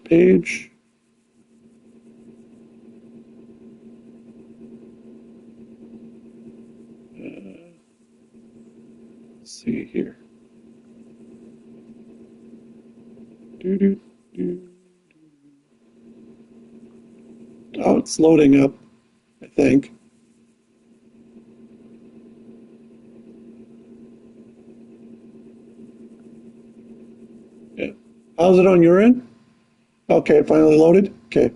page. Let's see here. Oh, it's loading up, I think. Yeah. How's it on your end? Okay, it finally loaded. Okay.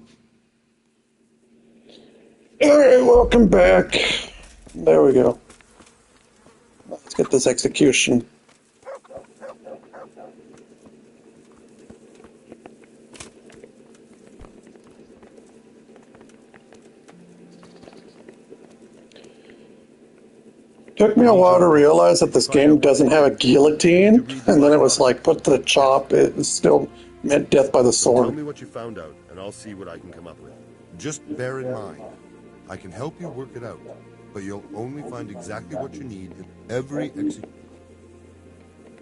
All right, welcome back. There we go. Let's get this execution. Took me a while to realize that this game doesn't have a guillotine, and then it was like, put the chop, it still meant death by the sword. Tell me what you found out, and I'll see what I can come up with. Just bear in mind, I can help you work it out, but you'll only find exactly what you need in every execution.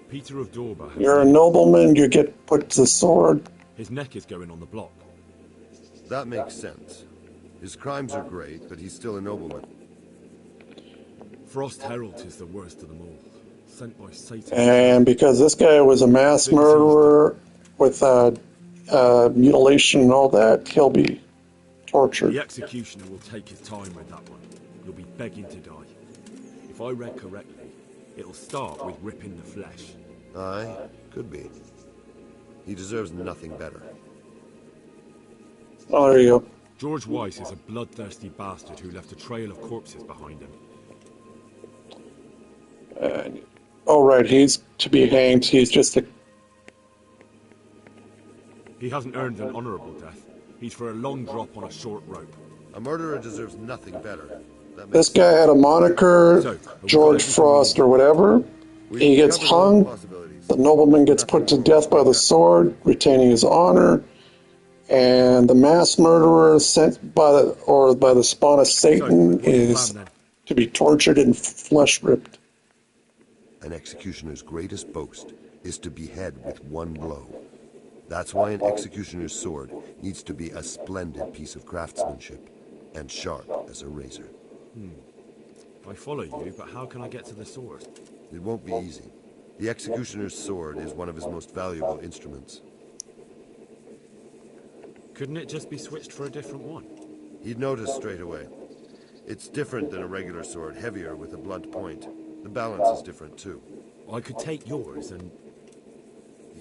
Peter of Dorba. You're a nobleman, you get put to the sword. His neck is going on the block. That makes sense. His crimes are great, but he's still a nobleman. Frost Herald is the worst of them all. Sent by Satan. And because this guy was a mass murderer with mutilation and all that, he'll be tortured. The executioner will take his time with that one. You'll be begging to die. If I read correctly, it'll start with ripping the flesh. Aye, could be. He deserves nothing better. Oh, there you go. George Weiss is a bloodthirsty bastard who left a trail of corpses behind him. Oh, right, he's to be hanged. He's just a... He hasn't earned an honourable death. He's for a long drop on a short rope. A murderer deserves nothing better. This guy had a moniker, George Frost or whatever. He gets hung. The nobleman gets put to death by the sword, retaining his honor. And the mass murderer sent by the spawn of Satan is to be tortured and flesh ripped. An executioner's greatest boast is to behead with one blow. That's why an executioner's sword needs to be a splendid piece of craftsmanship and sharp as a razor. I follow you, but how can I get to the sword? It won't be easy. The executioner's sword is one of his most valuable instruments. Couldn't it just be switched for a different one? He'd notice straight away. It's different than a regular sword, heavier with a blunt point. The balance is different too. I could take yours and...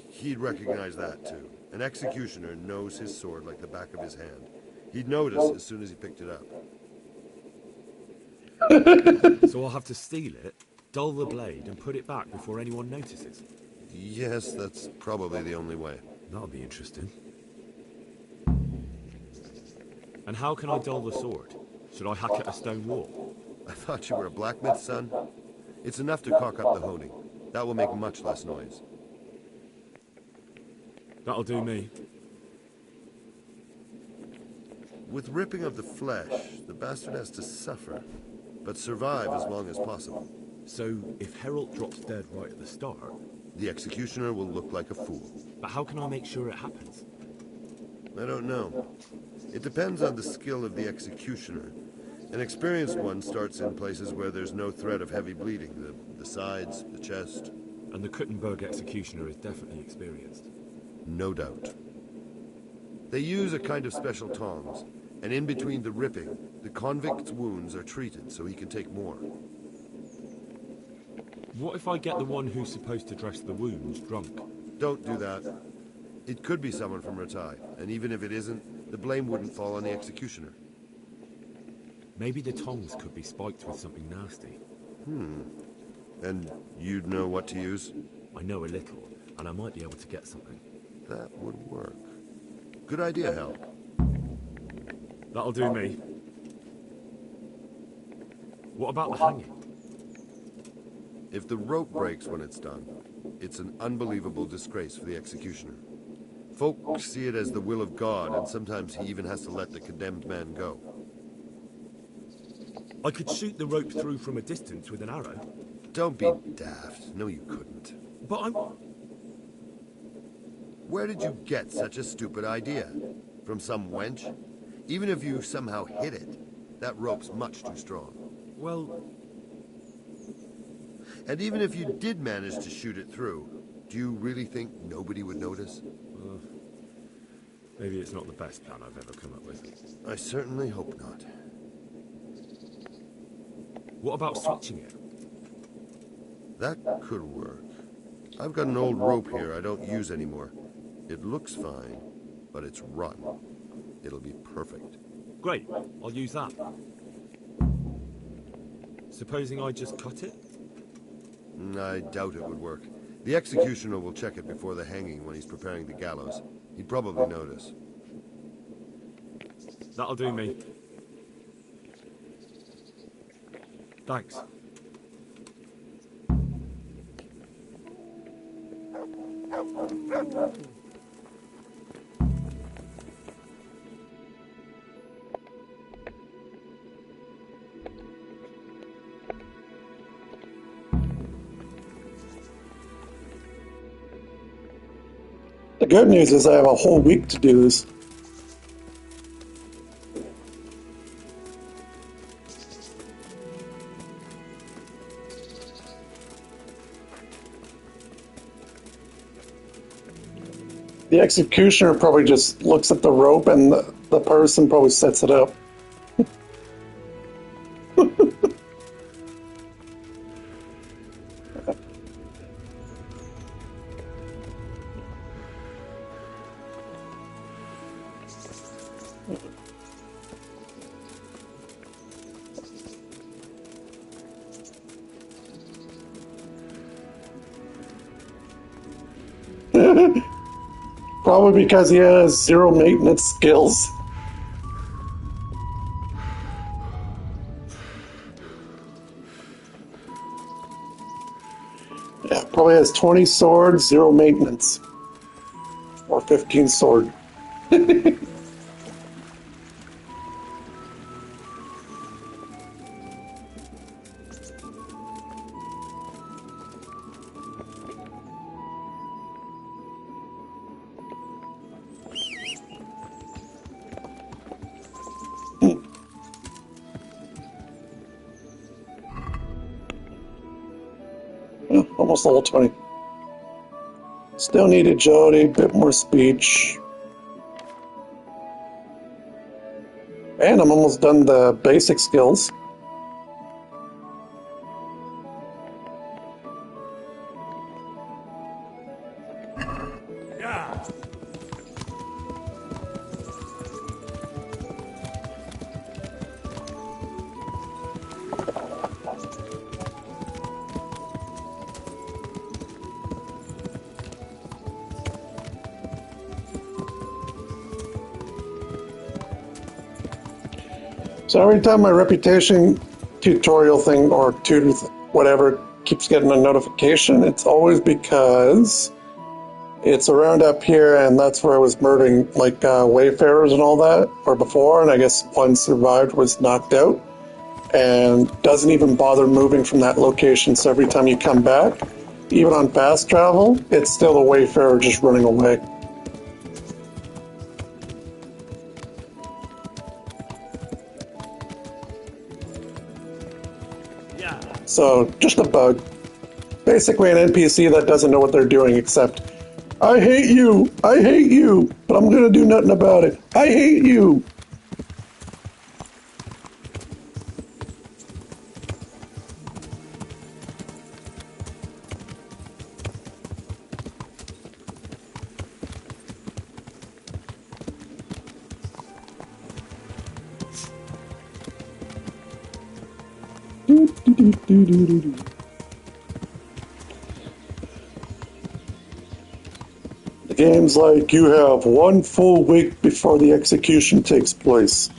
He'd recognize that too. An executioner knows his sword like the back of his hand. He'd notice as soon as he picked it up. So I'll have to steal it, dull the blade, and put it back before anyone notices? Yes, that's probably the only way. That'll be interesting. And how can I dull the sword? Should I hack at a stone wall? I thought you were a blacksmith, son. It's enough to cock up the honing. That will make much less noise. That'll do me. With ripping of the flesh, the bastard has to suffer, but survive as long as possible. So, if Herald drops dead right at the start... The executioner will look like a fool. But how can I make sure it happens? I don't know. It depends on the skill of the executioner. An experienced one starts in places where there's no threat of heavy bleeding. The sides, the chest. And the Kuttenberg executioner is definitely experienced. No doubt. They use a kind of special tongs, and in between the ripping, the convict's wounds are treated so he can take more. What if I get the one who's supposed to dress the wounds drunk? Don't do that. It could be someone from Ratai, and even if it isn't, the blame wouldn't fall on the executioner. Maybe the tongs could be spiked with something nasty. And you'd know what to use? I know a little, and I might be able to get something. That would work. Good idea, Hal. That'll do me. What about the hanging? If the rope breaks when it's done, it's an unbelievable disgrace for the executioner. Folk see it as the will of God, and sometimes he even has to let the condemned man go. I could shoot the rope through from a distance with an arrow. Don't be daft. No, you couldn't. But I'm... Where did you get such a stupid idea? From some wench? Even if you somehow hit it, that rope's much too strong. Well... And even if you did manage to shoot it through, do you really think nobody would notice? Maybe it's not the best plan I've ever come up with. I certainly hope not. What about switching it? That could work. I've got an old rope here I don't use anymore. It looks fine, but it's rotten. It'll be perfect. Great, I'll use that. Supposing I just cut it? I doubt it would work. The executioner will check it before the hanging when he's preparing the gallows. He'd probably notice. That'll do me. Thanks. The good news is I have a whole week to do this. The executioner probably just looks at the rope and the person probably sets it up. Probably because he has zero maintenance skills. Yeah, probably has 20 swords, zero maintenance. Or 15 sword. Almost level 20. Still need agility, bit more speech. And I'm almost done the basic skills. Yeah. So every time my reputation tutorial thing or tutor whatever keeps getting a notification, it's always because it's around up here and that's where I was murdering like wayfarers and all that, or before, and I guess one survived, was knocked out, and doesn't even bother moving from that location. So every time you come back, even on fast travel, it's still a wayfarer just running away. So, just a bug. Basically an NPC that doesn't know what they're doing except, I hate you, but I'm gonna do nothing about it. I hate you. The game's like, you have one full week before the execution takes place.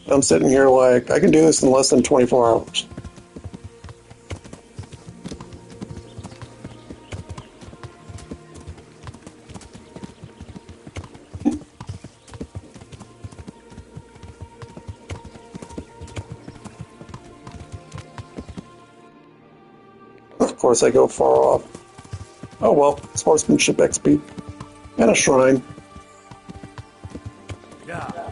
I'm sitting here like, I can do this in less than 24 hours. Of course I go far off. Oh well, it's horsemanship XP. And a shrine. Yeah.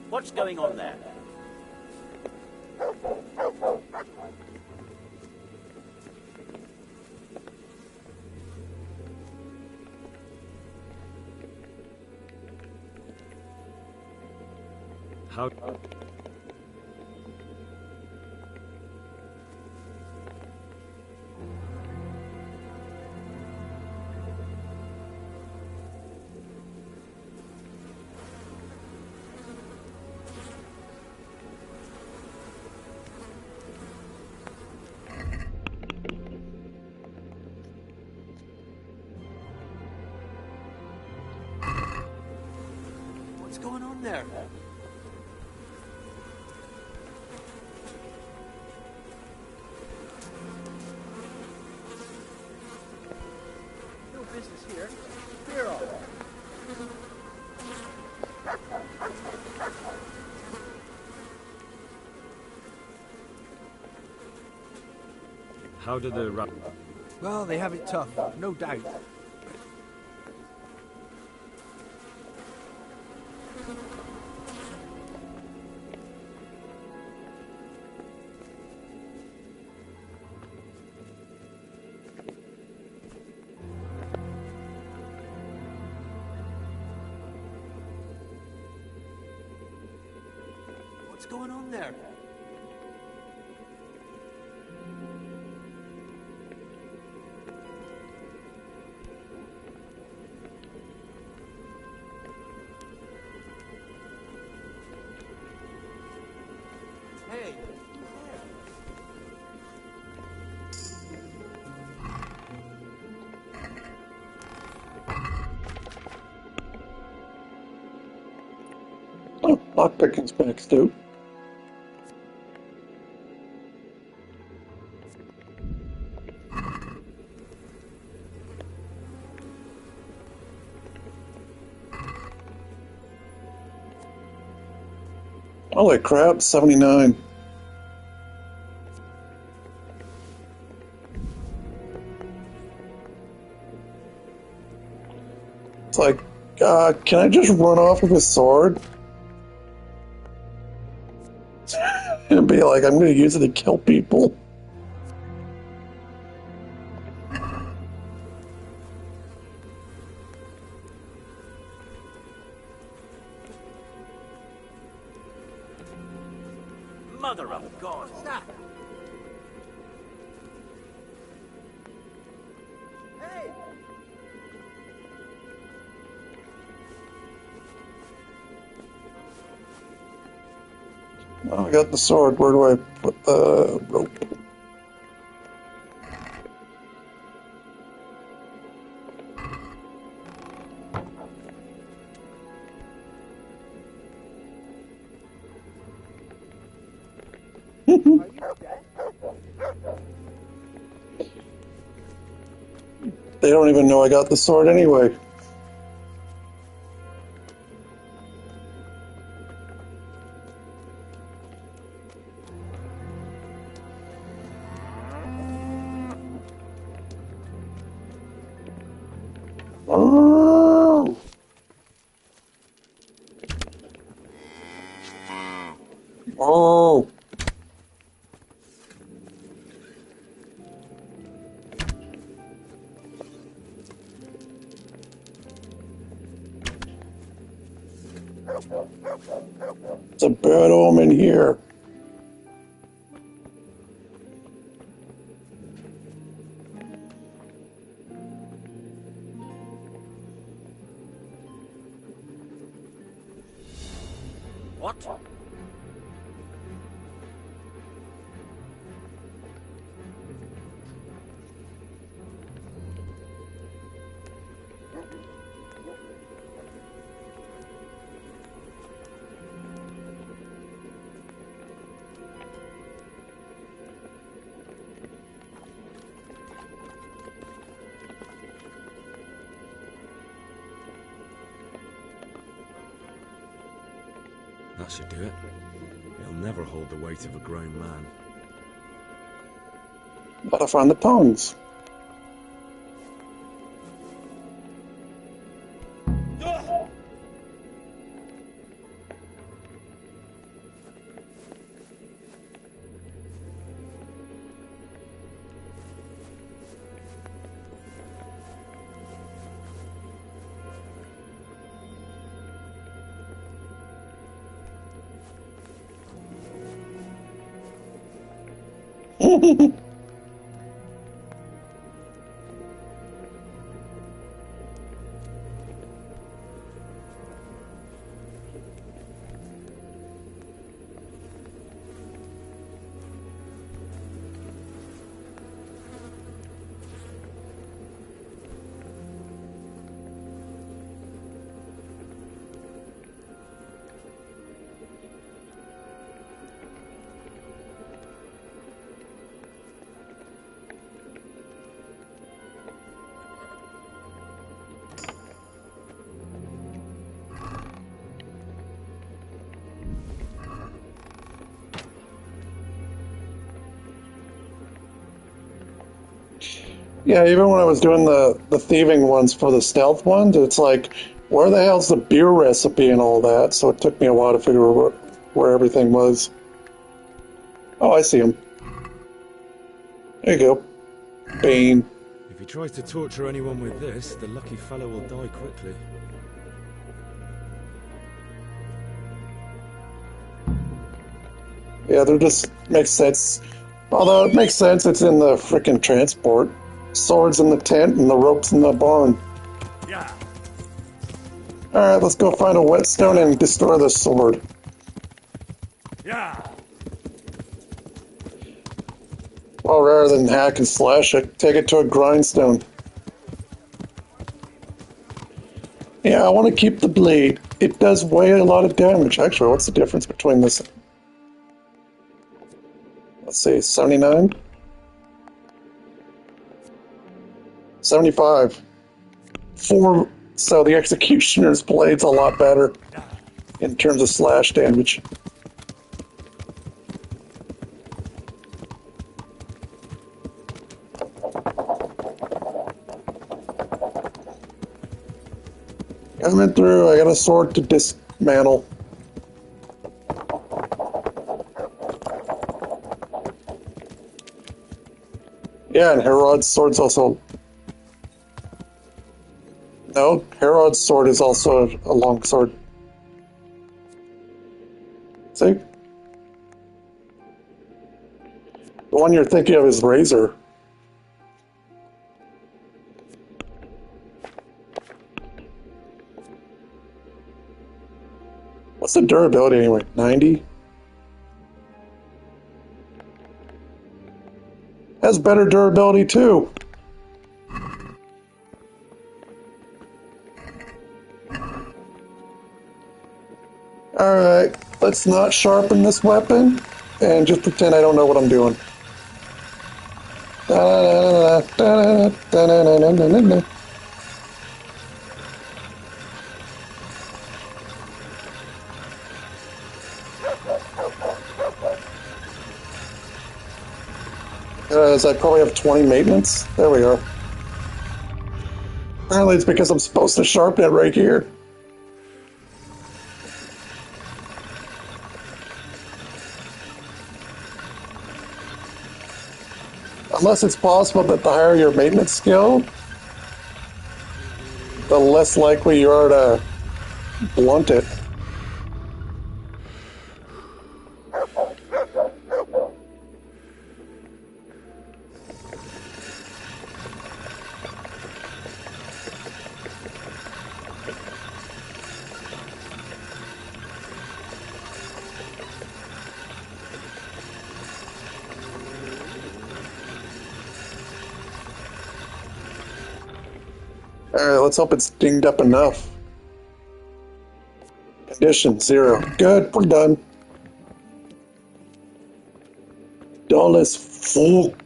What's going on there? How? What's going on there? No business here. Clear off. How do the Well, they have it tough, no doubt. What's going on there? Hey, Oh, lockpicking's back, Stu. Holy crap, 79. It's like, can I just run off with a sword? And be like, I'm going to use it to kill people. Mother of God! Stop! Hey! Oh, I got the sword. Where do I put the rope? Are you dead? They don't even know I got the sword anyway. Oh! Oh! It's a bad omen here. What? That should do it. He'll never hold the weight of a grown man. Gotta find the tongs. Yeah, even when I was doing the thieving ones for the stealth ones, it's like, where the hell's the beer recipe and all that? So it took me a while to figure out where everything was. Oh, I see him. There you go. Bane. If he tries to torture anyone with this, the lucky fellow will die quickly. Yeah, they're just makes sense. Although it makes sense, it's in the frickin' transport. Swords in the tent and the ropes in the barn. Yeah. Alright, let's go find a whetstone and destroy the sword. Yeah. Well, rather than hack and slash it, take it to a grindstone. Yeah, I want to keep the blade. It does weigh a lot of damage. Actually, what's the difference between this? Let's see, 79? 75. So the Executioner's blade's a lot better in terms of slash damage. Coming through, I got a sword to dismantle. Yeah, and Herod's sword's also... No, Herod's sword is also a long sword. See? The one you're thinking of is Razor. What's the durability anyway? 90? Has better durability too. Alright, let's not sharpen this weapon and just pretend I don't know what I'm doing. As I probably have 20 maintenance. There we are. Apparently it's because I'm supposed to sharpen it right here. Unless it's possible that the higher your maintenance skill, the less likely you are to blunt it. Alright, let's hope it's dinged up enough. Condition 0. Good, we're done. Dull as fuck.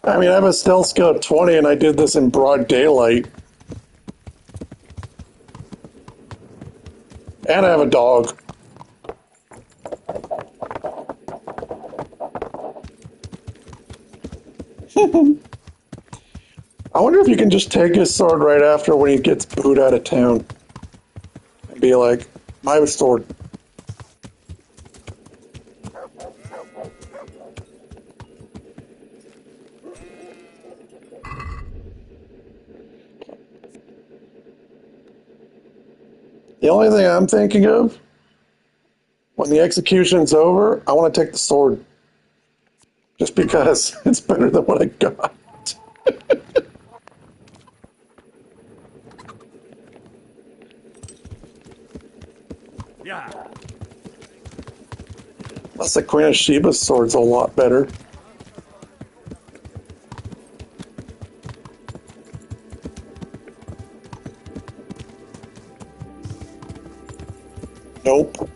I mean, I have a stealth skill of 20 and I did this in broad daylight. And I have a dog. I wonder if you can just take his sword right after when he gets booed out of town. And be like, my sword. The only thing I'm thinking of, when the execution's over, I want to take the sword. Just because it's better than what I got. Yeah. Plus the Queen of Sheba's sword's a lot better. Nope.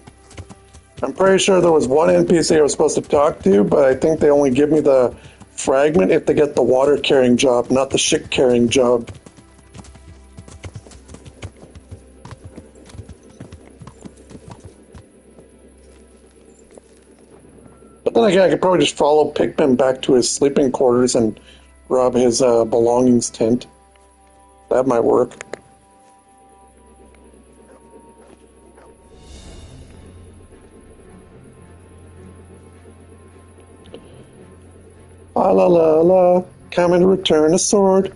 I'm pretty sure there was one NPC I was supposed to talk to, but I think they only give me the fragment if they get the water carrying job, not the shit carrying job. But then again, I could probably just follow Pikmin back to his sleeping quarters and rob his belongings tent. That might work. La la la la, coming to return a sword.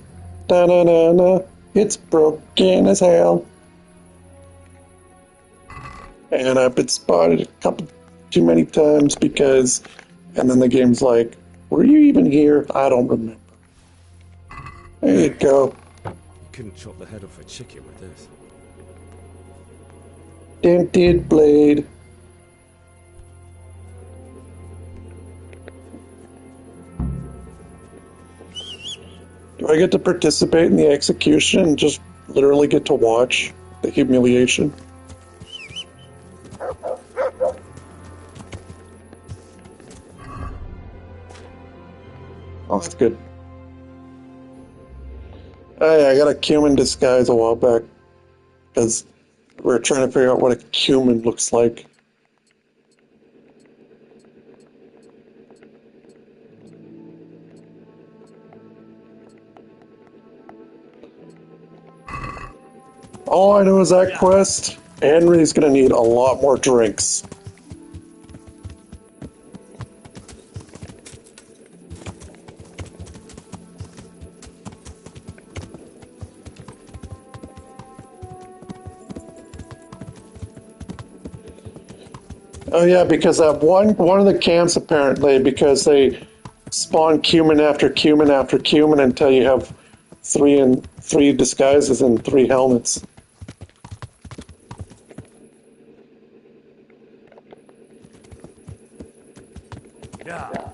Da na na na, it's broken as hell. And I've been spotted a couple too many times because, and then the game's like, were you even here? I don't remember. There you go. You couldn't chop the head off a chicken with this. Dented blade. Do I get to participate in the execution and just literally get to watch the humiliation? Oh, that's good. Oh yeah, I got a cumin disguise a while back because we were trying to figure out what a cumin looks like. All I know is that quest, Henry's gonna need a lot more drinks. Oh yeah, because one of the camps apparently, because they spawn cumin after cumin after cumin until you have three disguises and three helmets. Yeah.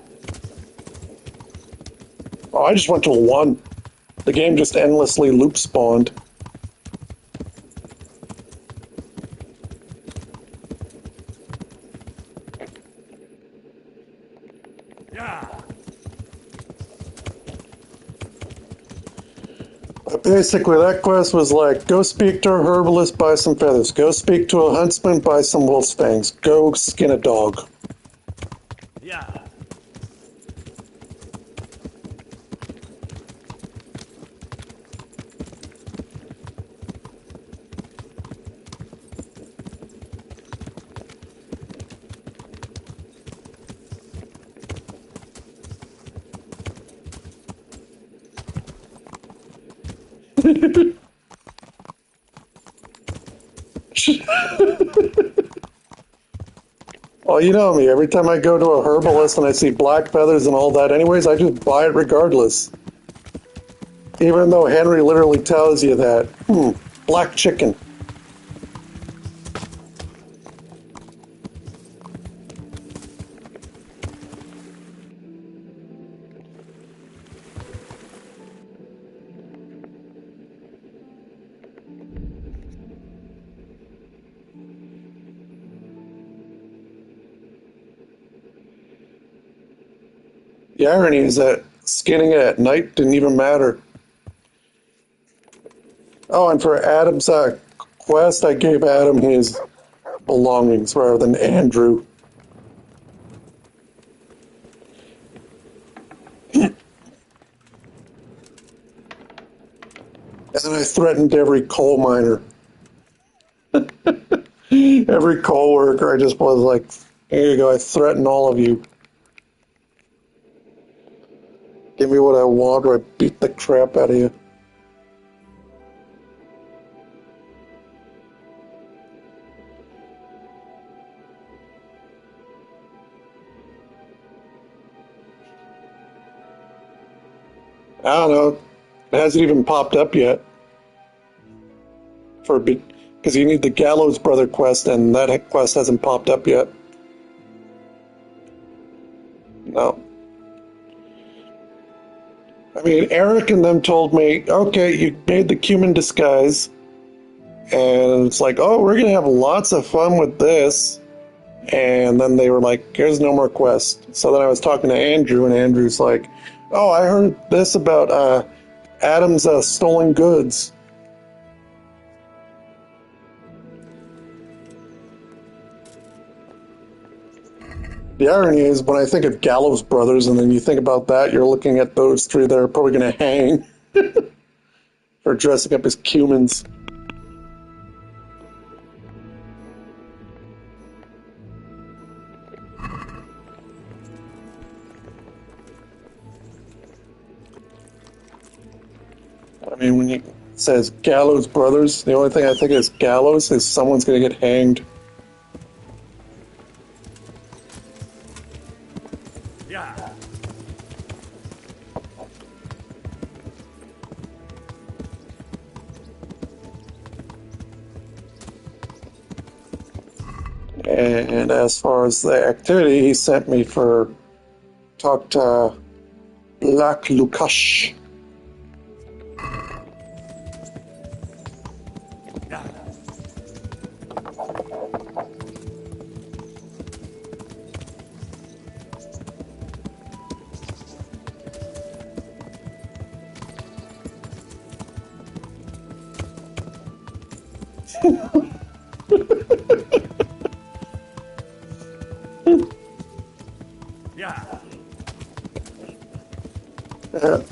Oh, I just went to a 1. The game just endlessly loop spawned. Yeah. Basically, that quest was like, go speak to a herbalist, buy some feathers. Go speak to a huntsman, buy some wolf's fangs. Go skin a dog. Yeah. Well, you know me. Every time I go to a herbalist and I see black feathers and all that, anyways, I just buy it regardless. Even though Henry literally tells you that, black chicken. The irony is that skinning it at night didn't even matter. Oh, and for Adam's quest, I gave Adam his belongings rather than Andrew. And I threatened every coal miner, every coal worker. I just was like, here you go, I threaten all of you. Give me what I want or I beat the crap out of you. I don't know. It hasn't even popped up yet. Because you need the Gallows Brother quest, and that quest hasn't popped up yet. No. I mean, Eric and them told me, okay, you made the cumin disguise, and it's like, oh, we're gonna have lots of fun with this. And then they were like, here's no more quest. So then I was talking to Andrew, and Andrew's like, oh, I heard this about Adam's stolen goods. The irony is, when I think of Gallows Brothers, and then you think about that, you're looking at those three that are probably going to hang for dressing up as cumins. I mean, when it says Gallows Brothers, the only thing I think is gallows is someone's going to get hanged. Yeah. And as far as the activity he sent me for talk to Black Lukash. Yeah. Yeah.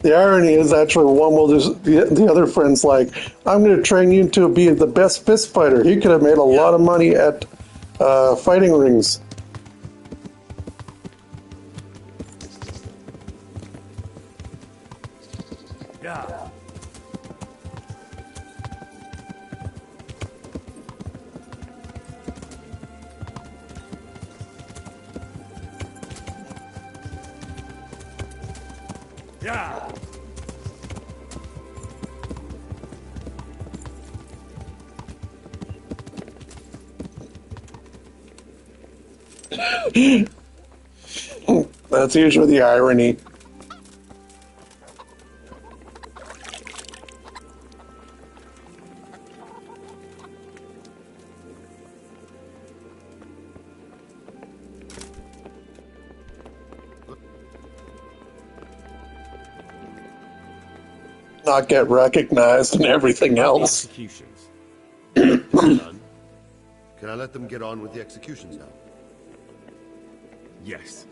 The irony is actually one will just the other friend's like, I'm going to train you to be the best fist fighter. He could have made a lot of money at fighting rings. Yeah. Yeah. That's usually the irony. Not get recognized and everything About the else. executions. Done. Can I let them get on with the executions now? Yes.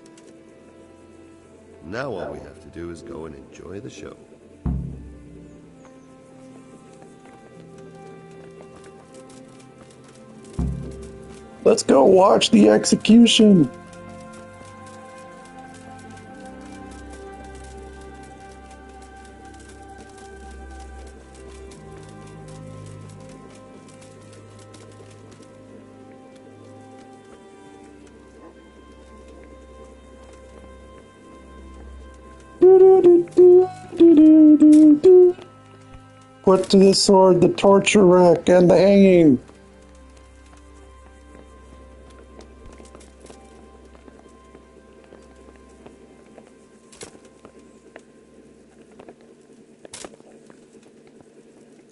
Now all we have to do is go and enjoy the show. Let's go watch the execution. Put to the sword the torture rack and the hanging.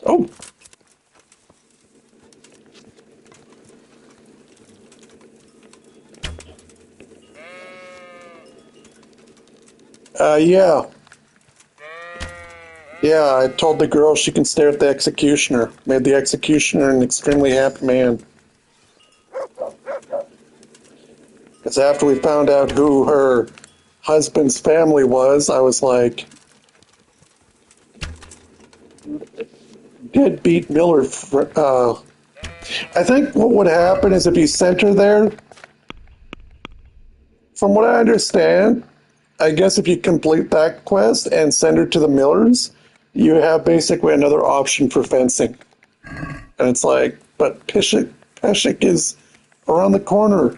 Oh. Yeah. Yeah, I told the girl she can stare at the executioner. Made the executioner an extremely happy man. Because after we found out who her husband's family was, I was like, deadbeat Miller. I think what would happen is if you sent her there, from what I understand, I guess if you complete that quest and send her to the Millers, you have basically another option for fencing. And it's like, but Peshek is around the corner.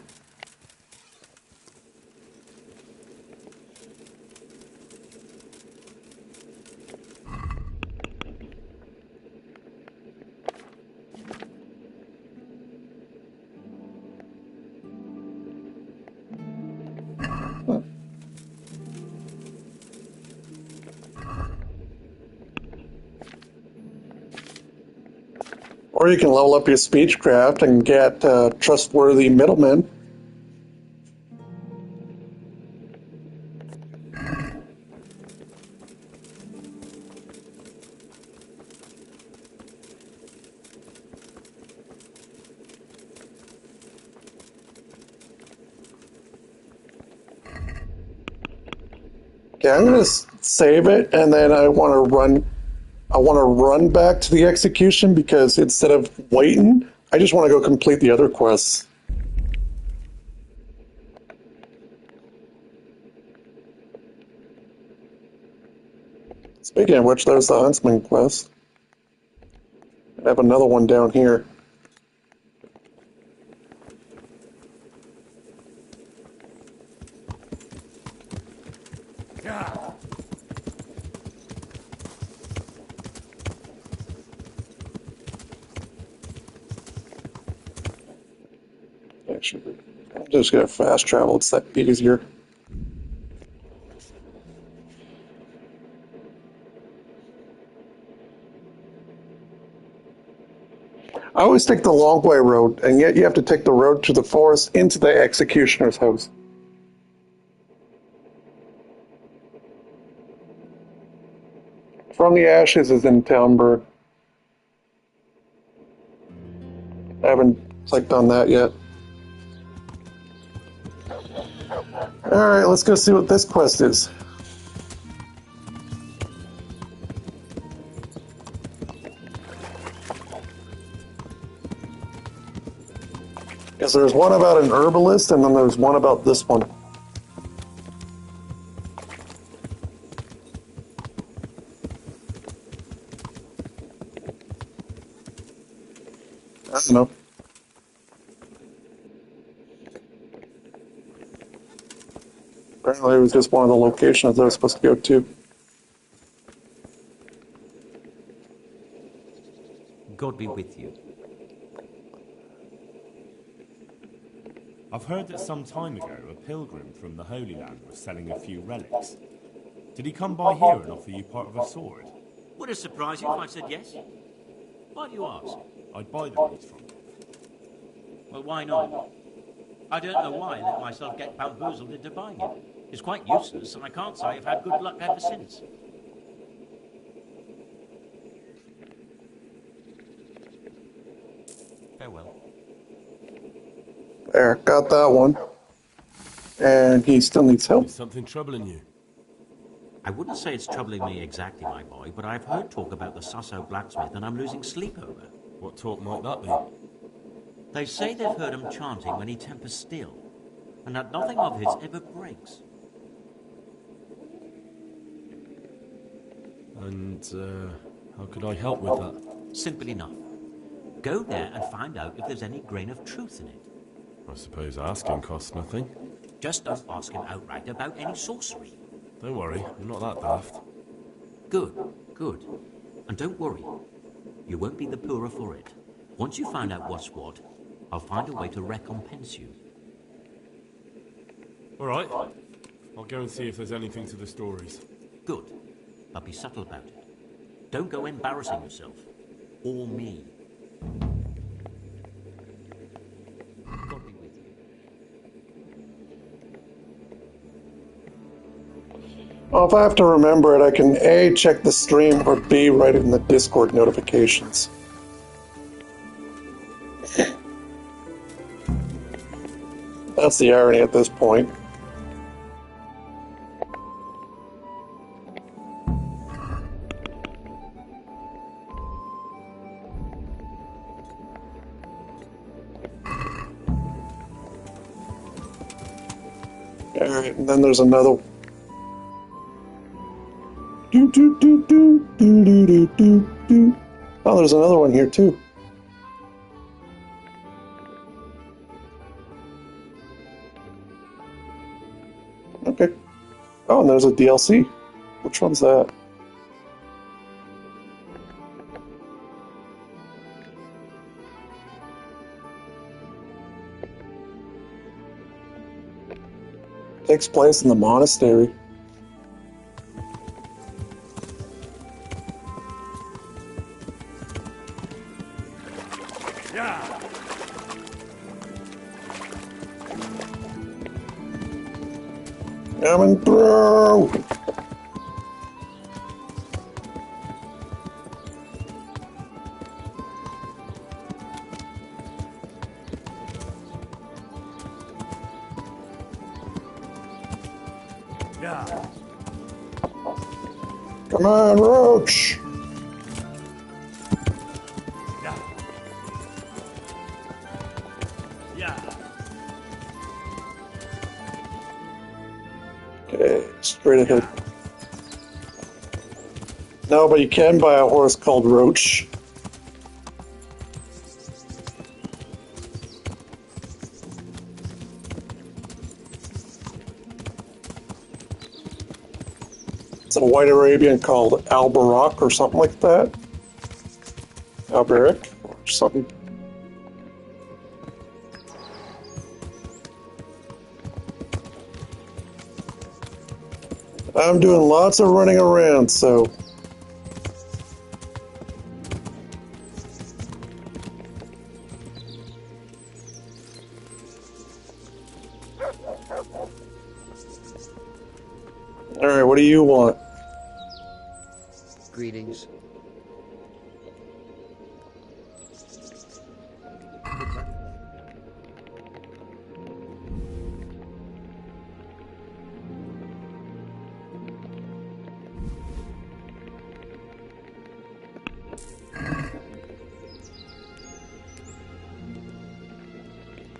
Or you can level up your speechcraft and get trustworthy middlemen. Okay, I'm gonna save it, and then I want to run. I want to run back to the execution because instead of waiting, I just want to go complete the other quests. Speaking of which, there's the Huntsman quest. I have another one down here. Yeah. Actually, I'm just gonna fast travel. It's that easier. I always take the long way road, and yet you have to take the road to the forest into the executioner's house. From the Ashes is in Townburg. I haven't clicked on that yet. Alright, let's go see what this quest is. Because there's one about an herbalist, and then there's one about this one. I don't know. Apparently it was just one of the locations I was supposed to go to. God be with you. I've heard that some time ago a pilgrim from the Holy Land was selling a few relics. Did he come by here and offer you part of a sword? Would it surprise you if I said yes? Why do you ask? I'd buy the piece from him. Well, why not? I don't know why I let myself get bamboozled into buying it. It's quite useless, and I can't say I've had good luck ever since. Farewell. There, got that one. And he still needs help. Is something troubling you? I wouldn't say it's troubling me exactly, my boy, but I've heard talk about the Susso blacksmith and I'm losing sleep over. What talk might that be? They say they've heard him chanting when he tempers steel, and that nothing of his ever breaks. And, how could I help with that? Simple enough. Go there and find out if there's any grain of truth in it. I suppose asking costs nothing. Just don't ask him outright about any sorcery. Don't worry, I'm not that daft. Good, good. And don't worry. You won't be the poorer for it. Once you find out what's what, I'll find a way to recompense you. All right. I'll go and see if there's anything to the stories. Good. But be subtle about it. Don't go embarrassing yourself. Or me. God be with you. Well, if I have to remember it, I can A, check the stream, or B, write it in the Discord notifications. That's the irony at this point. Alright, and then there's another. Oh, there's another one here too. Okay. Oh, and there's a DLC. Which one's that? Takes place in the monastery. Yeah. Coming through! Yeah. Come on, Roach! Yeah. Yeah. Okay, straight ahead. No, but you can buy a horse called Roach. It's a white Arabian called Albarak or something like that. Alberic or something. I'm doing lots of running around, so... Alright, what do you want? Greetings.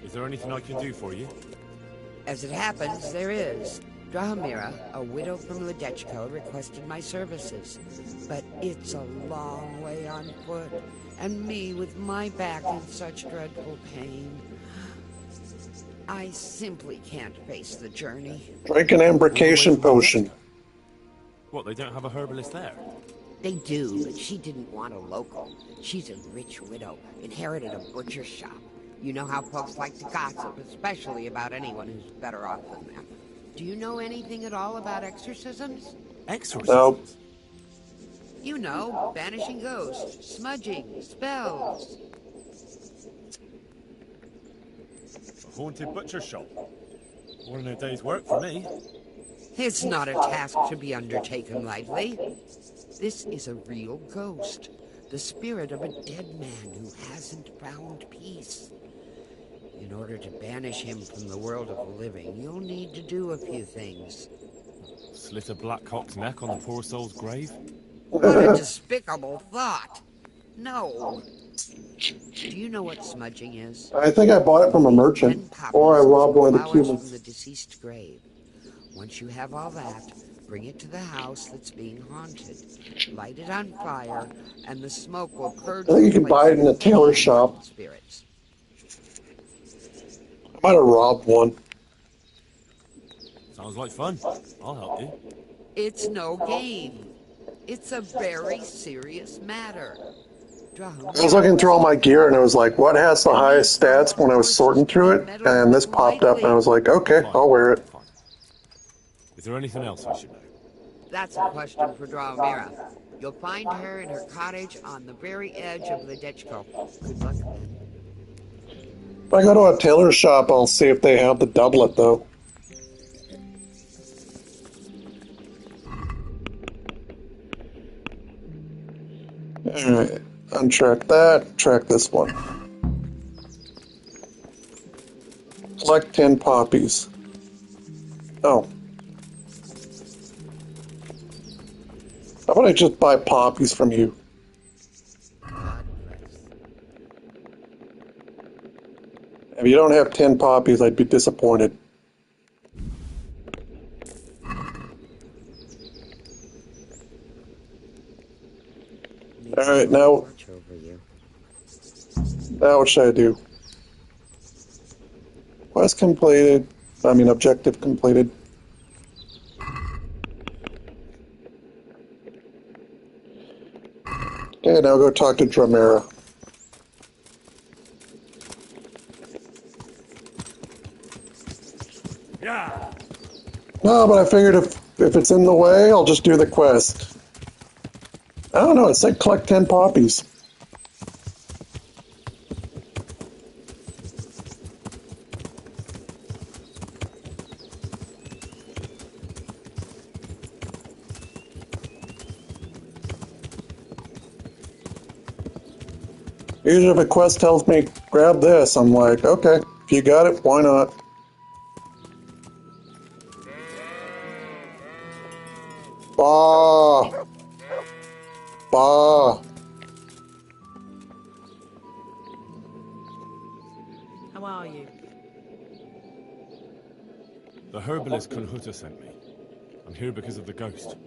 Is there anything I can do for you? As it happens, there is. Drahamira, a widow from Ledechko, requested my services. But it's a long way on foot, and me with my back in such dreadful pain. I simply can't face the journey. Drink an embrocation potion. What, they don't have a herbalist there? They do, but she didn't want a local. She's a rich widow, inherited a butcher shop. You know how folks like to gossip, especially about anyone who's better off than them. Do you know anything at all about exorcisms? Nope. Exorcisms? You know, banishing ghosts, smudging, spells. A haunted butcher shop. More than a day's work for me. It's not a task to be undertaken lightly. This is a real ghost, the spirit of a dead man who hasn't found peace. In order to banish him from the world of the living, you'll need to do a few things. Slit a black cock's neck on the poor soul's grave? What a despicable thought! No. Do you know what smudging is? I think I bought it from a merchant, or I robbed one of the flowers Cubans. from the deceased grave. Once you have all that, bring it to the house that's being haunted. Light it on fire, and the smoke will purge. I think you can buy it in a tailor shop. Spirits. I might have robbed one. Sounds like fun. I'll help you. It's no game. It's a very serious matter. I was looking through all my gear and it was like, what has the highest stats when I was sorting through it? And this popped up and I was like, okay, I'll wear it. Fine. Is there anything else I should know? That's a question for Drahomira. You'll find her in her cottage on the very edge of Ledechko. Good luck then. If I go to a tailor shop, I'll see if they have the doublet though. Alright, untrack that, track this one. Collect 10 poppies. Oh. How about I just buy poppies from you? If you don't have 10 poppies, I'd be disappointed. Alright, now what should I do? Quest completed. I mean, objective completed. Okay, now go talk to Drahomira. Yeah. No, but I figured if it's in the way, I'll just do the quest. I don't know, it said collect 10 poppies. Usually if a quest tells me, grab this, I'm like, okay, if you got it, why not? Bah! Bah! How are you? The herbalist Kunhuta sent me. I'm here because of the ghost.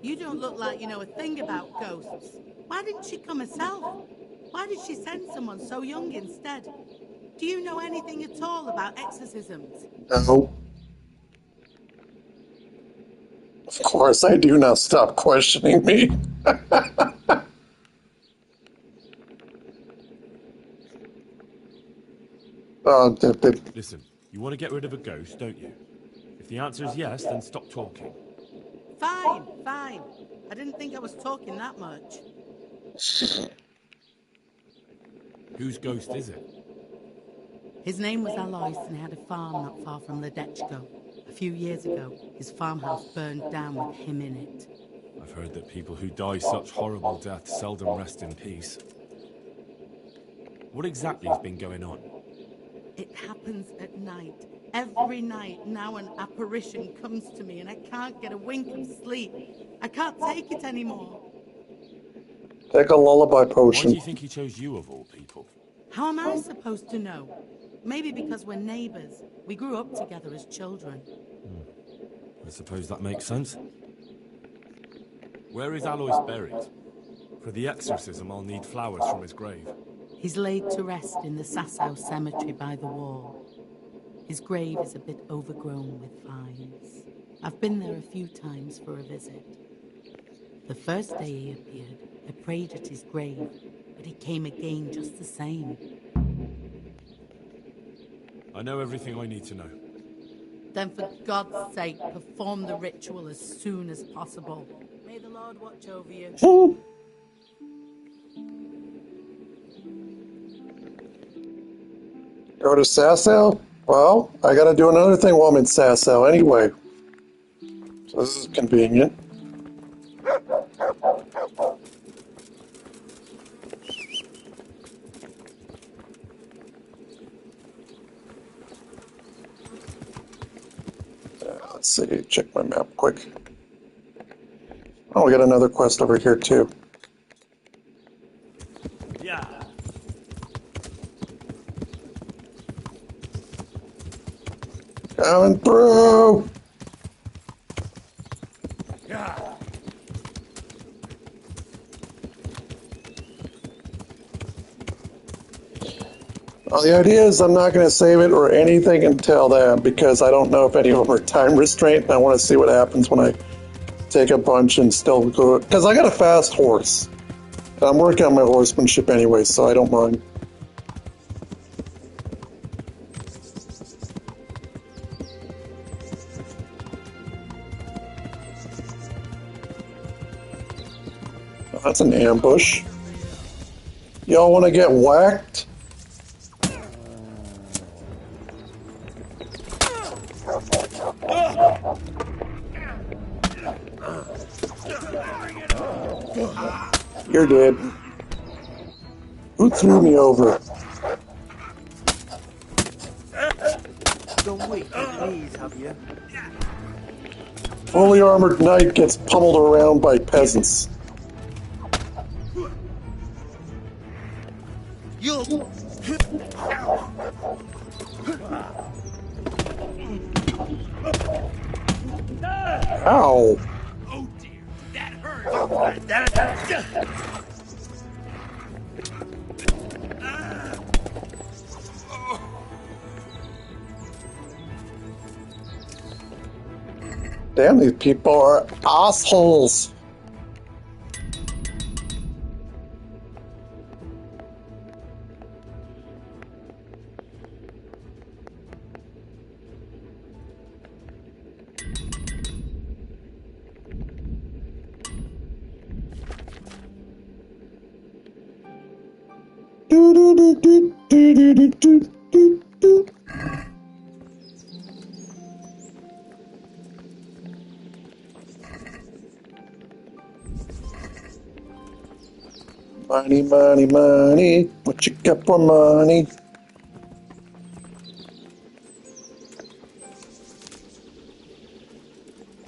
You don't look like you know a thing about ghosts. Why didn't she come herself? Why did she send someone so young instead? Do you know anything at all about exorcisms? No. Of course I do, now stop questioning me. Listen, you want to get rid of a ghost, don't you? If the answer is yes, then stop talking. Fine, fine. I didn't think I was talking that much. Whose ghost is it? His name was Alois and he had a farm not far from Ledechko. A few years ago, his farmhouse burned down with him in it. I've heard that people who die such horrible deaths seldom rest in peace. What exactly has been going on? It happens at night. Every night now an apparition comes to me and I can't get a wink of sleep. I can't take it anymore. Take a lullaby Why potion. do you think he chose you of all people? How am I supposed to know? Maybe because we're neighbors. We grew up together as children. I suppose that makes sense. Where is Alois buried? For the exorcism, I'll need flowers from his grave. He's laid to rest in the Sasau cemetery by the wall. His grave is a bit overgrown with vines. I've been there a few times for a visit. The first day he appeared, I prayed at his grave, but he came again just the same. I know everything I need to know. Then for God's sake, perform the ritual as soon as possible. May the Lord watch over you. Go to Sasau? Well, I gotta do another thing while I'm in Sasau anyway. So this is convenient. Let's see, check my map quick. Oh, we got another quest over here too. Yeah. Coming through! Yeah. Well, the idea is I'm not going to save it or anything until then because I don't know if any of them are time restraint, and I want to see what happens when I take a bunch and still go. Because I got a fast horse. And I'm working on my horsemanship anyway, so I don't mind. Oh, that's an ambush. Y'all want to get whacked? You're dead. Who threw me over? Don't wait, please, have you? Fully armored knight gets pummeled around by peasants. Ow! Oh dear, that hurt. Damn, these people are assholes. Do do do do do do do do do. Money, money, money. What you got for money?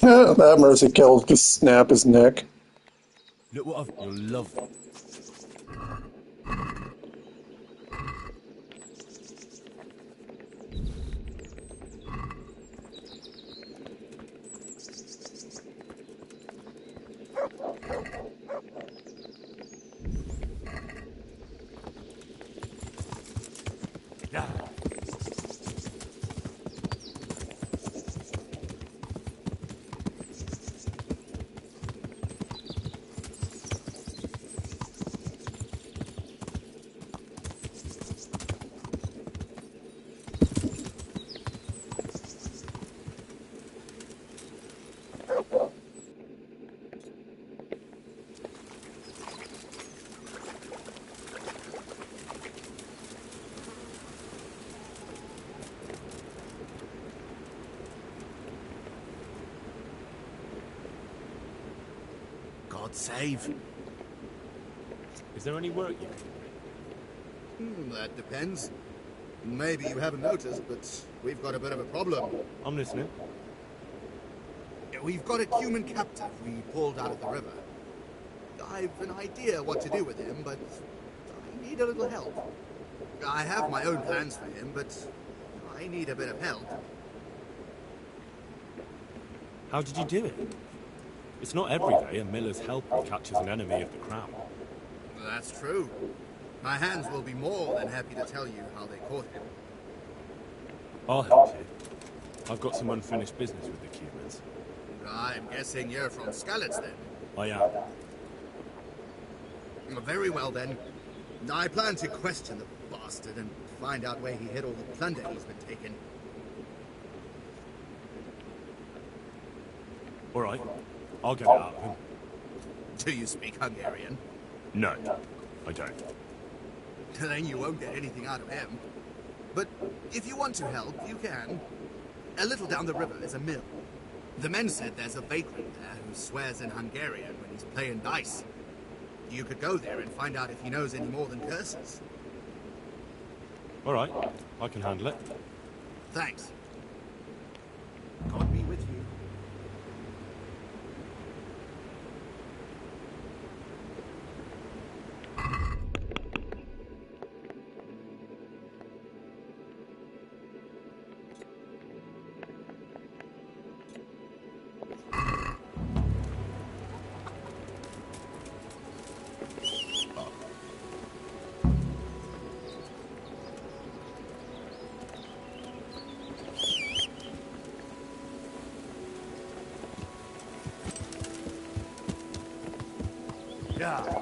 That mercy kill just snap his neck. Look what I've... You'll love it. Yeah. God save. Is there any work you can do? That depends. Maybe you haven't noticed, but we've got a bit of a problem. I'm listening. We've got a human captive we pulled out of the river. I've an idea what to do with him, but I need a little help. I have my own plans for him, but I need a bit of help. How did you do it? It's not every day a miller's helper catches an enemy of the crown. That's true. My hands will be more than happy to tell you how they caught him. I'll help you. I've got some unfinished business with the Cumans. I'm guessing you're from Skalitz then. I am. Very well then. I plan to question the bastard and find out where he hid all the plunder he's been taking. All right, I'll get it out of him. Do you speak Hungarian? No, I don't. Then you won't get anything out of him. But if you want to help, you can. A little down the river is a mill. The men said there's a vagrant there who swears in Hungarian when he's playing dice. You could go there and find out if he knows any more than curses. All right, I can handle it. Thanks. God be with you. Yeah.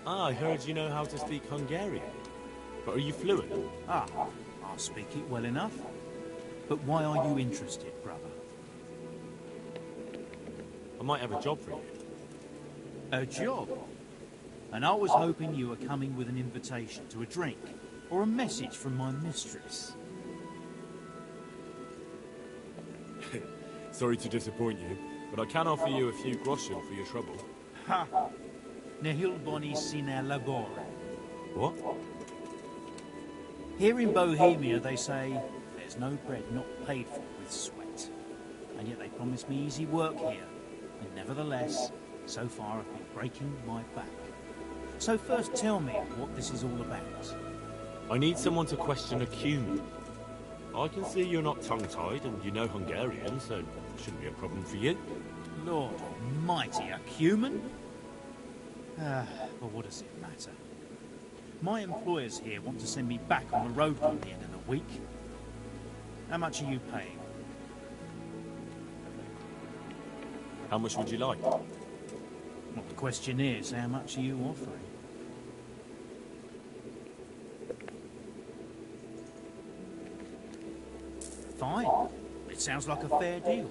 I heard you know how to speak Hungarian. But are you fluent? Ah, I'll speak it well enough. But why are you interested, brother? I might have a job for you. A job? And I was hoping you were coming with an invitation to a drink, or a message from my mistress. Sorry to disappoint you, but I can offer you a few groschen for your trouble. Ha! Nihil boni sine labore. What? Here in Bohemia they say, there's no bread not paid for with sweat. And yet they promise me easy work here. And nevertheless, so far I've been breaking my back. So first tell me what this is all about. I need someone to question a cumin. I can see you're not tongue-tied and you know Hungarian, so it shouldn't be a problem for you. Lord almighty, a cumin? But what does it matter? My employers here want to send me back on the road at the end of the week. How much are you paying? How much would you like? Well, the question is, how much are you offering? Fine. It sounds like a fair deal.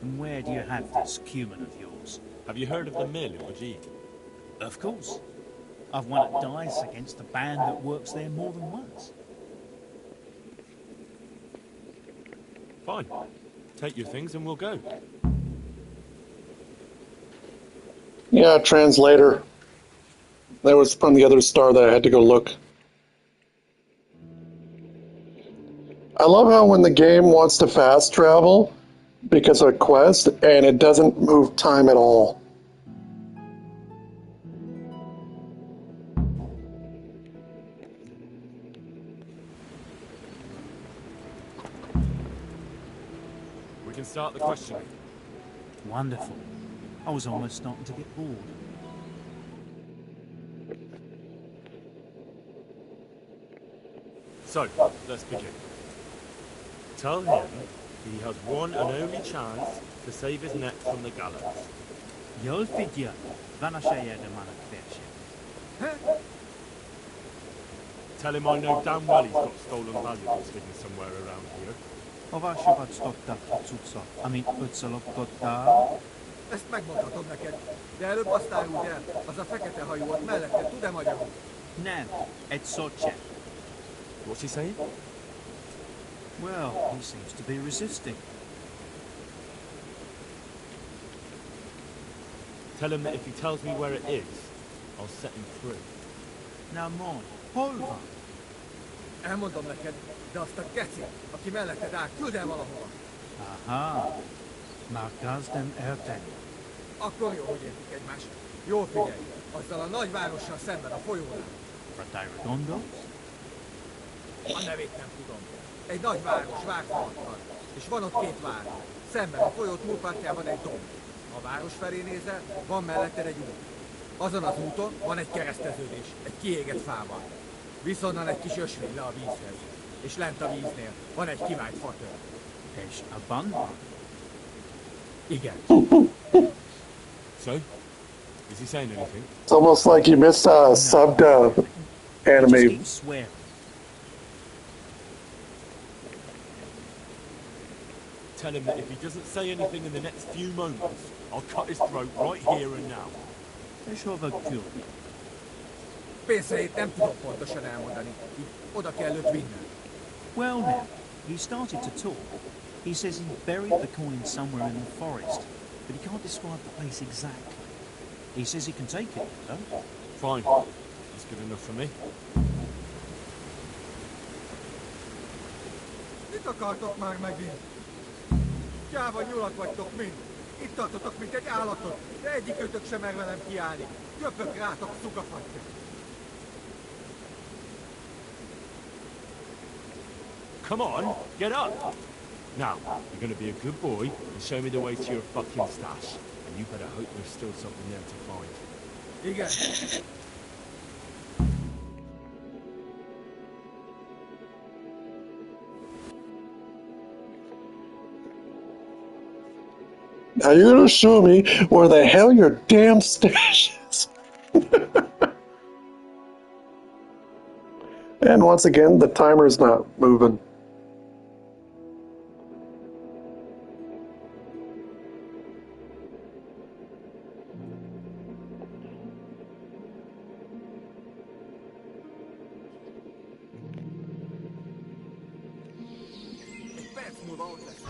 And where do you have this cumin of yours? Have you heard of the mill in Wajid? Of course. I've won at dice against a band that works there more than once. Fine. Take your things and we'll go. Yeah, translator. That was from the other star that I had to go look. I love how when the game wants to fast travel because of a quest, and it doesn't move time at all. We can start the questioning. Wonderful. I was almost starting to get bored. So, let's begin. Tell him he has one and only chance to save his neck from the gallows. You'll figure. Vanashaya de Manakvershe. Tell him I know damn well he's got stolen valuables hidden somewhere around here. Hova stoptak cucca, amit ötszer lopkodtál? Ezt megmondhatom neked, de előbb azt áruld el, az a fekete hajú ott mellette tud-e magyarul? Nem, egy szót sem. What's he saying? Well, he seems to be resisting. Tell him that if he tells me where it is, I'll set him free. Now mind, hol van? Elmondom neked, de azt a geci, aki melletted áll, küld el valahova. Aha, már kezdem érteni. Akkor jó, hogy értik egymást. Jó figyelj, azzal a nagyvárossal szemben a folyónál. Ratályra gondolsz? A nevét nem tudom. Egy nagy város vágfalattal, és van ott két vár. Szemben a folyó túlpartjában egy domb. Ha a város felé nézel, van melletted egy út. Azon az úton van egy kereszteződés, egy kiégett fával. Viszonnan egy kis ösvény le a vízhez. És lent a víznél van egy kivált fatör. És abban van? Igen. So? Is he saying anything? It's almost like you missed a sub-dub anime. Just keep swearing. Tell him that if he doesn't say anything in the next few moments, I'll cut his throat right here and now. És hova küldni? Pénzeit nem tudom pontosan elmondani. Így oda kell őt vinnem. Well now, he started to talk. He says he buried the coin somewhere in the forest, but he can't describe the place exactly. He says he can take it, though. Fine. That's good enough for me. Mit akartok már megint? Gyáva nyulak vagytok mind. Itt tartotok, mint egy állatot, de egyikőtök sem mer velem kiállni. Köpök rátok szugafatja. Come on, get up! Now, you're gonna be a good boy and show me the way to your fucking stash. And you better hope there's still something there to find. Igen. Now you're gonna show me where the hell your damn stash is. And once again, the timer's not moving. Egy perc múlva ott lesz.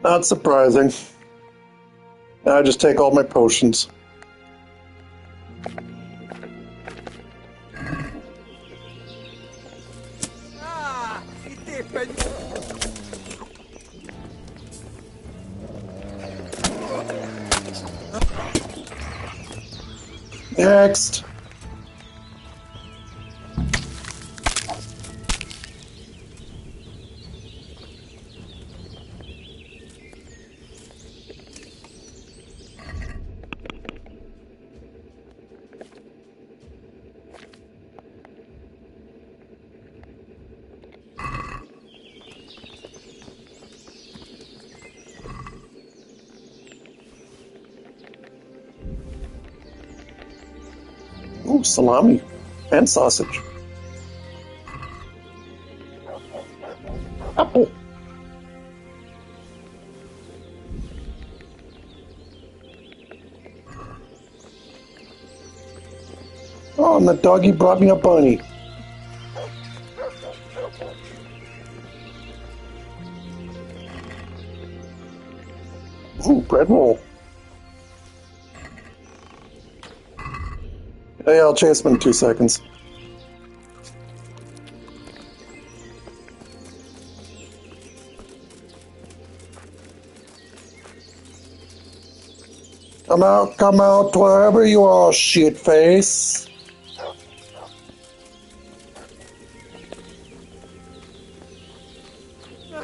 Not surprising. I just take all my potions. Itt éppen... Next. Ooh, salami and sausage. Apple. Oh, and the doggy brought me a bunny. Ooh, bread roll. Hey, I'll chase him in 2 seconds. come out, wherever you are, shitface. No,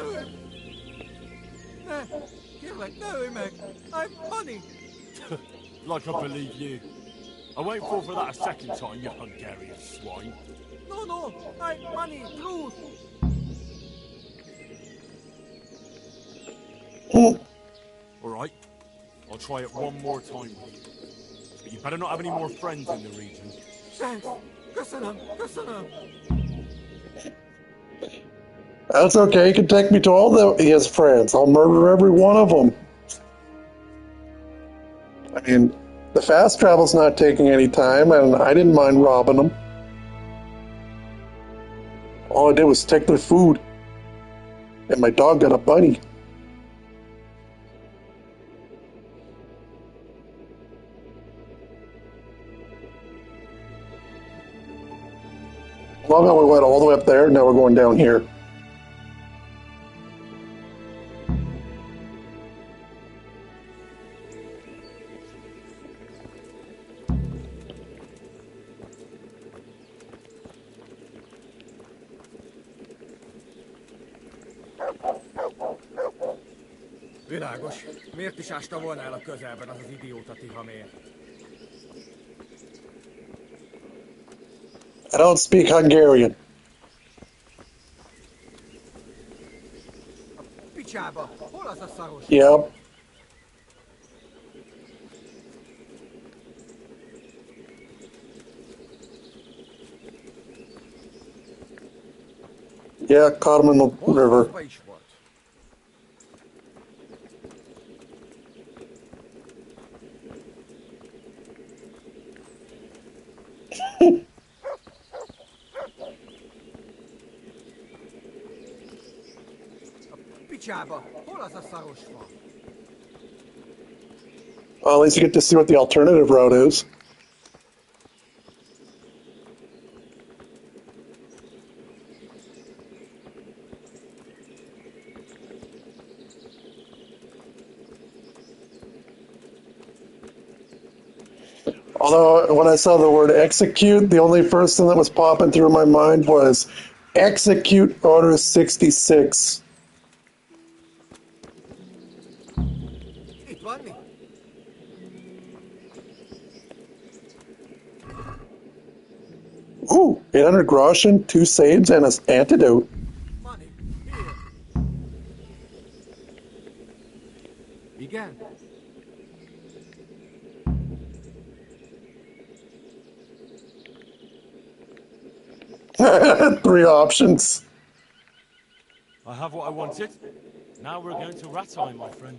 no, kill it, no, Meg. I've money. Like I believe you. I won't fall for that a second time, you Hungarian swine. No, no, I money, truth. Alright, I'll try it one more time with you. But you better not have any more friends in the region. Thanks. Köszönöm, köszönöm. That's okay. He can take me to all his friends. I'll murder every one of them. I mean, the fast travel's not taking any time, and I didn't mind robbing them. All I did was take their food. And my dog got a bunny. Love how we went all the way up there, now we're going down here. Világos. Miért is ásta volna el a közelben az az idióta Tihamér? I don't speak Hungarian. Picsába! Hol az a szaros? Yep. Yeah, caught him in the river. Picsába! Hol az a szaros fa? Well, at least you get to see what the alternative route is. Although, when I saw the word execute, the only first thing that was popping through my mind was execute Order 66. Itt van mi? Ooh, 800 groschen, 2 saves, and an antidote. Money. Here. Igen. 3 options. I have what I wanted. Now we're going to Rattay, my friend.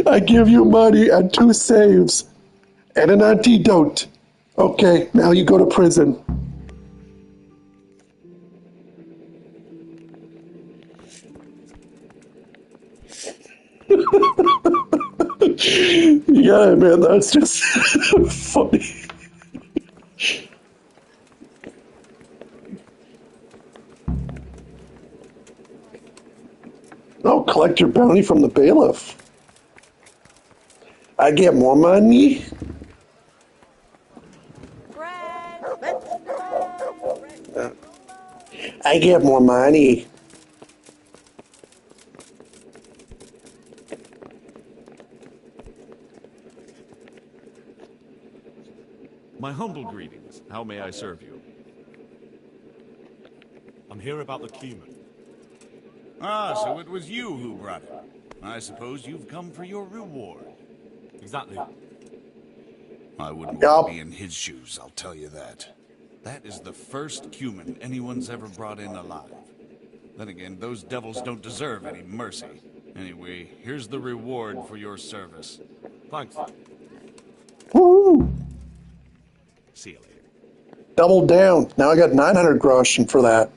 I give you money and 2 saves and an antidote. Okay, now you go to prison. Yeah, man, that's just funny. Oh, collect your bounty from the bailiff. I get more money. I get more money. My humble greetings. How may I serve you? I'm here about the cumin. Ah, so it was you who brought it. I suppose you've come for your reward. Exactly. I wouldn't want to be in his shoes, I'll tell you that. That is the first cumin anyone's ever brought in alive. Then again, those devils don't deserve any mercy. Anyway, here's the reward for your service. Thanks. Woo! See you later. Double down. Now I got 900 groschen for that.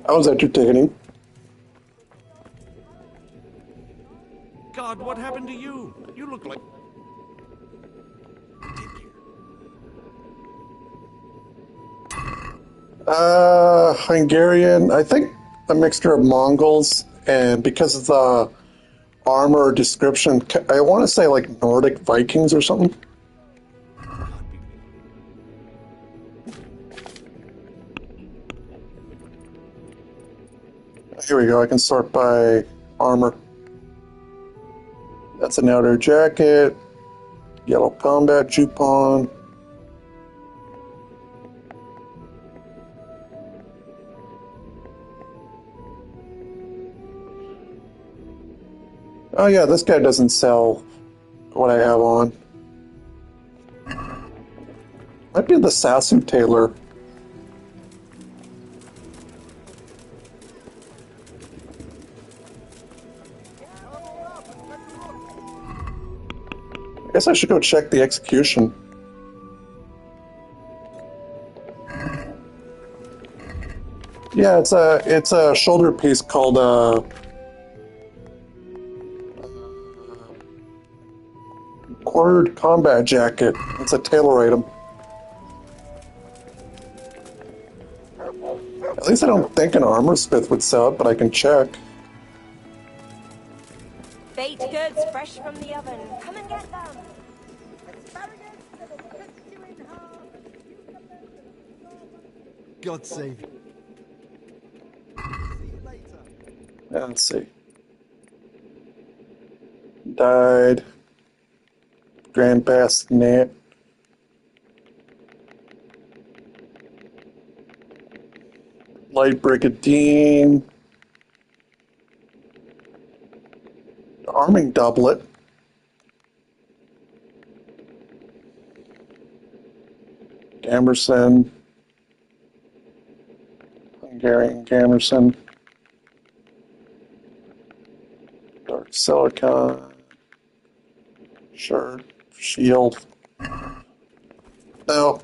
How was that your ticketing? God, what happened to you? You look like... Hungarian, I think a mixture of Mongols, and because of the armor description, I want to say like Nordic Vikings or something. Here we go, I can sort by armor. That's an outer jacket, yellow combat jupon. Oh yeah, this guy doesn't sell what I have on. Might be the Sasu tailor. I guess I should go check the execution. Yeah, it's a shoulder piece called quartered combat jacket. It's a tailor item. At least I don't think an armor smith would sell it, but I can check. Baked goods fresh from the oven. Come and get them. God save you. Yeah, let's see. Died. Grand Bassinet. Light Brigandine. Arming doublet. Gamerson. Hungarian Gamerson. Dark Silicon. Shirt. Shield. Now,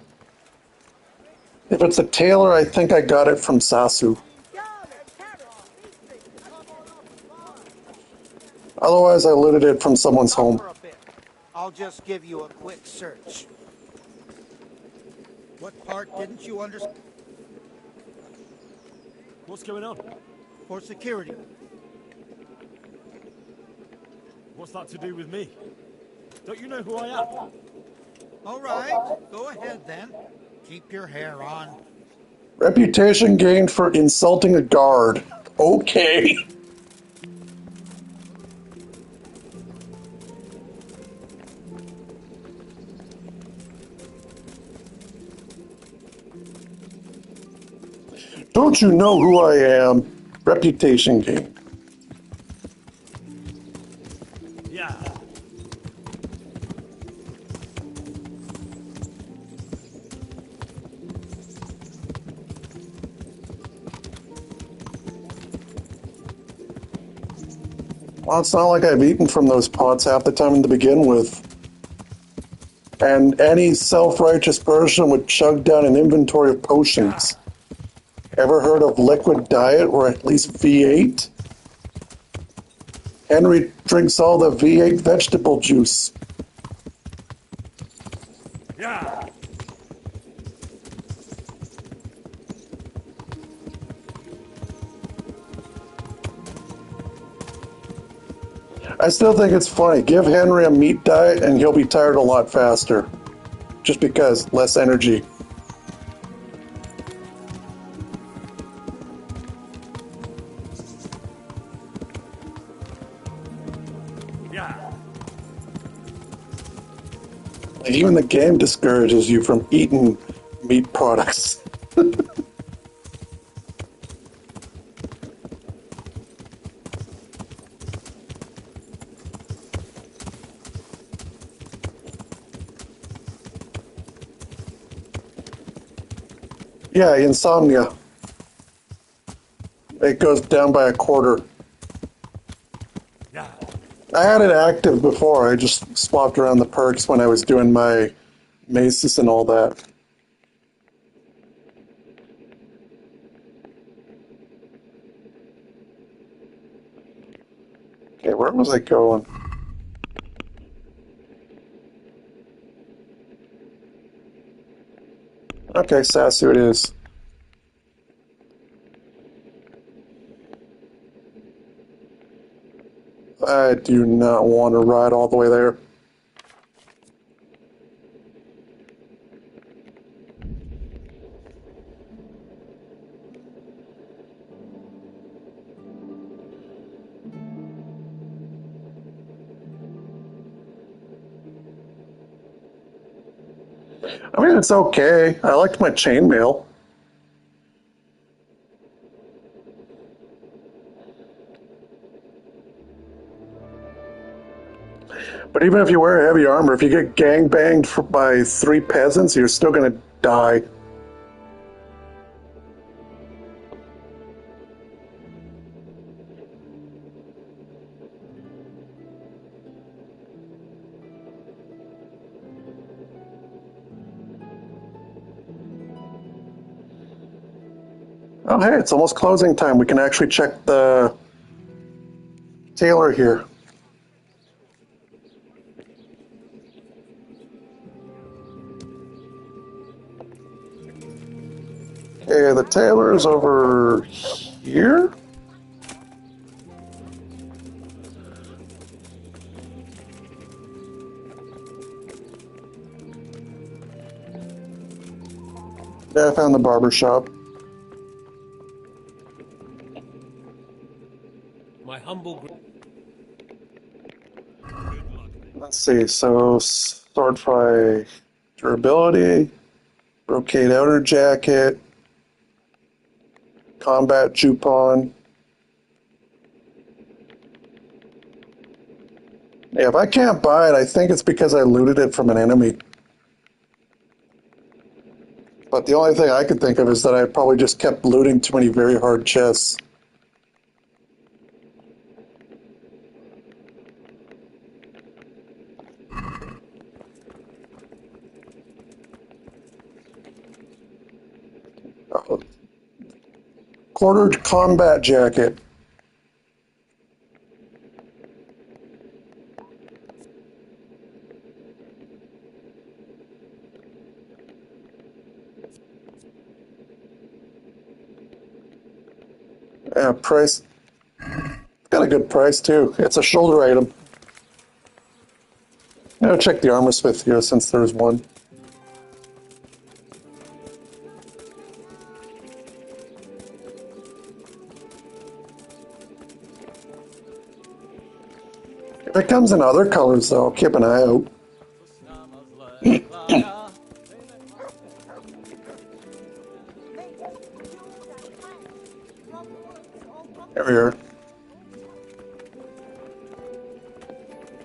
if it's a tailor, I think I got it from Sasu. Otherwise, I looted it from someone's home. I'll just give you a quick search. What part didn't you understand? What's going on? For security. What's that to do with me? Don't you know who I am? All right, go ahead then. Keep your hair on. Reputation gained for insulting a guard. Okay. Don't you know who I am? Reputation gained. Yeah. Well, it's not like I've eaten from those pots half the time to begin with. And any self-righteous person would chug down an inventory of potions. Ever heard of liquid diet or at least V8? Henry drinks all the V8 vegetable juice. Yeah. I still think it's funny. Give Henry a meat diet and he'll be tired a lot faster. Just because, less energy. Yeah. Like, even the game discourages you from eating meat products. Yeah, insomnia. It goes down by a quarter. I had it active before. I just swapped around the perks when I was doing my maces and all that. Okay, where was I going? Okay, Sassy it is. I do not want to ride all the way there. I mean, it's okay. I liked my chainmail. But even if you wear heavy armor, if you get gangbanged by 3 peasants, you're still going to die. Oh, hey, it's almost closing time. We can actually check the tailor here. Okay, the tailor is over here. Yeah, I found the barber shop. My humble. Let's see, so swordfly durability, brocade outer jacket, combat jupon. Yeah, if I can't buy it, I think it's because I looted it from an enemy. But the only thing I could think of is that I probably just kept looting too many very hard chests. Quartered combat jacket. Yeah, price. It's got a good price too. It's a shoulder item. I'll check the armor smith here since there's one. If it comes in other colors though, I'll keep an eye out. Here we are.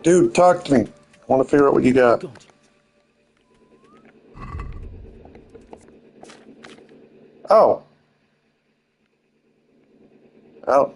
Dude, talk to me. I want to figure out what you got. Oh. Oh.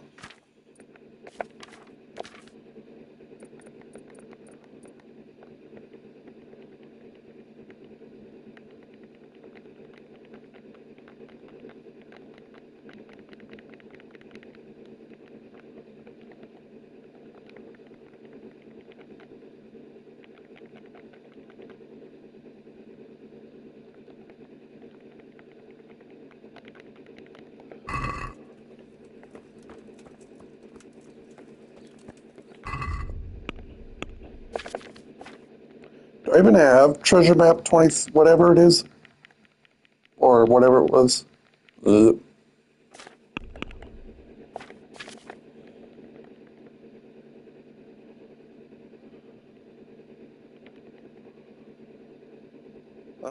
Do I even have treasure map 20, whatever it is? Or whatever it was? Let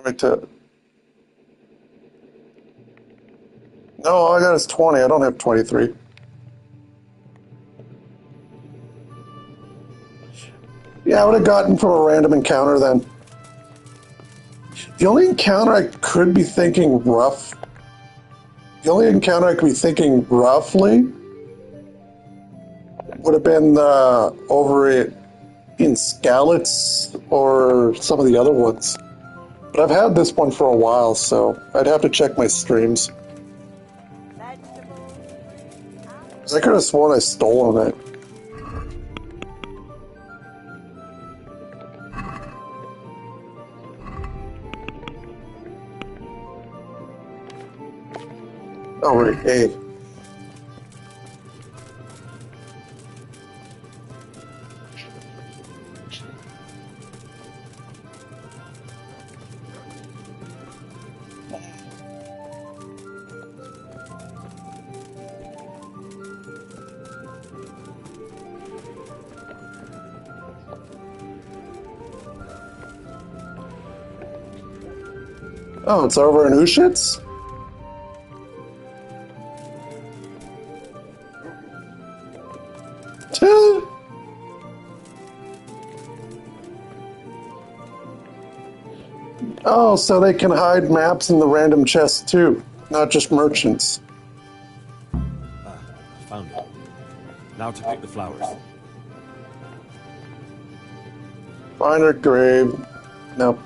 me tell. No, all I got is 20. I don't have 23. Yeah, I would have gotten from a random encounter then. The only encounter I could be thinking rough The only encounter I could be thinking roughly would have been over in Skalitz or some of the other ones. But I've had this one for a while, so I'd have to check my streams. I could have sworn I stolen it. Oh, right, hey. Oh, it's over in Ushitz? Oh, so they can hide maps in the random chests too, not just merchants. I found it. Now to pick the flowers. Find her grave. Nope.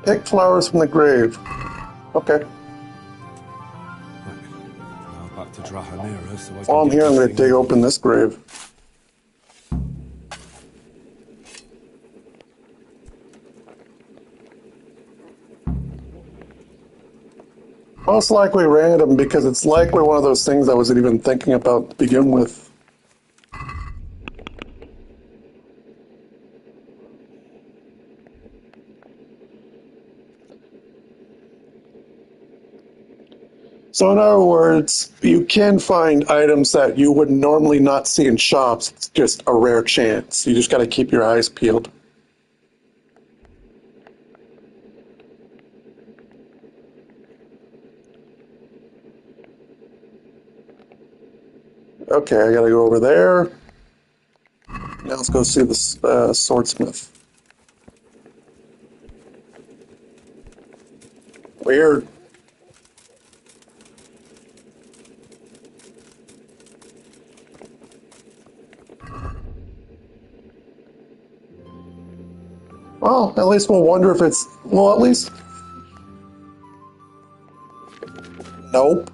Pick flowers from the grave. Okay. Now back to Drahamira, so I can While I'm get here, I'm this going to thing dig over. open this grave. Most likely random, because it's likely one of those things I wasn't even thinking about to begin with. So in other words, you can find items that you would normally not see in shops. It's just a rare chance. You just got to keep your eyes peeled. Okay, I got to go over there. Now let's go see the swordsmith. Weird. Well, at least we'll wonder if it's... Well, at least... Nope.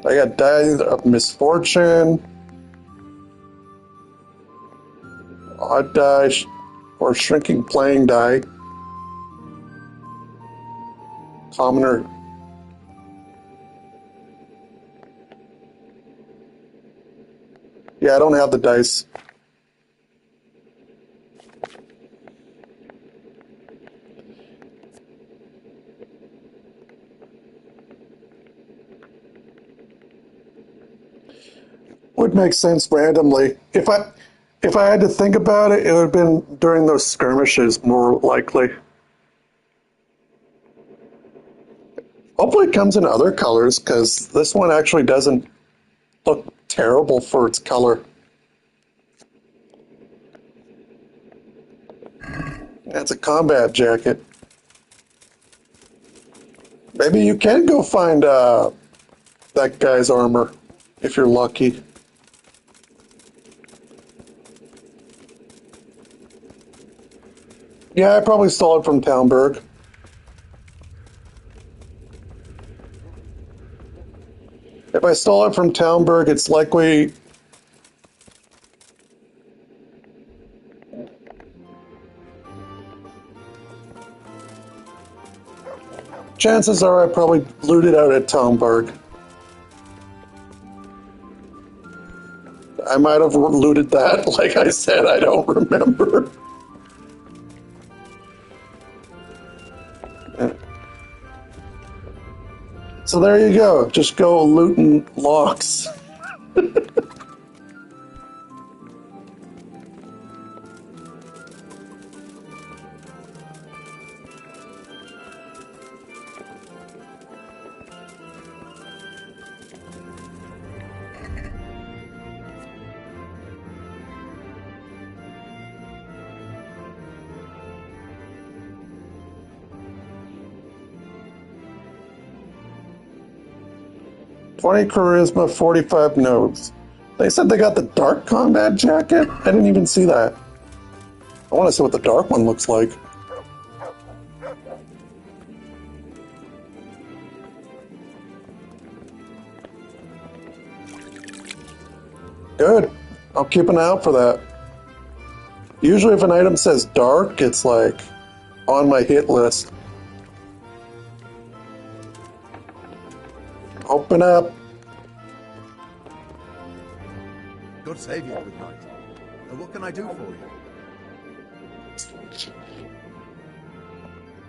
I got Die of Misfortune. Odd Die, or Shrinking Playing Die. Commoner. Yeah, I don't have the dice. Would make sense randomly. If I had to think about it, it would have been during those skirmishes more likely. Hopefully it comes in other colors, because this one actually doesn't look terrible for its color. That's a combat jacket. Maybe you can go find that guy's armor, if you're lucky. Yeah, I probably stole it from Townburg. If I stole it from Townburg, it's likely... Chances are I probably looted out at Townburg. I might have looted that. Like I said, I don't remember. So there you go. Just go looting locks. 20 charisma, 45 nodes. They said they got the dark combat jacket? I didn't even see that. I want to see what the dark one looks like. Good. I'll keep an eye out for that. Usually if an item says dark, it's like on my hit list. Open up. God save you, good night. What can I do for you?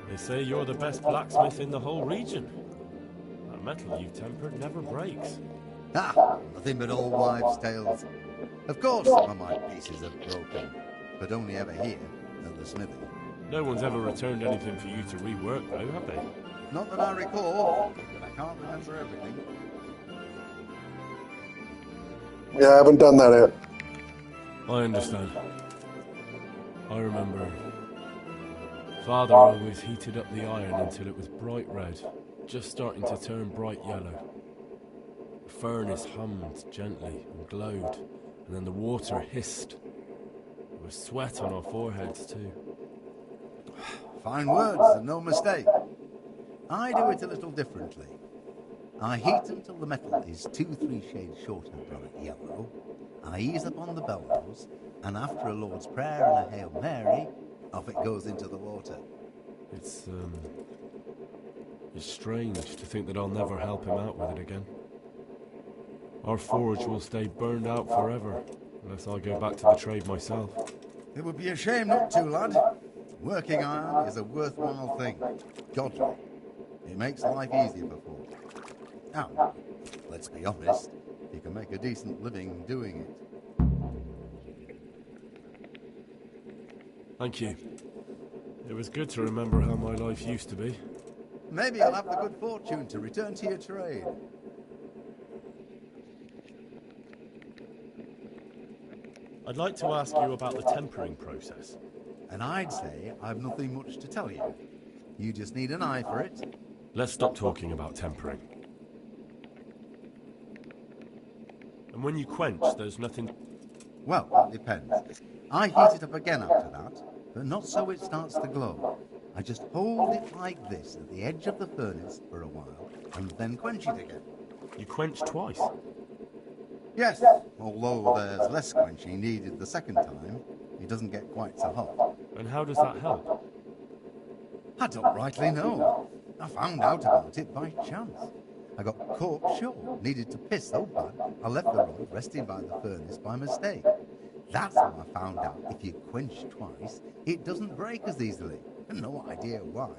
They say you're the best blacksmith in the whole region. That metal you've tempered never breaks. Ah, nothing but old wives' tales. Of course, some of my pieces are broken, but only ever here, at the smithy. No one's ever returned anything for you to rework, though, have they? Not that I recall, but I can't remember everything. Yeah, I haven't done that yet. I understand. I remember. Father always heated up the iron until it was bright red, just starting to turn bright yellow. The furnace hummed gently and glowed, and then the water hissed. There was sweat on our foreheads too. Fine words, and no mistake. I do it a little differently. I heat until the metal is 2-3 shades short of bright yellow. I ease up on the bellows, and after a Lord's Prayer and a Hail Mary, off it goes into the water. It's strange to think that I'll never help him out with it again. Our forge will stay burned out forever, unless I go back to the trade myself. It would be a shame not to, lad. Working iron is a worthwhile thing. Godly. It makes life easier for folk. Now, let's be honest, you can make a decent living doing it. Thank you. It was good to remember how my life used to be. Maybe you'll have the good fortune to return to your trade. I'd like to ask you about the tempering process. And I'd say I've nothing much to tell you. You just need an eye for it. Let's stop talking about tempering. And when you quench, there's nothing... Well, it depends. I heat it up again after that, but not so it starts to glow. I just hold it like this at the edge of the furnace for a while, and then quench it again. You quench twice? Yes, although there's less quenching needed the second time, it doesn't get quite so hot. And how does that help? I don't rightly know. I found out about it by chance. I got caught short, needed to piss so bad, I left the rod resting by the furnace by mistake. That's how I found out if you quench twice, it doesn't break as easily. No idea why,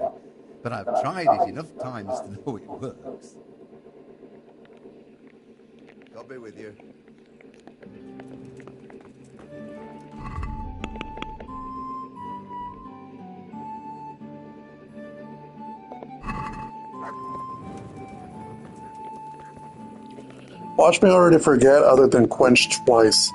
but I've tried it enough times to know it works. God be with you. Watch me already forget other than quench twice.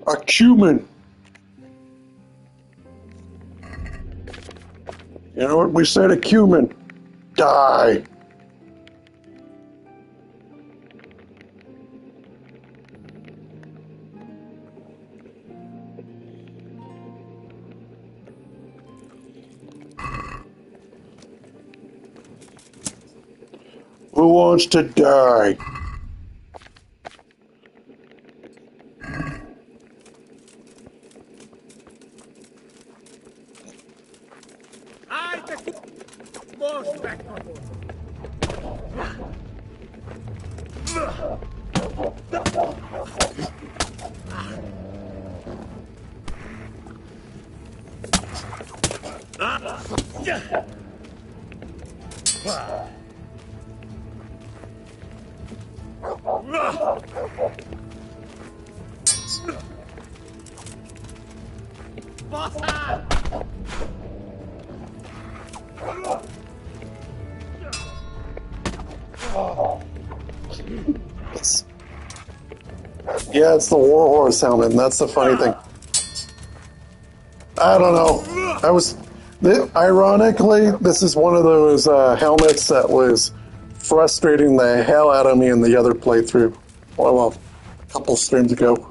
A cumin. You know what we say to cumin? Die. Who wants to die? Yeah, it's the Warhorse helmet, and that's the funny thing. I don't know. Ironically, this is one of those helmets that was frustrating the hell out of me in the other playthrough. Well, a couple streams ago.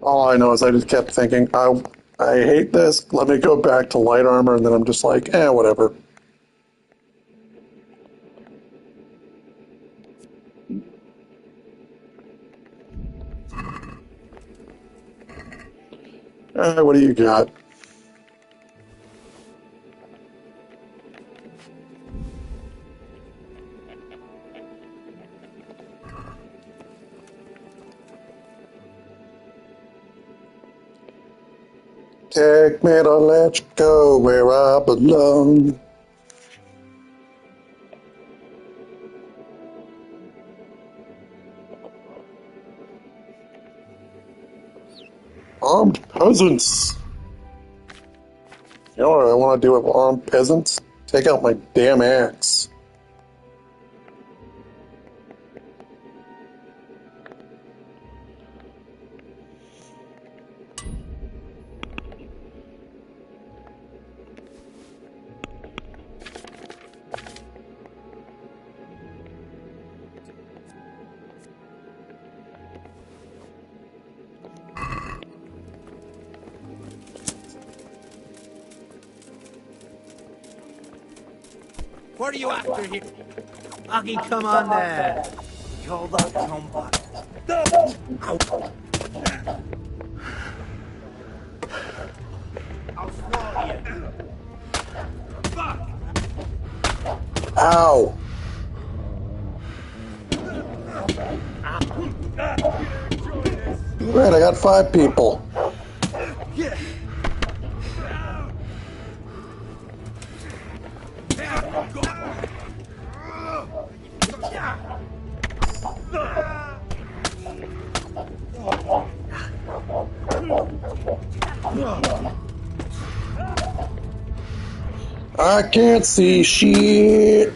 All I know is I just kept thinking, I hate this. Let me go back to light armor, and then I'm just like, whatever. What do you got? Take me to let you go where I belong. Armed peasants. You know what I want to do with armed peasants? Take out my damn axe. What are you after here? Fucking come on there. Call that combat. I'll slaughter you. Fuck! Ow! Right, I got 5 people. I can't see shit.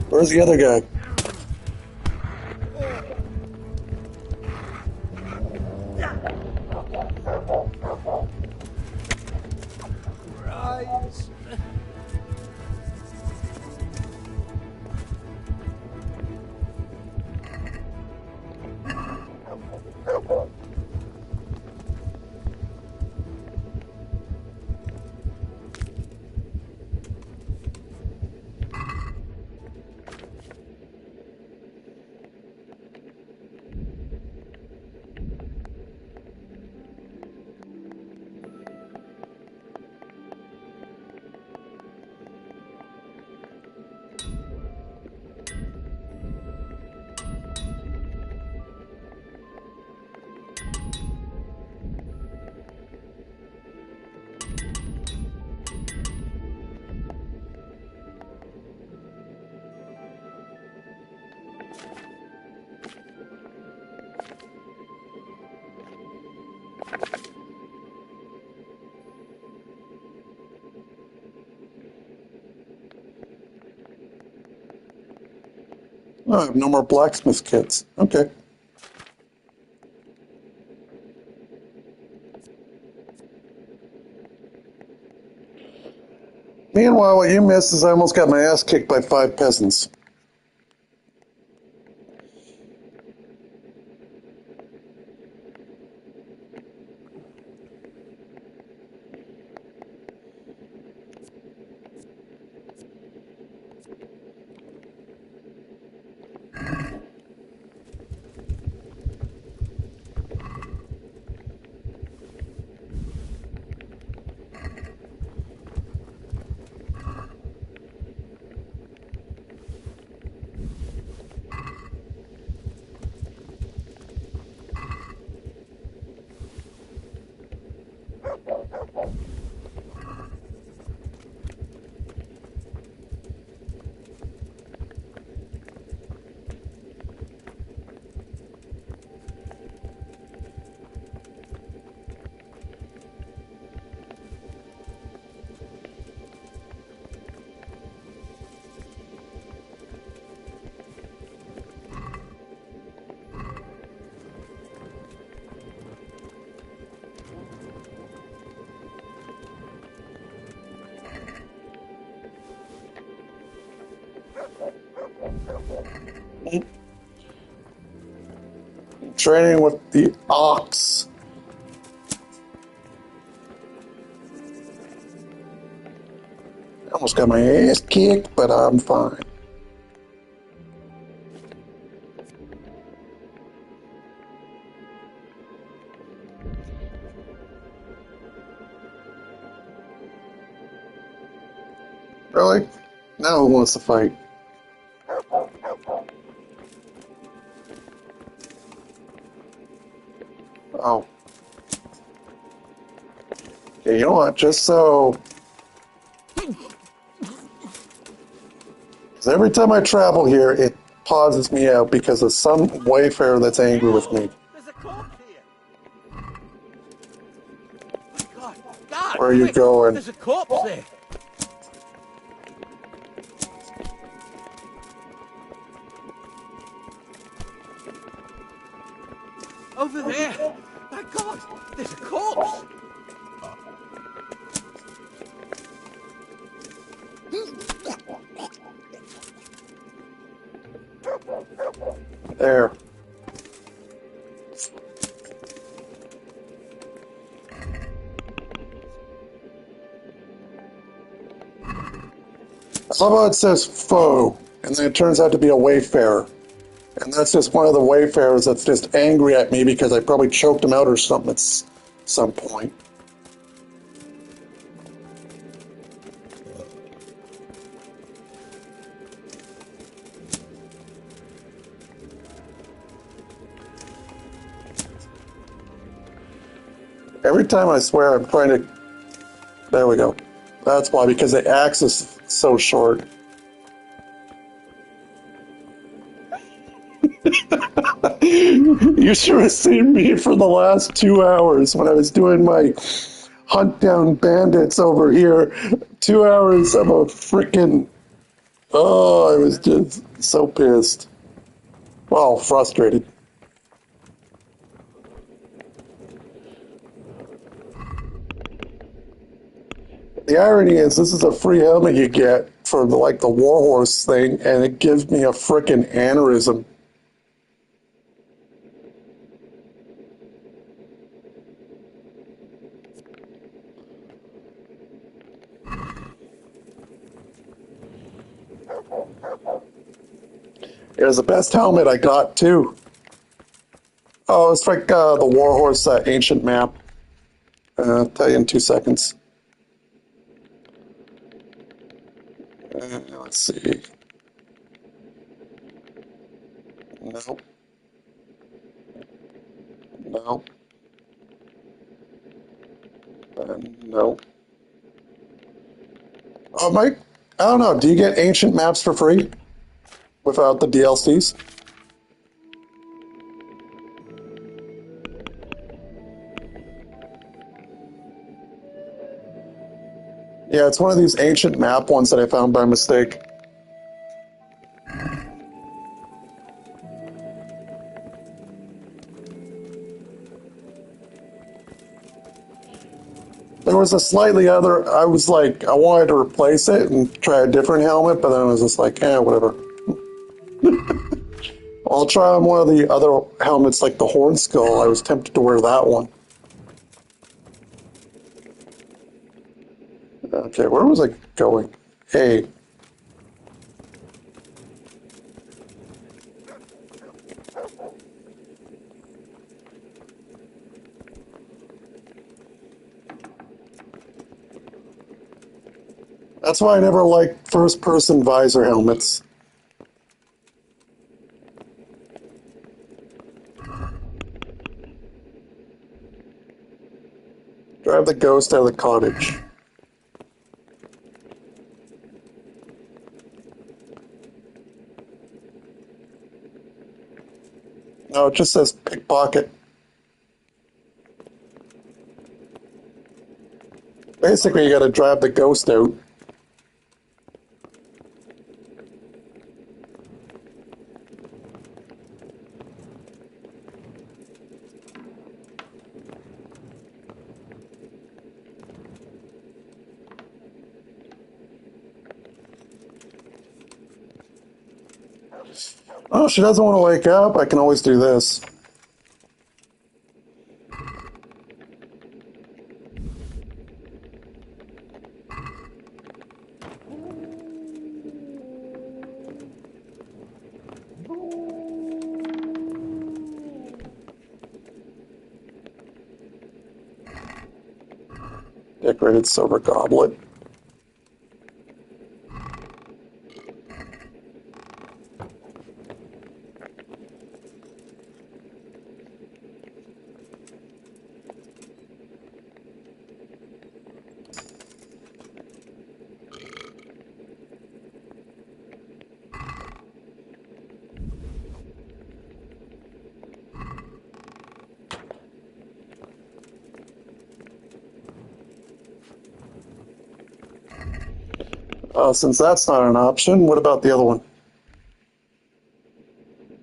Where's the other guy? Oh, I have no more blacksmith kits. Okay. Meanwhile, what you missed is I almost got my ass kicked by 5 peasants. Training with the ox. I almost got my ass kicked, but I'm fine. Really? Now who wants to fight? Oh. Yeah, you know what? Just so... Because every time I travel here, it pauses me out because of some wayfarer that's angry with me. There's a corpse here. My God, Where are you quick, going? there's a corpse there. Over there. My God, there's a corpse. There. Somehow it says foe, and then it turns out to be a wayfarer. And that's just one of the wayfarers that's just angry at me because I probably choked him out or something at some point. Every time I swear I'm trying to... There we go. That's why, because the axe is so short. You should have seen me for the last 2 hours when I was doing my hunt down bandits over here. 2 hours of a freaking... Oh, I was just so pissed. Well, frustrated. The irony is, this is a free helmet you get for the Warhorse thing, and it gives me a frickin' aneurysm. It was the best helmet I got, too. Oh, it's like the Warhorse ancient map. I'll tell you in 2 seconds. Let's see. No. No. No. Oh, Mike, I don't know. Do you get ancient maps for free without the DLCs? Yeah, it's one of these ancient map ones that I found by mistake. There was a slightly other, I was like, I wanted to replace it and try a different helmet, but then I was just like, whatever. I'll try on one of the other helmets like the Horn Skull. I was tempted to wear that one. Okay, where was I going? Hey. That's why I never liked first-person visor helmets. Drive the ghost out of the cottage. No, it just says pickpocket. Basically, you gotta drive the ghost out. Oh, she doesn't want to wake up. I can always do this. Decorated silver goblet. Since that's not an option, what about the other one?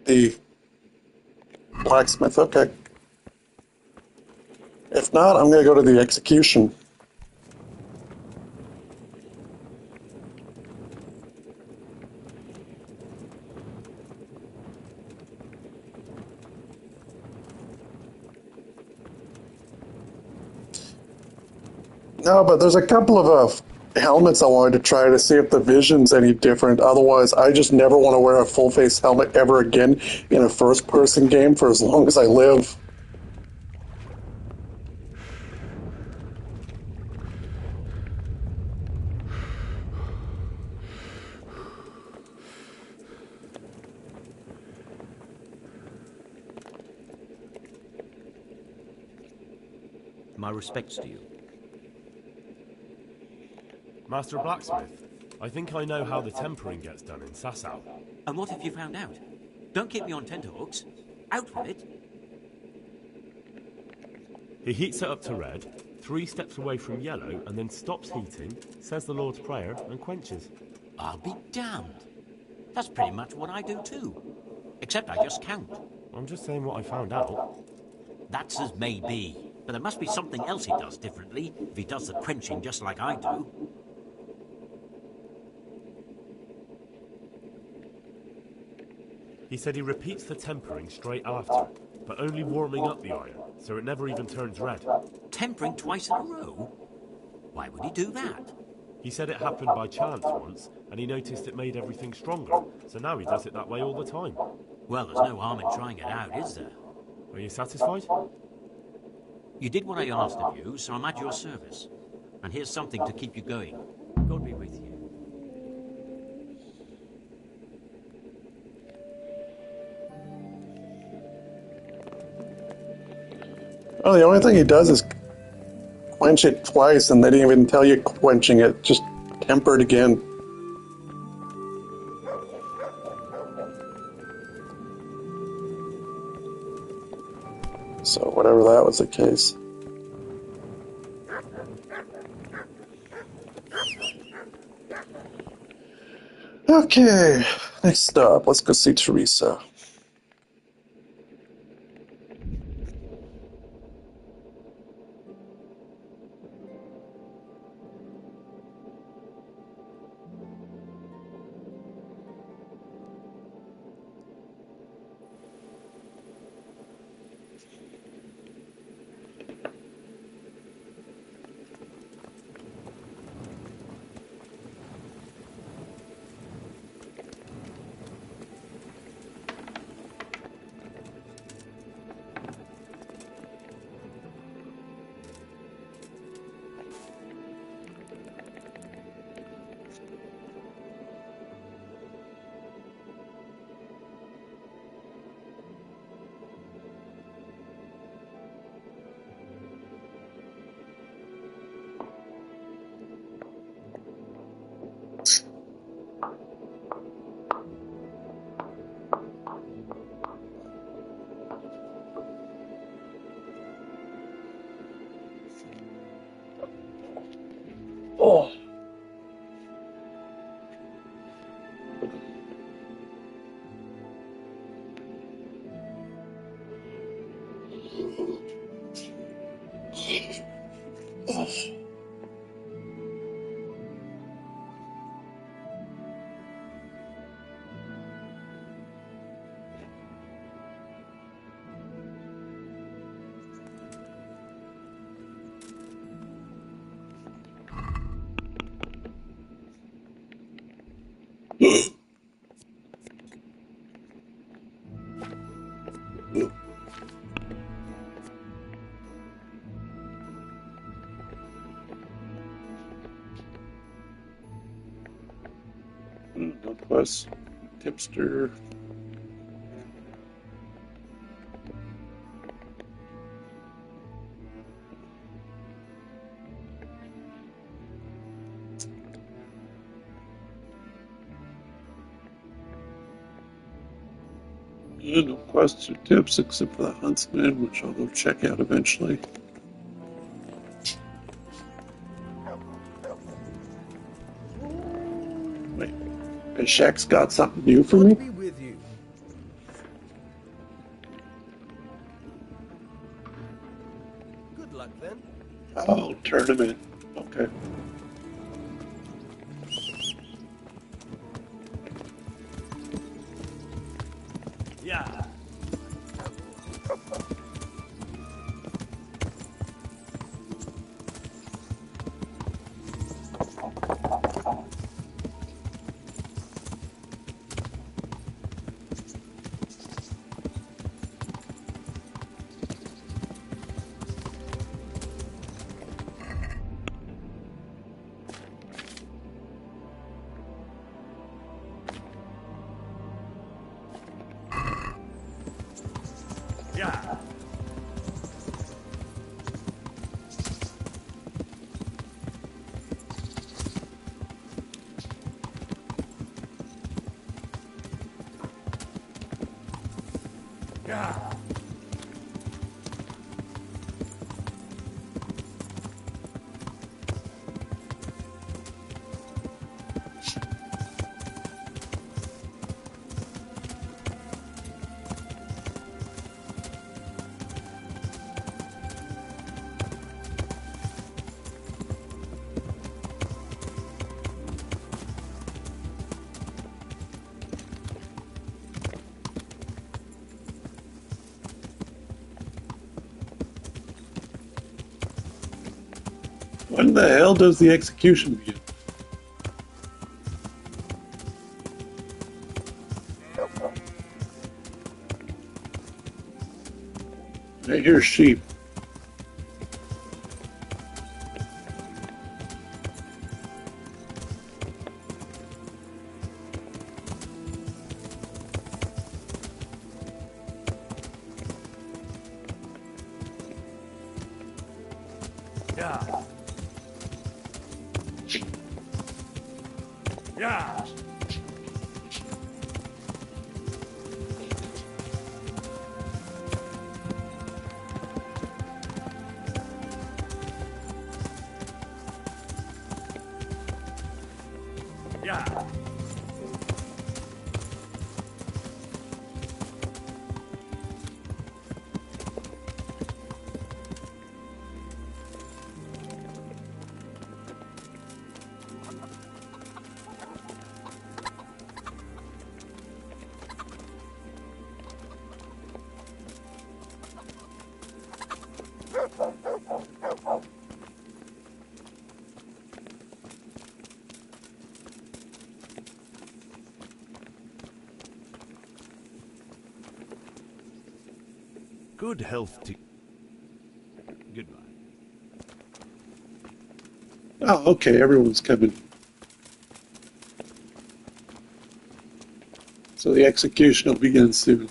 The blacksmith, okay. If not, I'm going to go to the execution. No, but there's a couple of helmets I wanted to try to see if the vision's any different. Otherwise, I just never want to wear a full-face helmet ever again in a first-person game for as long as I live. My respects to you. Master Blacksmith, I think I know how the tempering gets done in Sasau. And what have you found out? Don't keep me on tenterhooks. Out with it. He heats it up to red, 3 steps away from yellow, and then stops heating, says the Lord's Prayer, and quenches. I'll be damned. That's pretty much what I do too. Except I just count. I'm just saying what I found out. That's as may be. But there must be something else he does differently if he does the quenching just like I do. He said he repeats the tempering straight after, but only warming up the iron, so it never even turns red. Tempering twice in a row? Why would he do that? He said it happened by chance once, and he noticed it made everything stronger, so now he does it that way all the time. Well, there's no harm in trying it out, is there? Are you satisfied? You did what I asked of you, so I'm at your service. And here's something to keep you going. God be with you. Oh, the only thing he does is quench it twice, and they didn't even tell you quenching it, just tempered again. So whatever that was the case. Okay, next stop, let's go see Teresa. Oh. No quest. Tipster. Yeah, no quests or tips except for the huntsman, which I'll go check out eventually. Wait, has Shaq's got something new for me? Be with you. Good luck then. Oh, tournament. Okay. Yeah. Yeah. Yeah. When the hell does the execution begin? I hear sheep. Yeah. Yeah. Yeah. Good health to... Goodbye. Oh, okay, everyone's coming. So the execution will begin soon.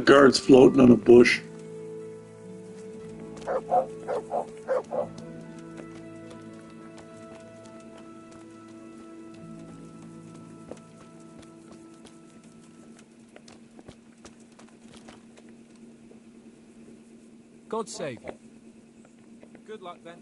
Guards floating on a bush. God save you. Good luck then.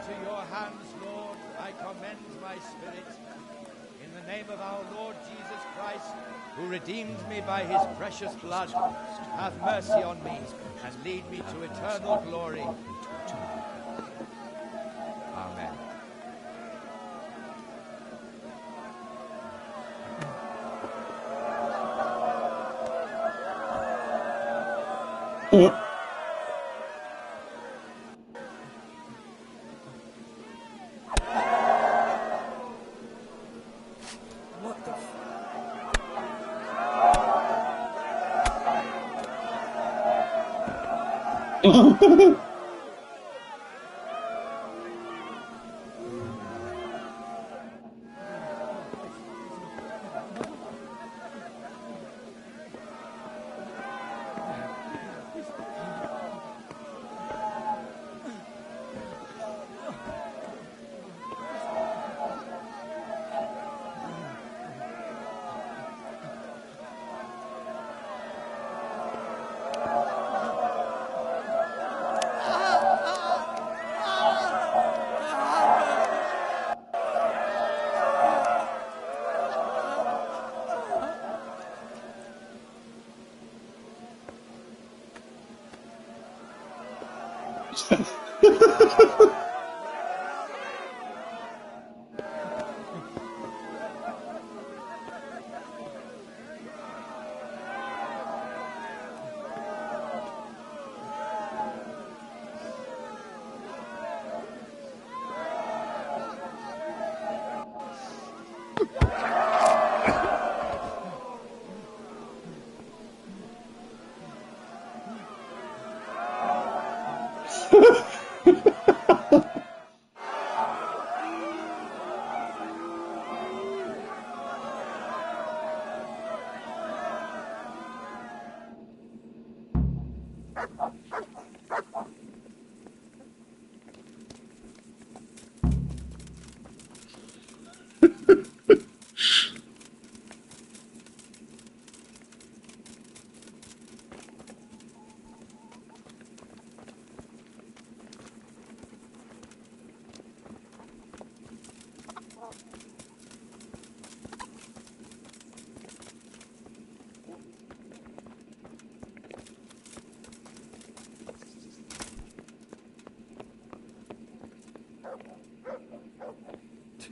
Into your hands, Lord, I commend my spirit. In the name of our Lord Jesus Christ, who redeemed me by his precious blood, have mercy on me and lead me to eternal glory. Amen. What the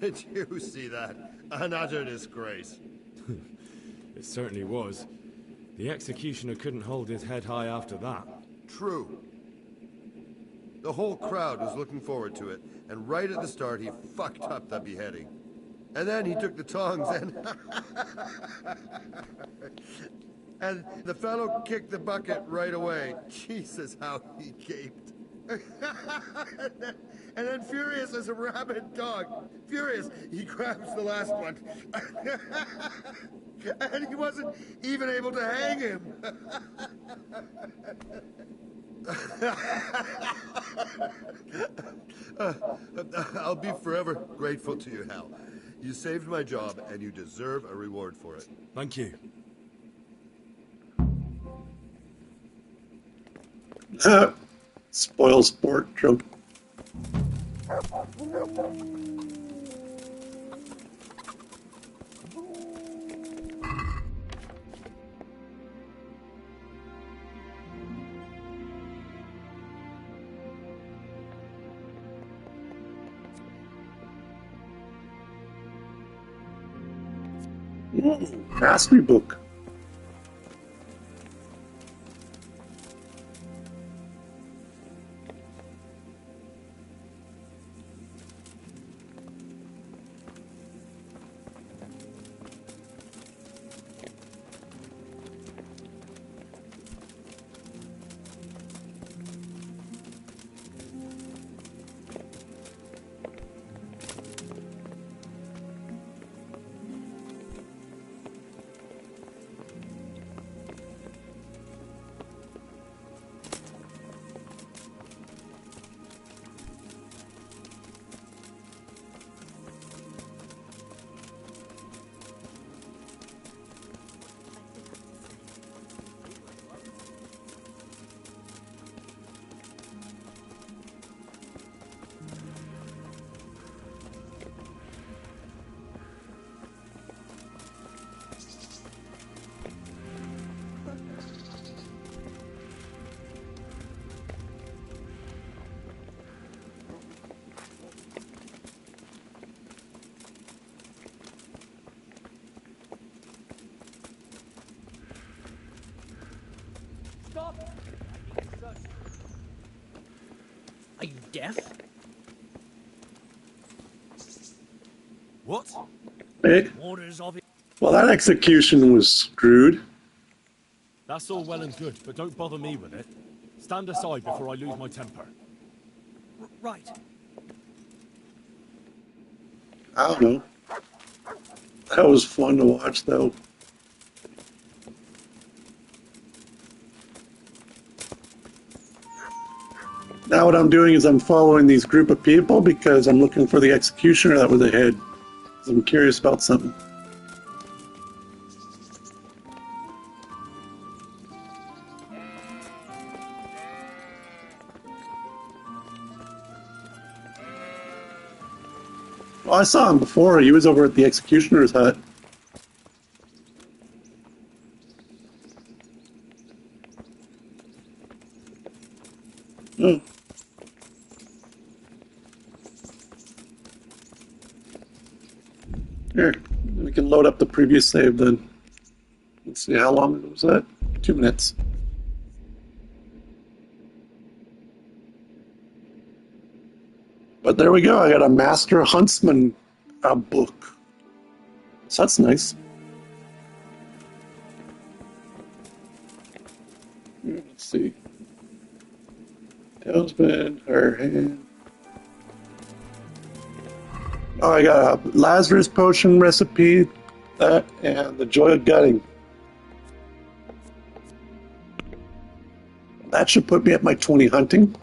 Did you see that? An utter disgrace. It certainly was. The executioner couldn't hold his head high after that. True. The whole crowd was looking forward to it, and right at the start he fucked up the beheading. And then he took the tongs and... and the fellow kicked the bucket right away. Jesus, how he gaped. And then furious as a rabid dog, furious, he grabs the last one. And he wasn't even able to hang him. I'll be forever grateful to you, Hal. You saved my job, and you deserve a reward for it. Thank you. Spoil sport joke. Mastery book. Stop! Are you deaf? What? Hey. Orders of it. Well, that execution was screwed. That's all well and good, but don't bother me with it. Stand aside before I lose my temper. Right. I don't know. That was fun to watch, though. Now what I'm doing is I'm following these group of people because I'm looking for the executioner that was ahead. I'm curious about something. Well, I saw him before. He was over at the executioner's hut. Oh. Here, we can load up the previous save then. Let's see, how long was that? 2 minutes. But there we go. I got a Master Huntsman book. So that's nice. Let's see. Tailspin, her hand. Oh, I got a Lazarus potion recipe, that, and the Joy of Gutting. That should put me at my 20 hunting.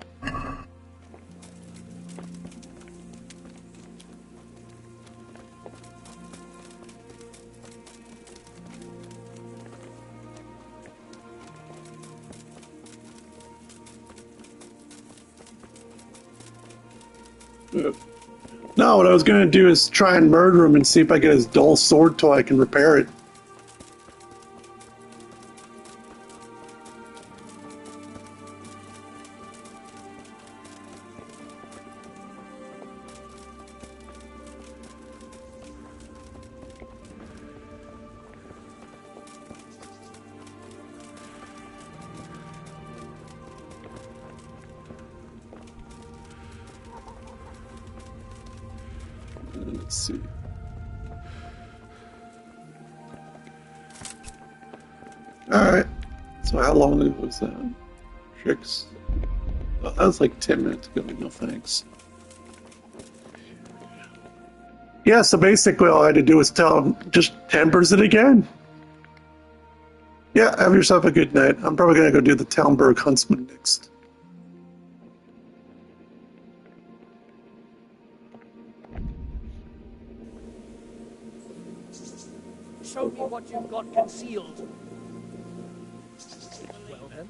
No, what I was going to do is try and murder him and see if I get his dull sword toy I can repair it. Let's see. Alright. So how long was that? 6? Oh, that was like 10 minutes ago. No thanks. Yeah, so basically all I had to do was tell him, just timbers it again. Yeah, have yourself a good night. I'm probably going to go do the Talmberg Huntsman next. show me what you've got concealed. Well then.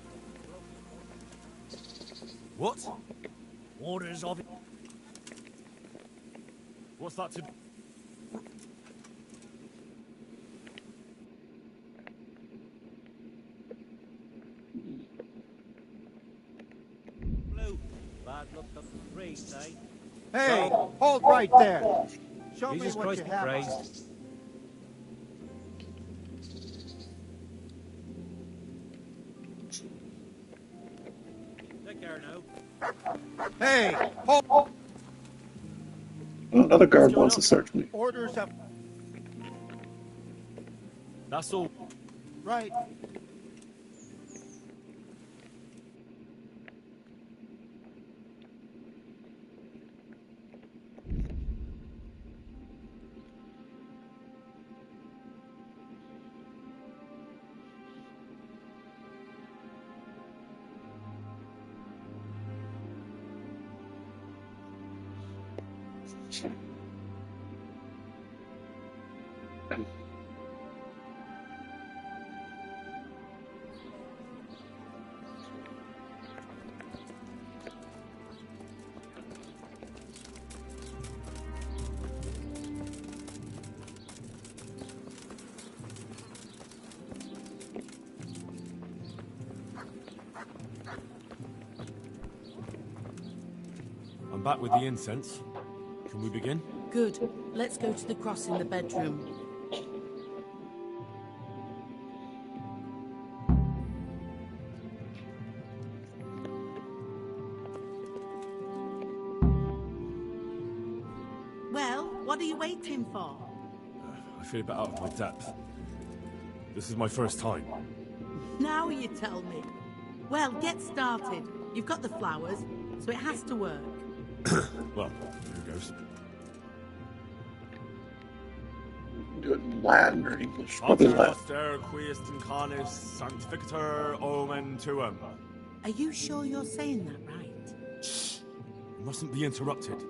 What? Orders of... What's that to do? Blue. Bad luck up the trees, eh? Hey, hold right there. Show Jesus me what Christ you be have. praised. Take care now. Hey, hold. Oh, another guard wants to search me. Orders up. That's all. Right. I'm back with the incense. Can we begin? Good. Let's go to the cross in the bedroom. Well, what are you waiting for? I feel a bit out of my depth. This is my first time. Now you tell me. Well, get started. You've got the flowers, so it has to work. Well, here goes. Do it in Latin or English. Probably Latin. Pater quiest incarnis sanctificator omen tuum. Are you sure you're saying that right? Shh! You mustn't be interrupted.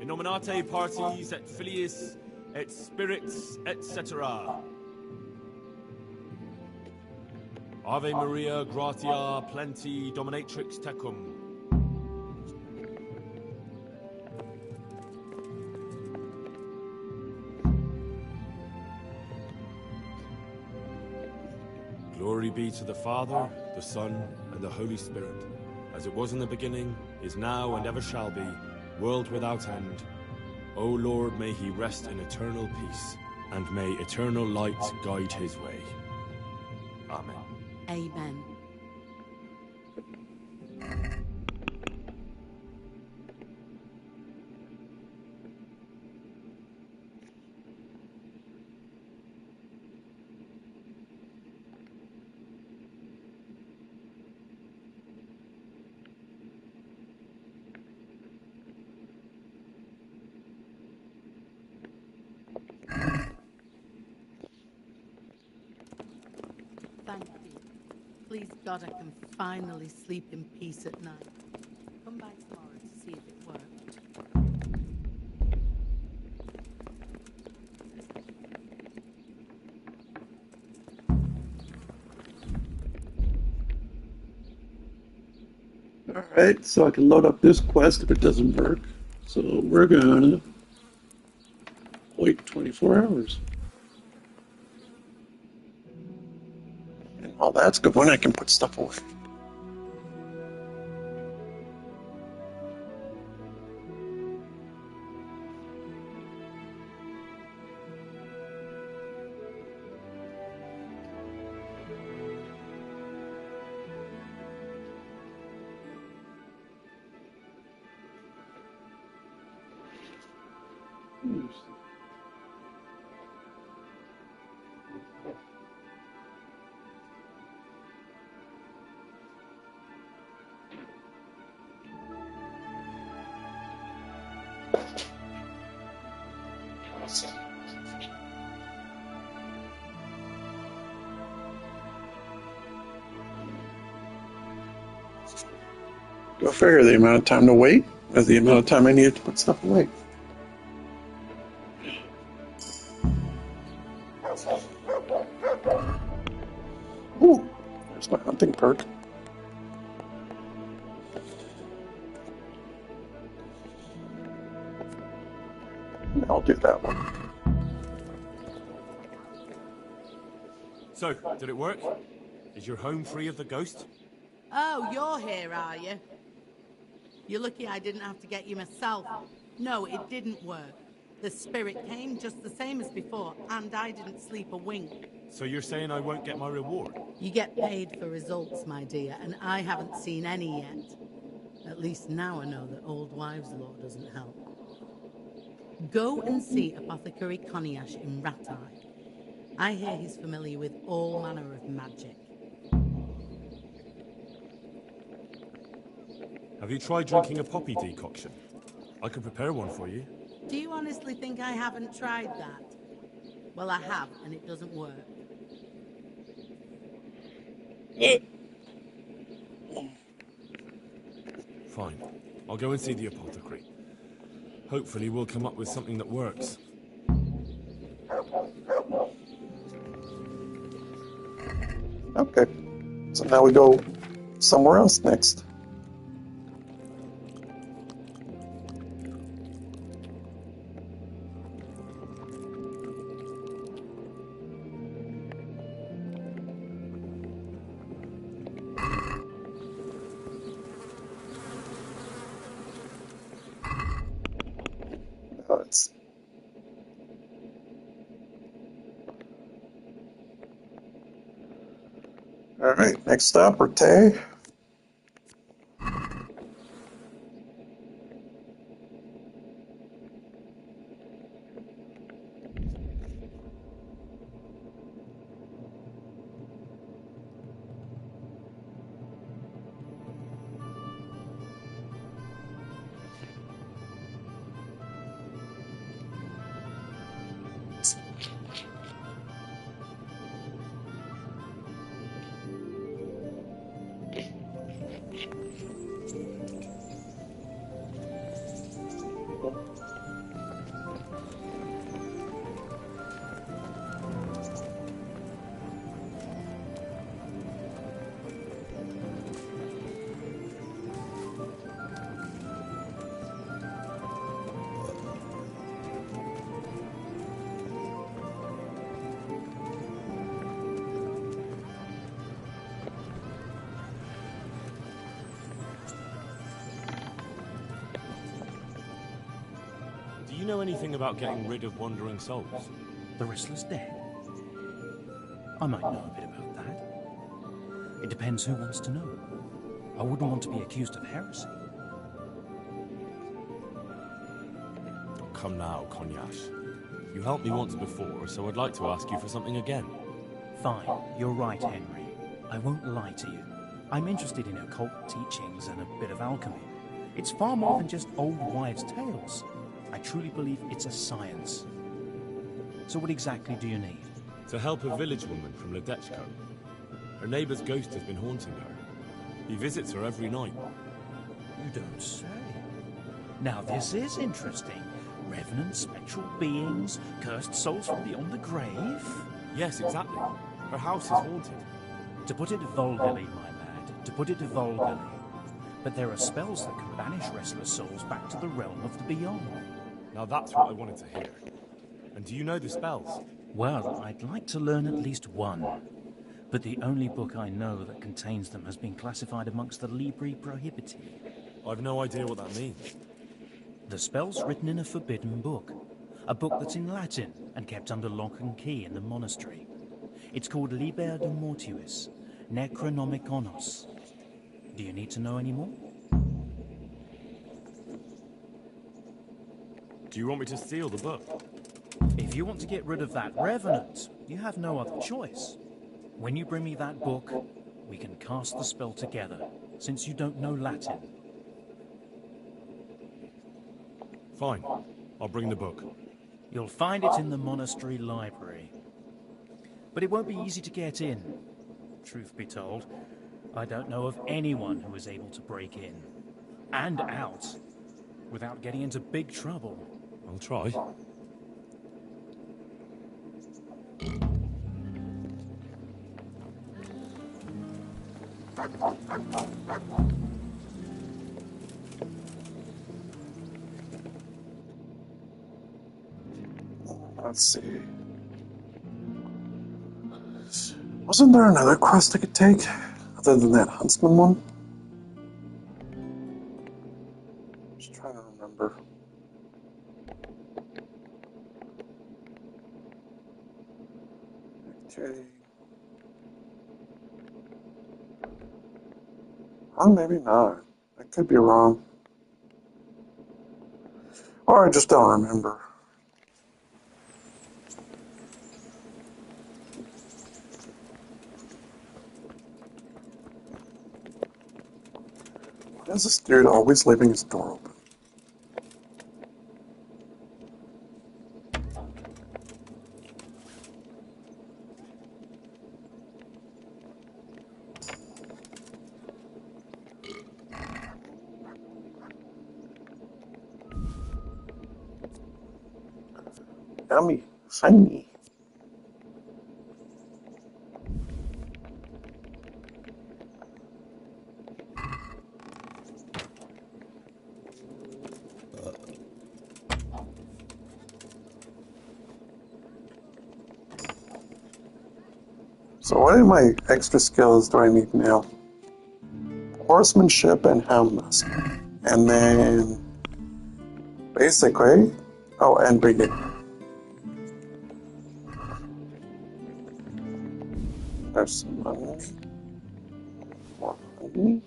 In nominate parties et filiis et spirits etc. Ave Maria gratia plenti dominatrix tecum. Glory be to the Father, the Son, and the Holy Spirit, as it was in the beginning, is now, and ever shall be, world without end. O Lord, may he rest in eternal peace, and may eternal light guide his way. Amen. Amen. Thank you. Please God I can finally sleep in peace at night. Come by tomorrow to see if it worked. Alright, so I can load up this quest if it doesn't work. So we're gonna wait 24 hours. And while that's going, I can put stuff away. Go figure, the amount of time to wait is the amount of time I needed to put stuff away. It's my hunting perk. I'll do that one. So, did it work? Is your home free of the ghost? Oh, you're here, are you? You're lucky I didn't have to get you myself. No, it didn't work. The spirit came just the same as before, and I didn't sleep a wink. So you're saying I won't get my reward? You get paid for results, my dear, and I haven't seen any yet. At least now I know that old wives' law doesn't help. Go and see Apothecary Coniash in Ratai. I hear he's familiar with all manner of magic. Have you tried drinking a poppy decoction? I can prepare one for you. Do you honestly think I haven't tried that? Well, I have, and it doesn't work. Fine. I'll go and see the apothecary. Hopefully we'll come up with something that works. Okay. So now we go somewhere else next. All right, next stop, Rattay. Do you know anything about getting rid of wandering souls? The restless dead? I might know a bit about that. It depends who wants to know. I wouldn't want to be accused of heresy. Oh, come now, Cognash. You helped me once before, so I'd like to ask you for something again. Fine, you're right, Henry. I won't lie to you. I'm interested in occult teachings and a bit of alchemy. It's far more than just old wives' tales. I truly believe it's a science. So what exactly do you need? To help a village woman from Ledechko. Her neighbour's ghost has been haunting her. He visits her every night. You don't say. Now this is interesting. Revenants, spectral beings, cursed souls from beyond the grave? Yes, exactly. Her house is haunted. To put it vulgarly, my lad, to put it vulgarly. But there are spells that can banish restless souls back to the realm of the beyond. Now that's what I wanted to hear. And do you know the spells? Well, I'd like to learn at least one. But the only book I know that contains them has been classified amongst the Libri Prohibiti. I've no idea what that means. The spell's written in a forbidden book. A book that's in Latin and kept under lock and key in the monastery. It's called Liber de Mortuis, Necronomiconos. Do you need to know any more? Do you want me to steal the book? If you want to get rid of that revenant, you have no other choice. When you bring me that book, we can cast the spell together, since you don't know Latin. Fine. I'll bring the book. You'll find it in the monastery library. But it won't be easy to get in. Truth be told, I don't know of anyone who is able to break in and out without getting into big trouble. I'll try. Let's see. Wasn't there another quest I could take other than that huntsman one? Just trying to remember. Okay. Oh, maybe not. I could be wrong. Or I just don't remember. Why is this dude always leaving his door open? Yummy. Shiny. So what are my extra skills do I need now? Horsemanship and houndness. And then basically, oh, and breeding. There's some money. More money.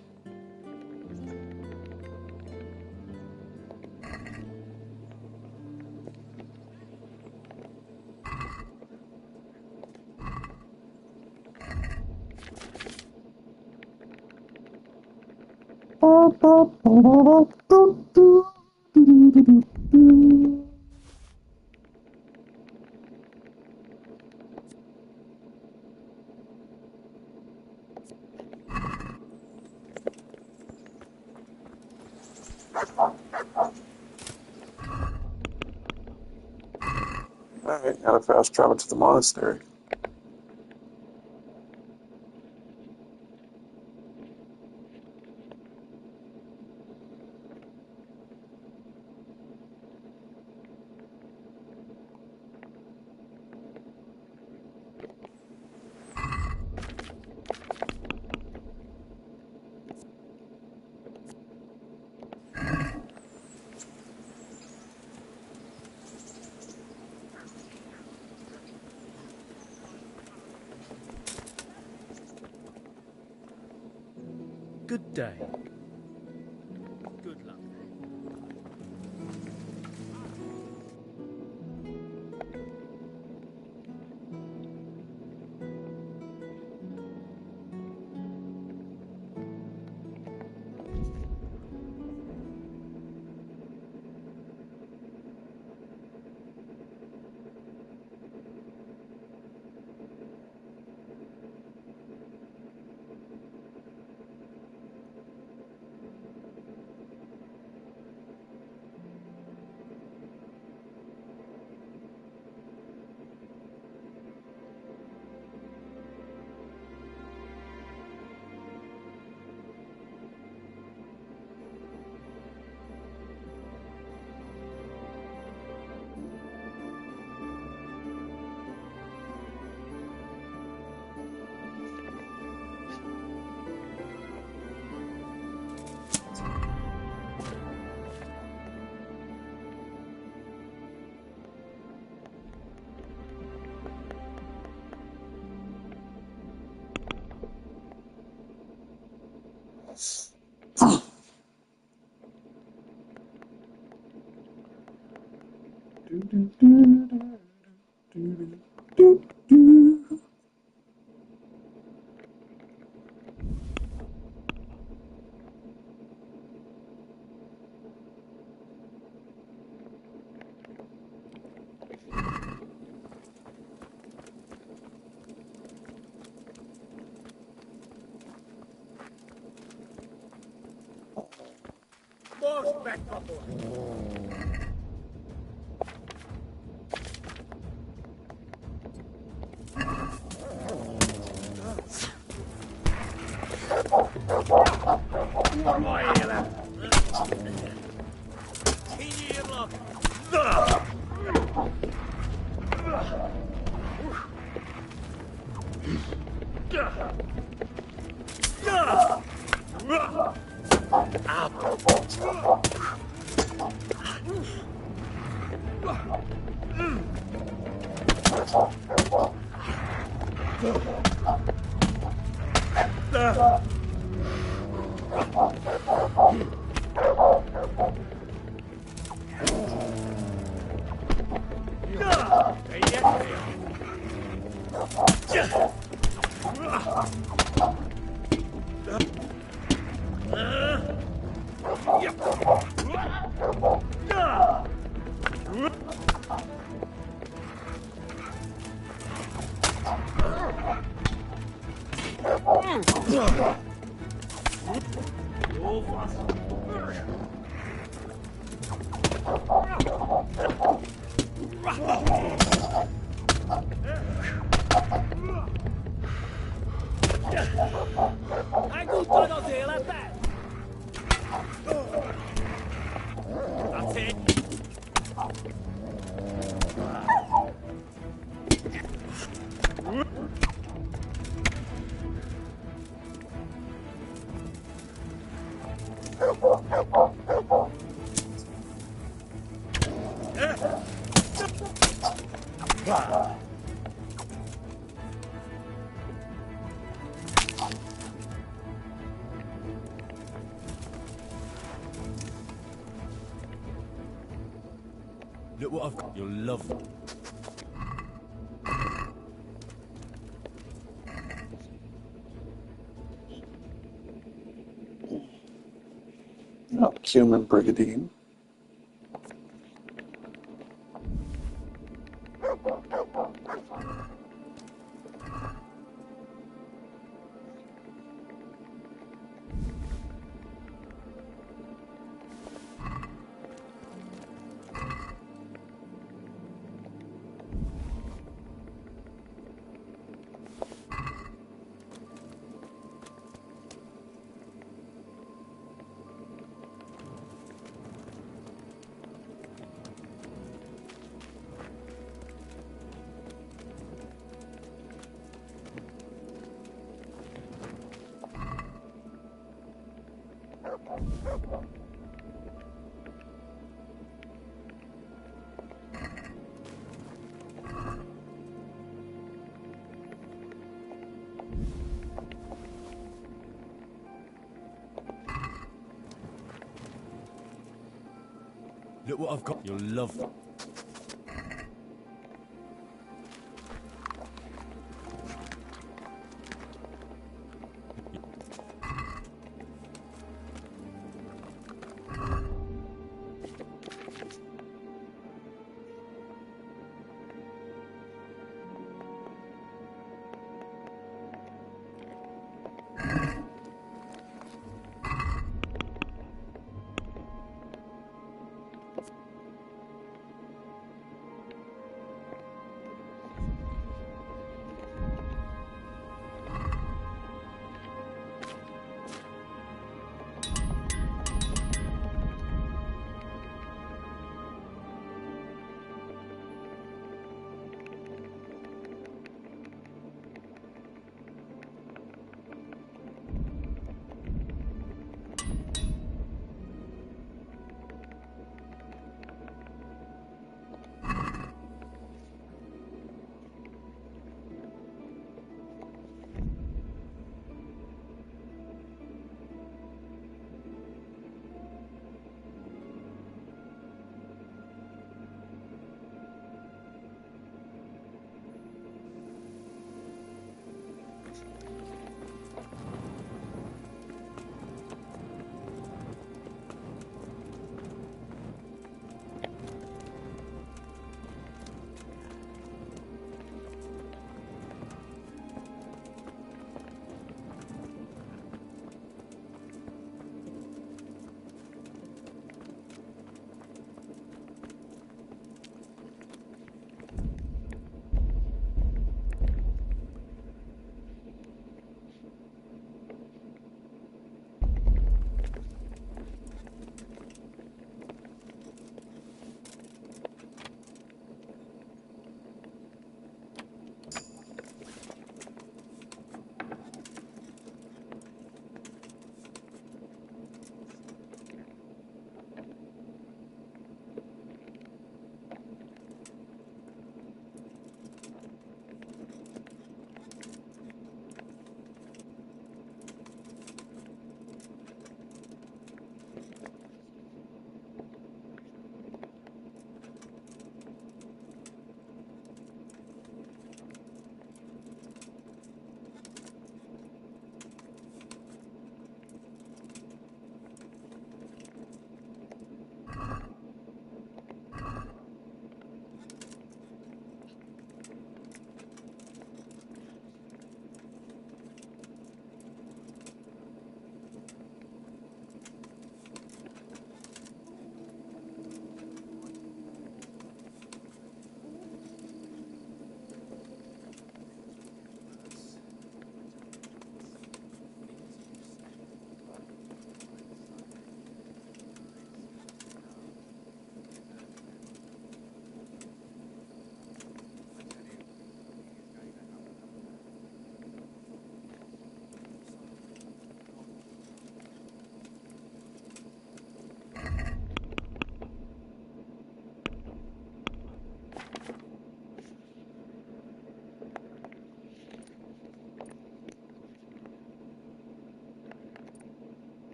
Alright, gotta fast travel to the monastery. Good day. Good luck. More spectacle. Look what I've got. You'll love it. Not cumin brigadine. Look what I've got. You'll love it.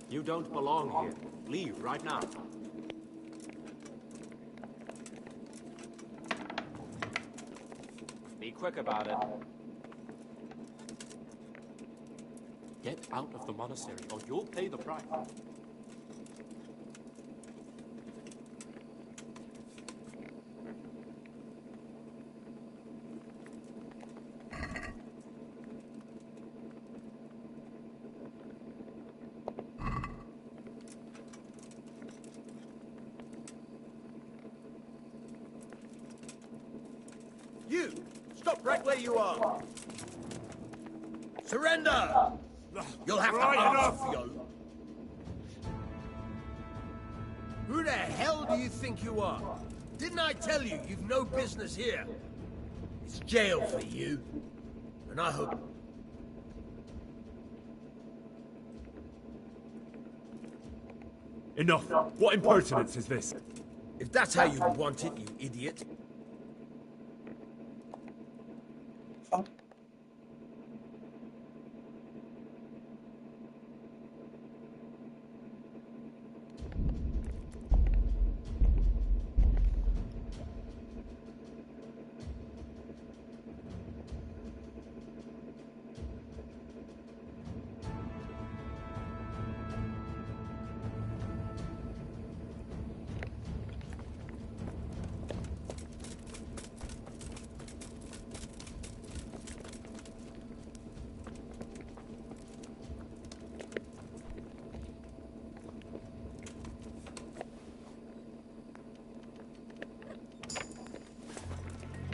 You don't belong here. Leave right now. Be quick about it. Get out of the monastery, or you'll pay the price. You! Stop right where you are! Surrender! You'll have to ask for your... Who the hell do you think you are? Didn't I tell you you've no business here? It's jail for you. And I hope... Enough! What impertinence is this? If that's how you want it, you idiot.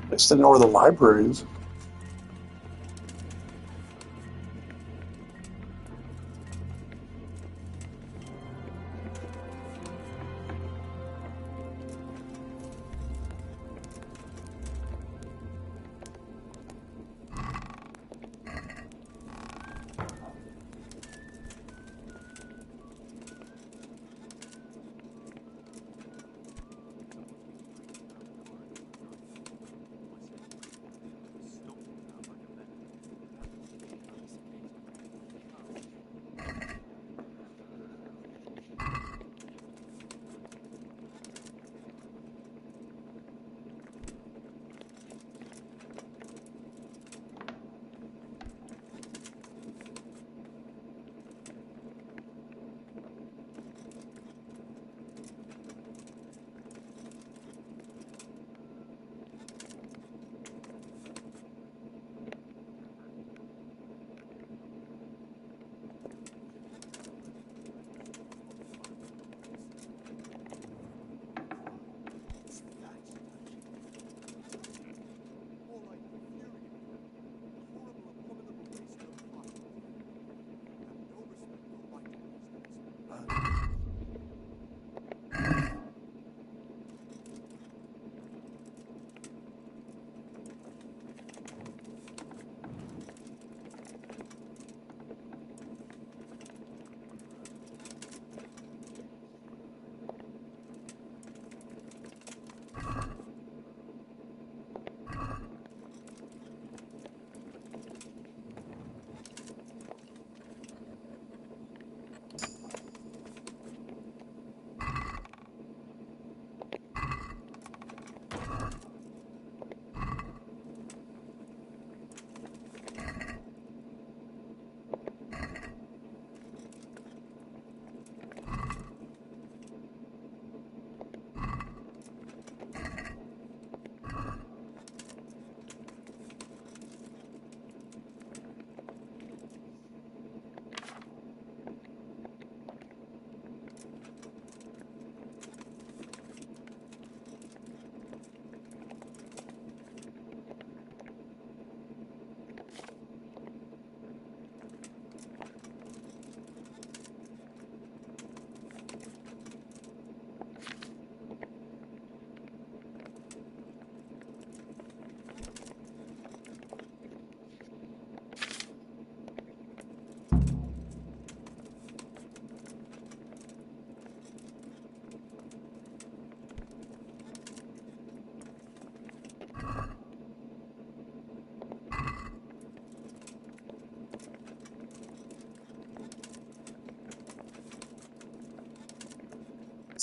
I just didn't know where the library is.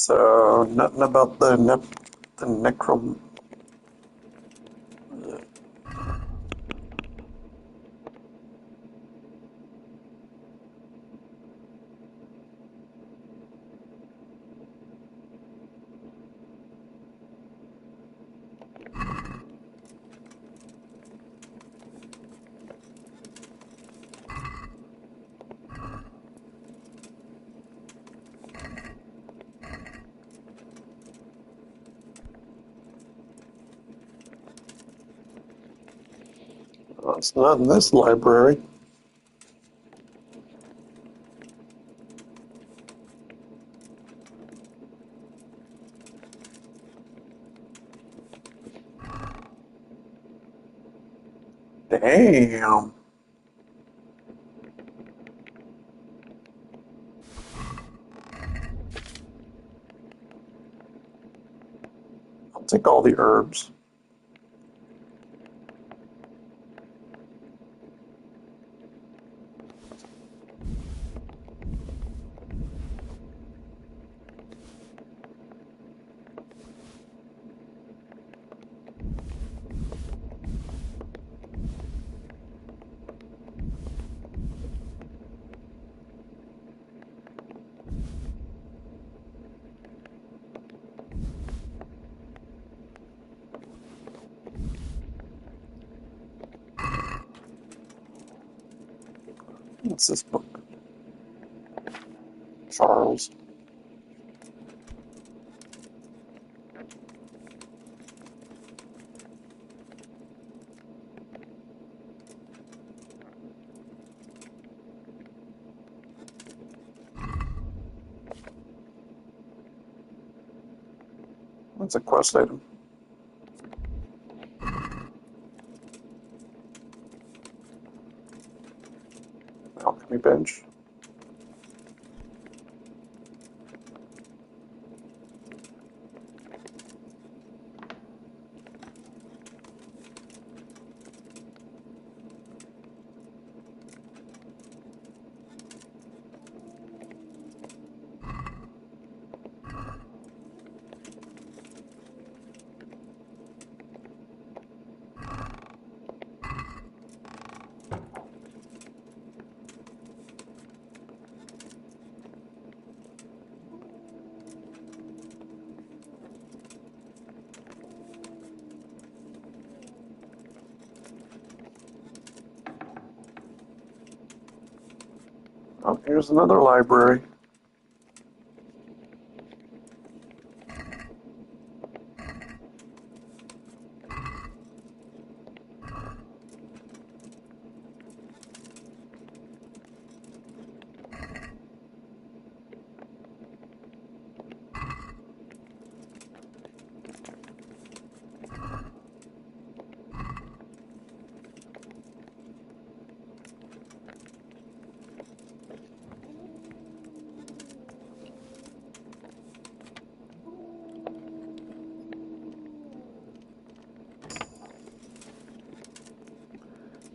So, nothing about the necrom. Well, it's not in this library. Damn. I'll take all the herbs. What's this book? Charles. What's a quest item? Alchemy bench. Oh, here's another library.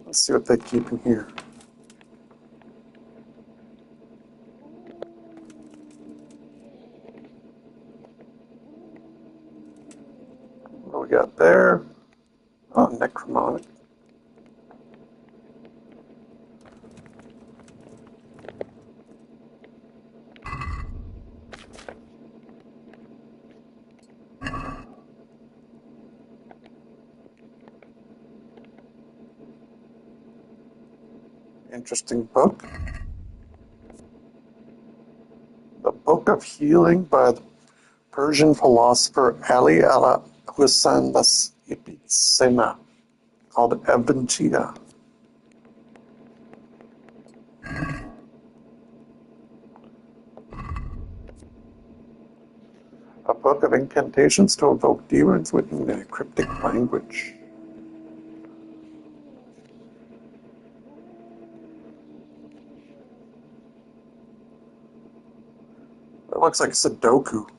Let's see what they keep in here. What do we got there? Oh, necromonic. Interesting book. The Book of Healing by the Persian philosopher Ali al-Hussein ibn Sina, called Evantia. A book of incantations to evoke demons written in a cryptic language. That looks like Sudoku.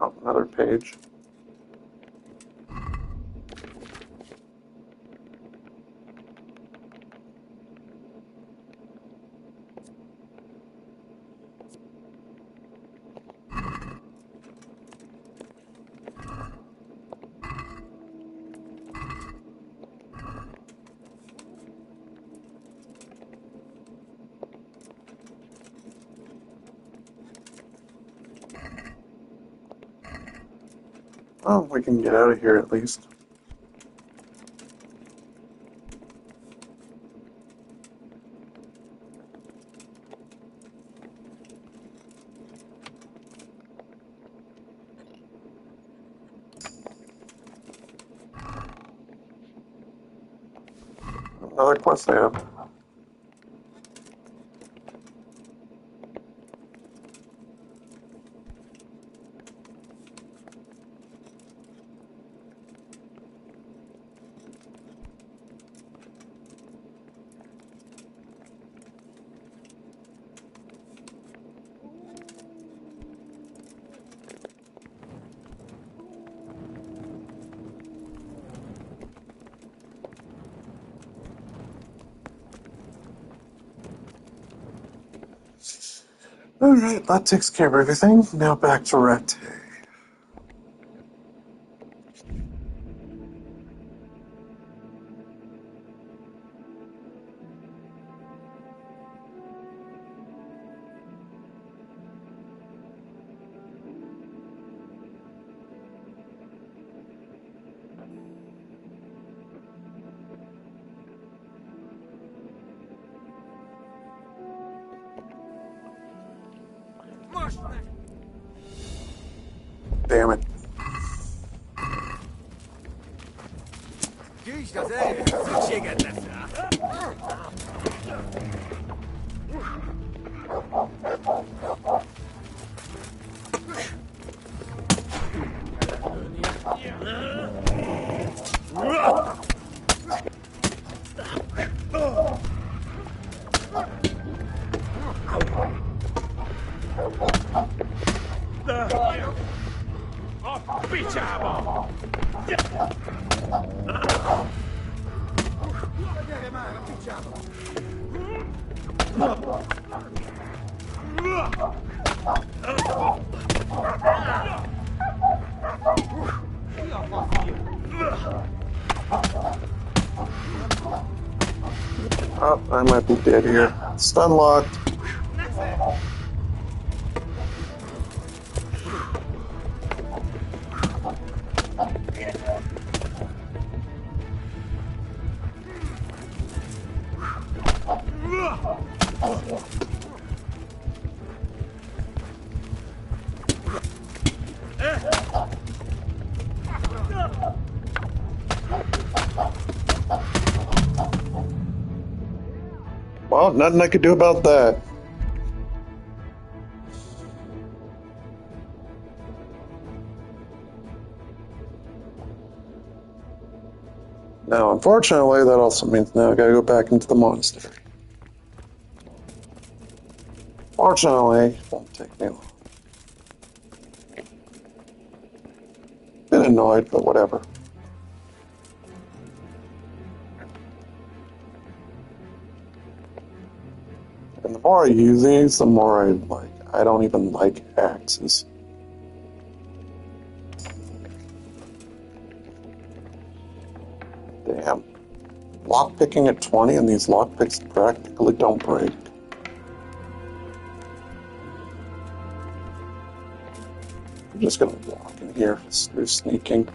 Oh, another page. Well, we can get out of here at least. Another quest I have. Alright, that takes care of everything. Now back to Rete. Damn it. Oh, I might be dead here. Stun locked. Well, nothing I could do about that. Now, unfortunately, that also means now I gotta go back into the monastery. Fortunately, it won't take me long. Been annoyed, but whatever. And the more I use these, the more I don't even like axes. Damn. Lockpicking at 20 and these lockpicks practically don't break. I'm just gonna walk in here, do sneaking.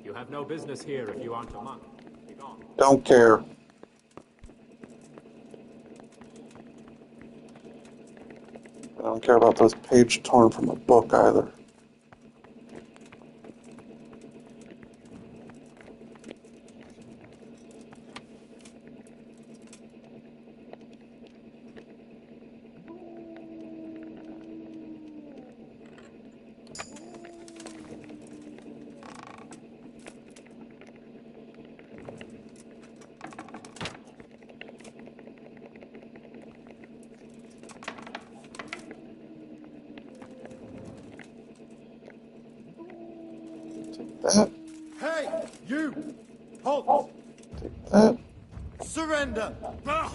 You have no business here if you aren't a monk. Be gone. Don't care. I don't care about those pages torn from a book either. That. Hey, you! Halt! That. Surrender!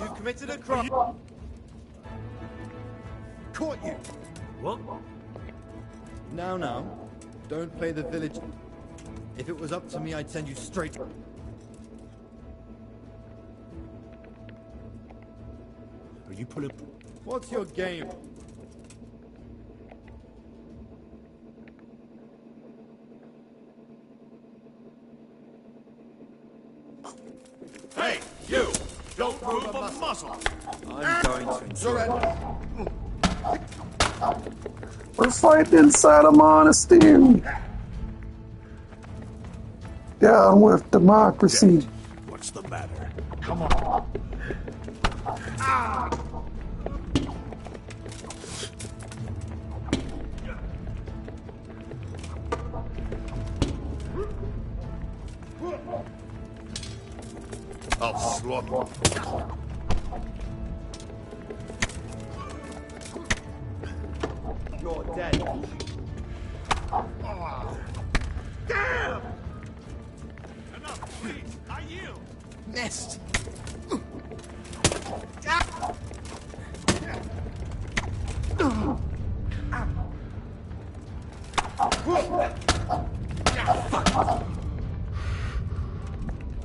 You committed a crime. Caught you! What? Now, don't play the village. If it was up to me, I'd send you straight. Are you pulling... What's your game? Hey, you! Don't move a muscle! I'm going to enjoy it. We're fighting inside a monastery. Down with democracy. What's the matter? Come on. I'll slaughter. You're dead. Damn! Enough, please. I yield. Missed.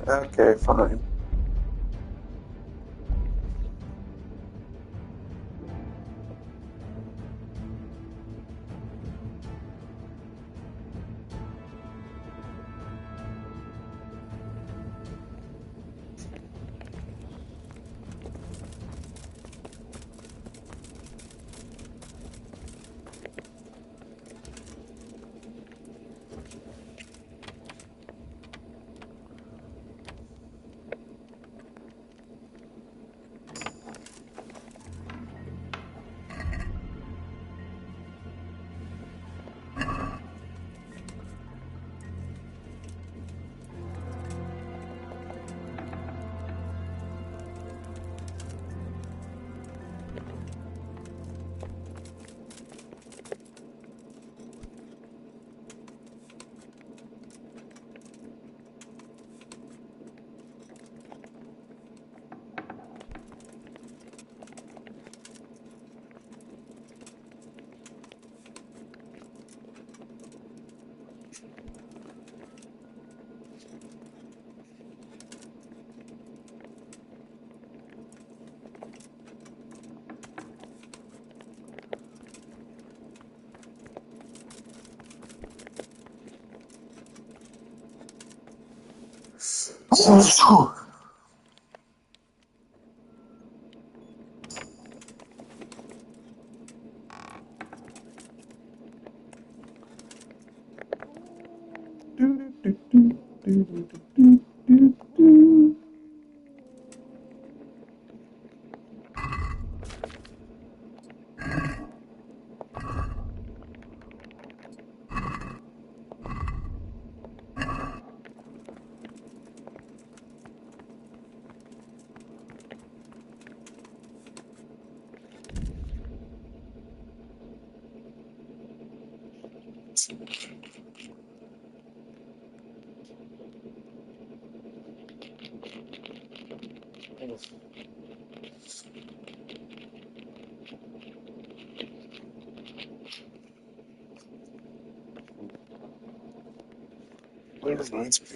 Okay, fine. That reminds me.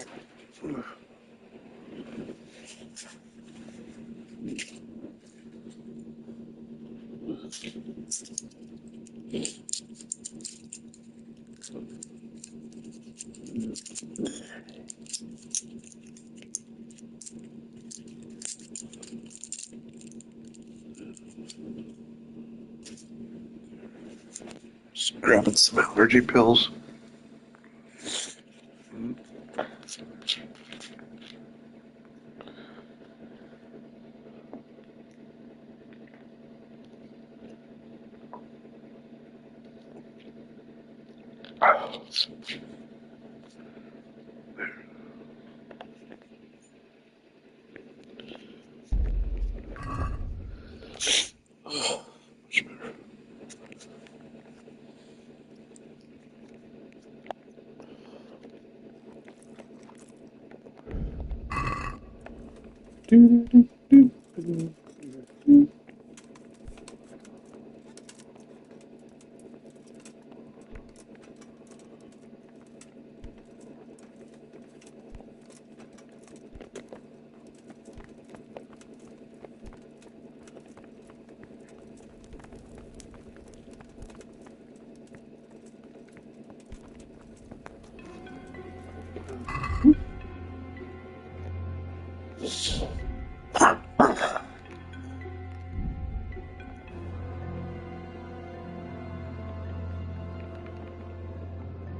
Just grabbing some allergy pills. Oh, much better.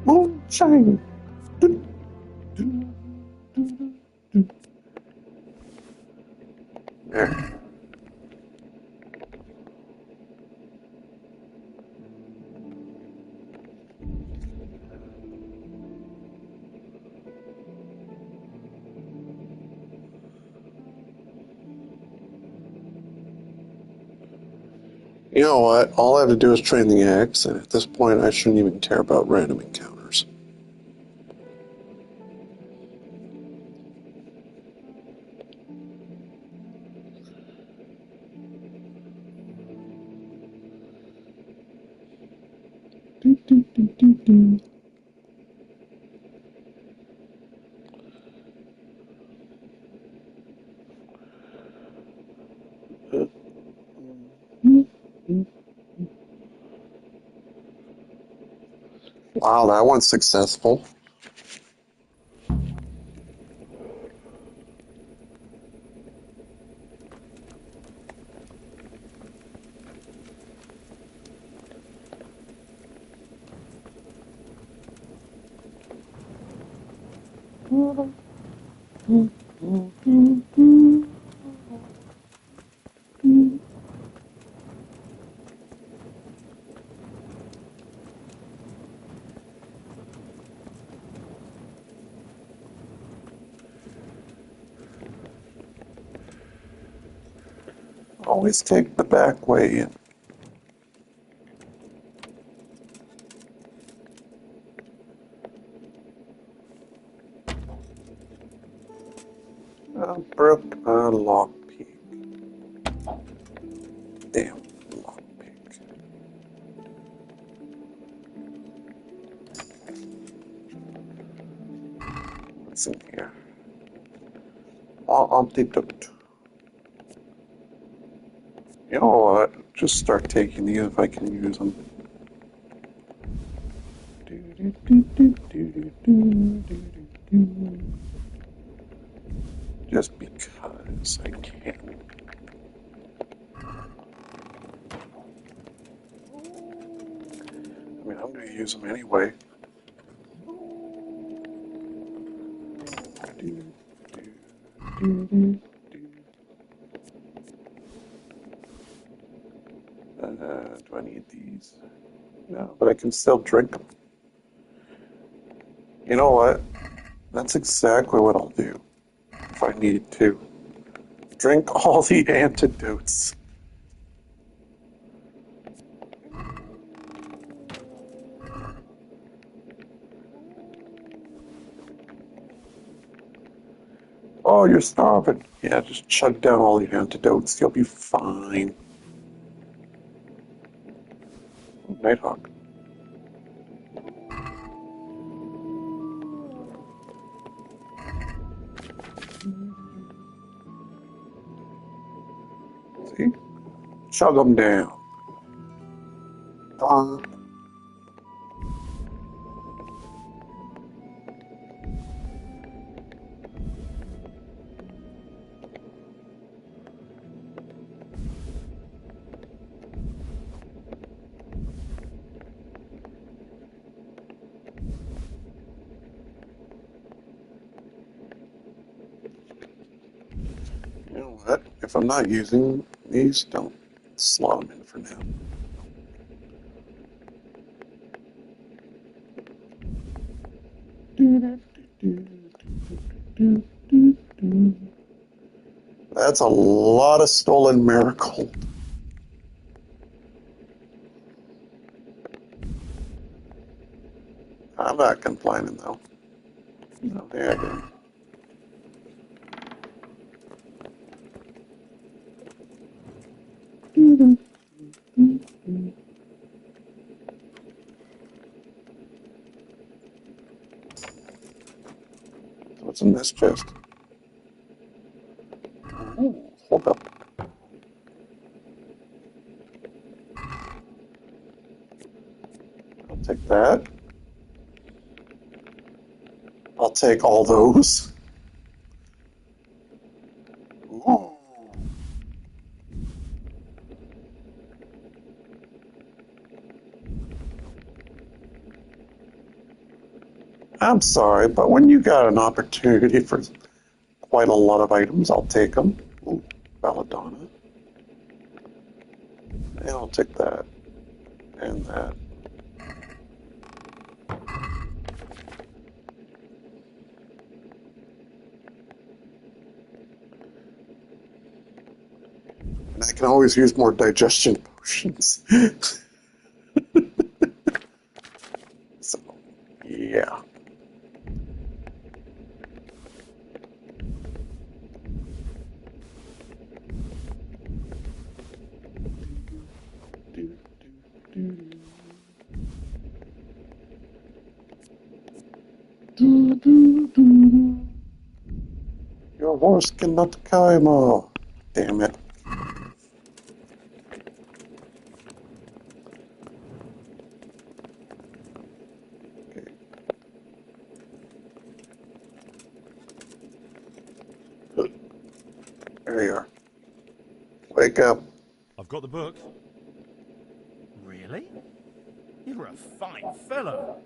Moonshine. There. You know what? All I have to do is train the axe, and at this point I shouldn't even care about random encounters. Wow, that one's successful. Always take the back way in. Brook lockpick. Damn, lockpick. What's in here? Antidote. You know what? Just start taking these if I can use them. Just because I can. I mean, I'm going to use them anyway. Do I need these? No, but I can still drink them. You know what? That's exactly what I'll do if I need to. Drink all the antidotes. Oh, you're starving. Yeah, just chug down all the antidotes. You'll be fine. Nighthawk. See? Chug them down. You know what? If I'm not using these, don't slot them in for now. That's a lot of stolen miracle. I'm not complaining though. No, there I go. What's in this chest? Oh, hold up. I'll take that. I'll take all those. I'm sorry, but when you got an opportunity for quite a lot of items, I'll take them. Ooh, belladonna. And I'll take that. And that. And I can always use more digestion potions. So, yeah. Your horse cannot carry more. Damn it. There you are. Wake up. I've got the book. Really? You're a fine fellow.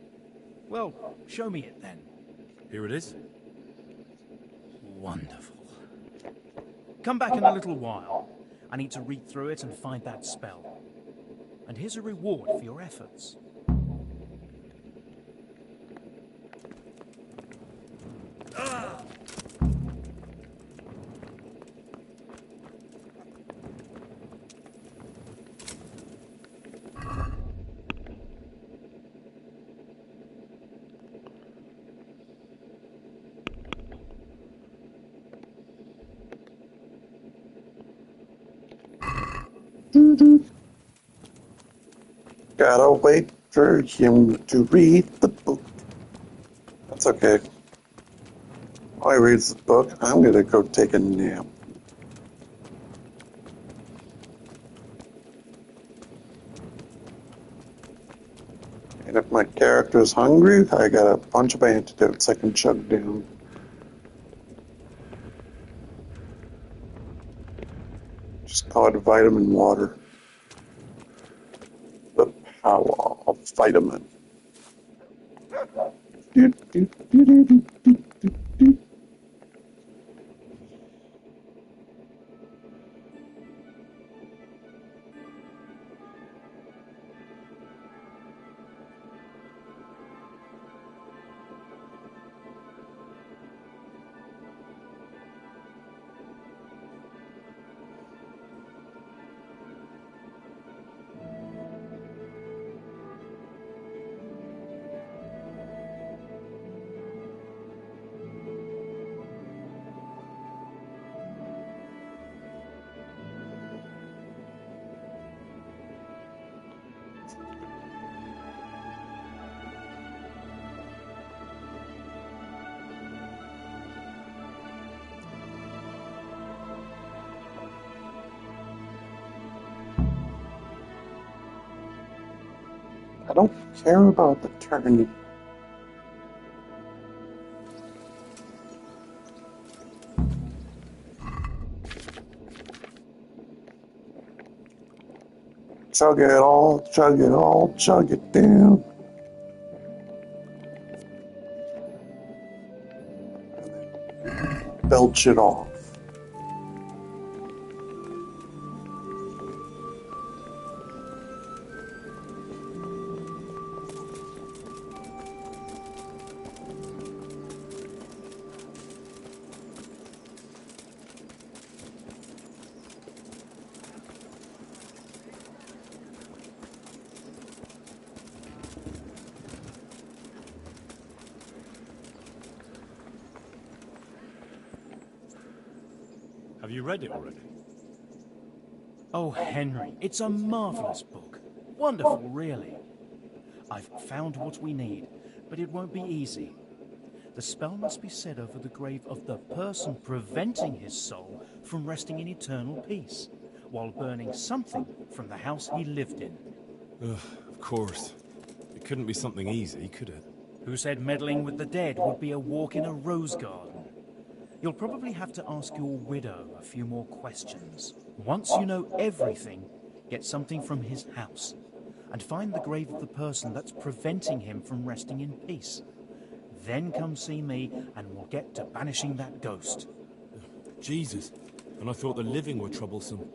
Well, show me it then. Here it is. Wonderful. Come back in a little while. I need to read through it and find that spell. And here's a reward for your efforts. Gotta wait for him to read the book. That's okay. While he reads the book, I'm gonna go take a nap. And if my character's hungry, I got a bunch of antidotes I can chug down. Just call it vitamin water. The power of vitamin. I don't care about the turn. Chug it all, chug it all, chug it down. Belch it off. Have you read it already? Oh, Henry, it's a marvelous book. Wonderful, really. I've found what we need, but it won't be easy. The spell must be said over the grave of the person preventing his soul from resting in eternal peace, while burning something from the house he lived in. Ugh, of course. It couldn't be something easy, could it? Who said meddling with the dead would be a walk in a rose garden? You'll probably have to ask your widow a few more questions. Once you know everything, get something from his house, and find the grave of the person that's preventing him from resting in peace. Then come see me, and we'll get to banishing that ghost. Jesus, and I thought the living were troublesome.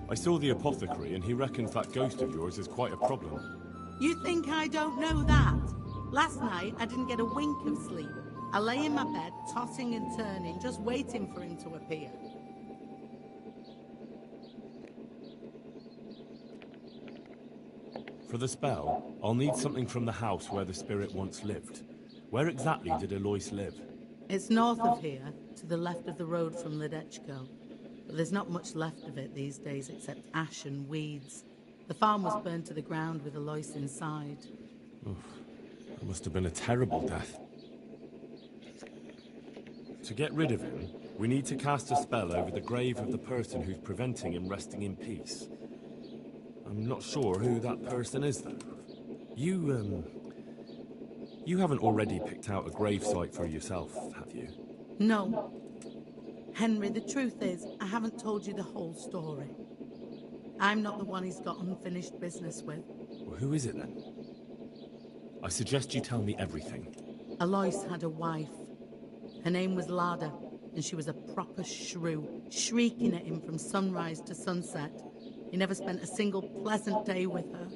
I saw the apothecary, and he reckons that ghost of yours is quite a problem. You think I don't know that? Last night, I didn't get a wink of sleep. I lay in my bed, tossing and turning, just waiting for him to appear. For the spell, I'll need something from the house where the spirit once lived. Where exactly did Alois live? It's north of here, to the left of the road from Ledechko. But there's not much left of it these days except ash and weeds. The farm was burned to the ground with Alois inside. Oof. That must have been a terrible death. To get rid of him, we need to cast a spell over the grave of the person who's preventing him resting in peace. I'm not sure who that person is, though. You haven't already picked out a gravesite for yourself, have you? No. Henry, the truth is, I haven't told you the whole story. I'm not the one he's got unfinished business with. Well, who is it, then? I suggest you tell me everything. Alois had a wife. Her name was Lada, and she was a proper shrew, shrieking at him from sunrise to sunset. He never spent a single pleasant day with her.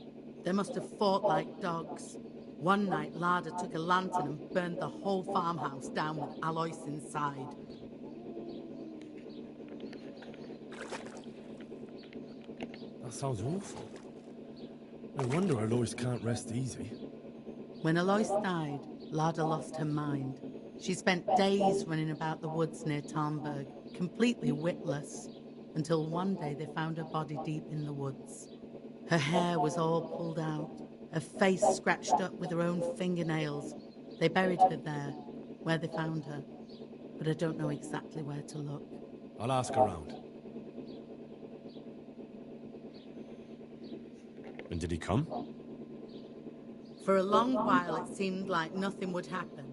They must have fought like dogs. One night, Lada took a lantern and burned the whole farmhouse down with Alois inside. That sounds awful. No wonder Alois can't rest easy. When Alois died, Lada lost her mind. She spent days running about the woods near Tarnberg, completely witless, until one day they found her body deep in the woods. Her hair was all pulled out, her face scratched up with her own fingernails. They buried her there, where they found her, but I don't know exactly where to look. I'll ask around. And did he come? For a long while it seemed like nothing would happen.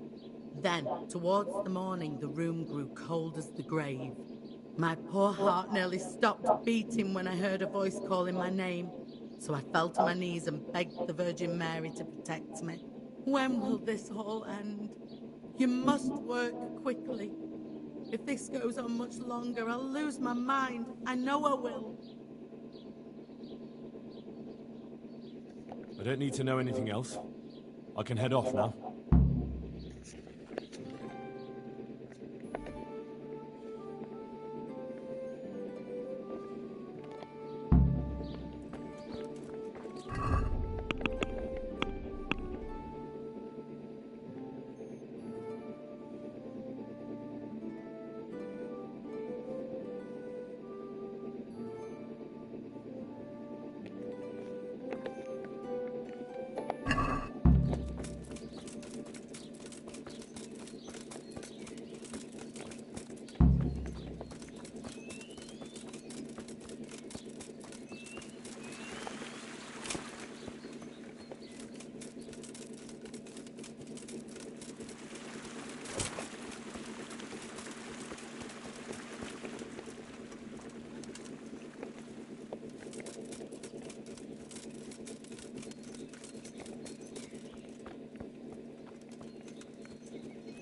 Then, towards the morning, the room grew cold as the grave. My poor heart nearly stopped beating when I heard a voice calling my name, so I fell to my knees and begged the Virgin Mary to protect me. When will this all end? You must work quickly. If this goes on much longer, I'll lose my mind. I know I will. I don't need to know anything else. I can head off now.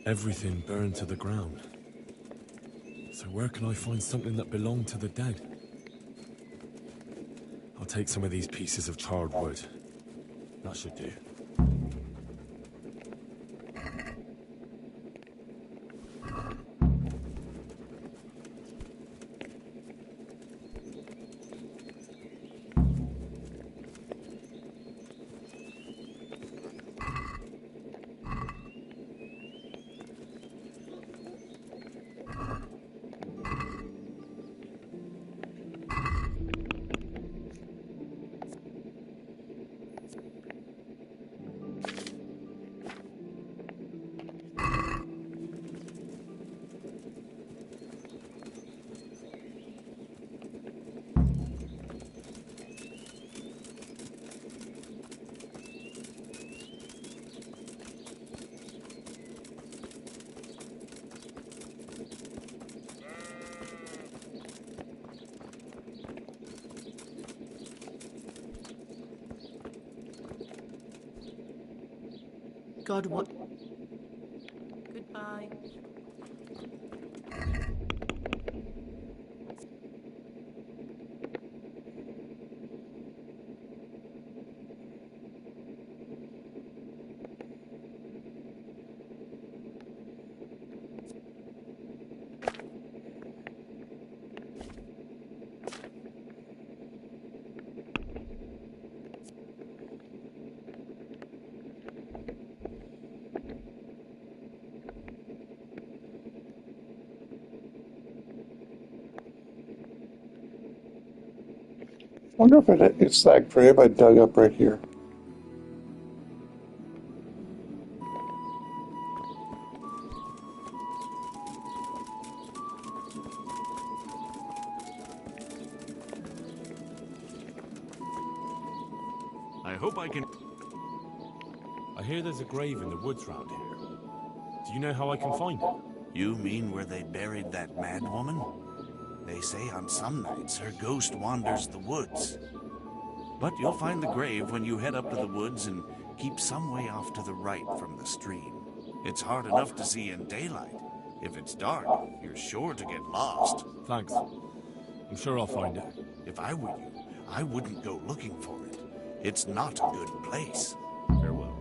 Everything burned to the ground. So where can I find something that belonged to the dead? I'll take some of these pieces of charred wood. That should do. God, what... Goodbye. I wonder if it's that grave I dug up right here. I hope I can... I hear there's a grave in the woods round here. Do you know how I can find it? You mean where they buried that mad woman? They say on some nights her ghost wanders the woods. But you'll find the grave when you head up to the woods and keep some way off to the right from the stream. It's hard enough to see in daylight. If it's dark, you're sure to get lost. Thanks. I'm sure I'll find it. If I were you, I wouldn't go looking for it. It's not a good place. Farewell.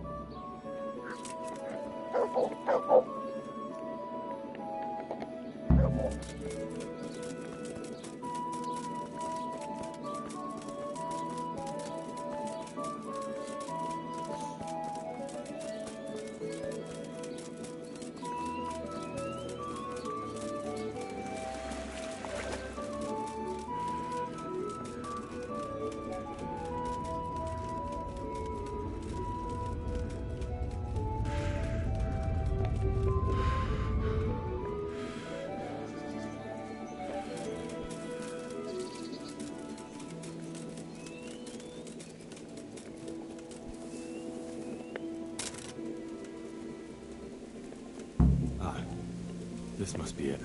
This must be it.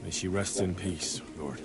May she rest in peace, Lord.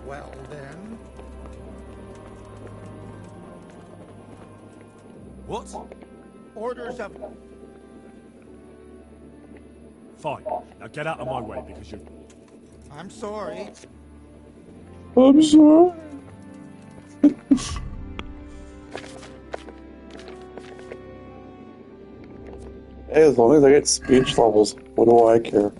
Well, then. What? Orders of... Fine. Now get out of my way because you're... I'm sorry. I'm sorry. Hey, as long as I get speech levels, what do I care?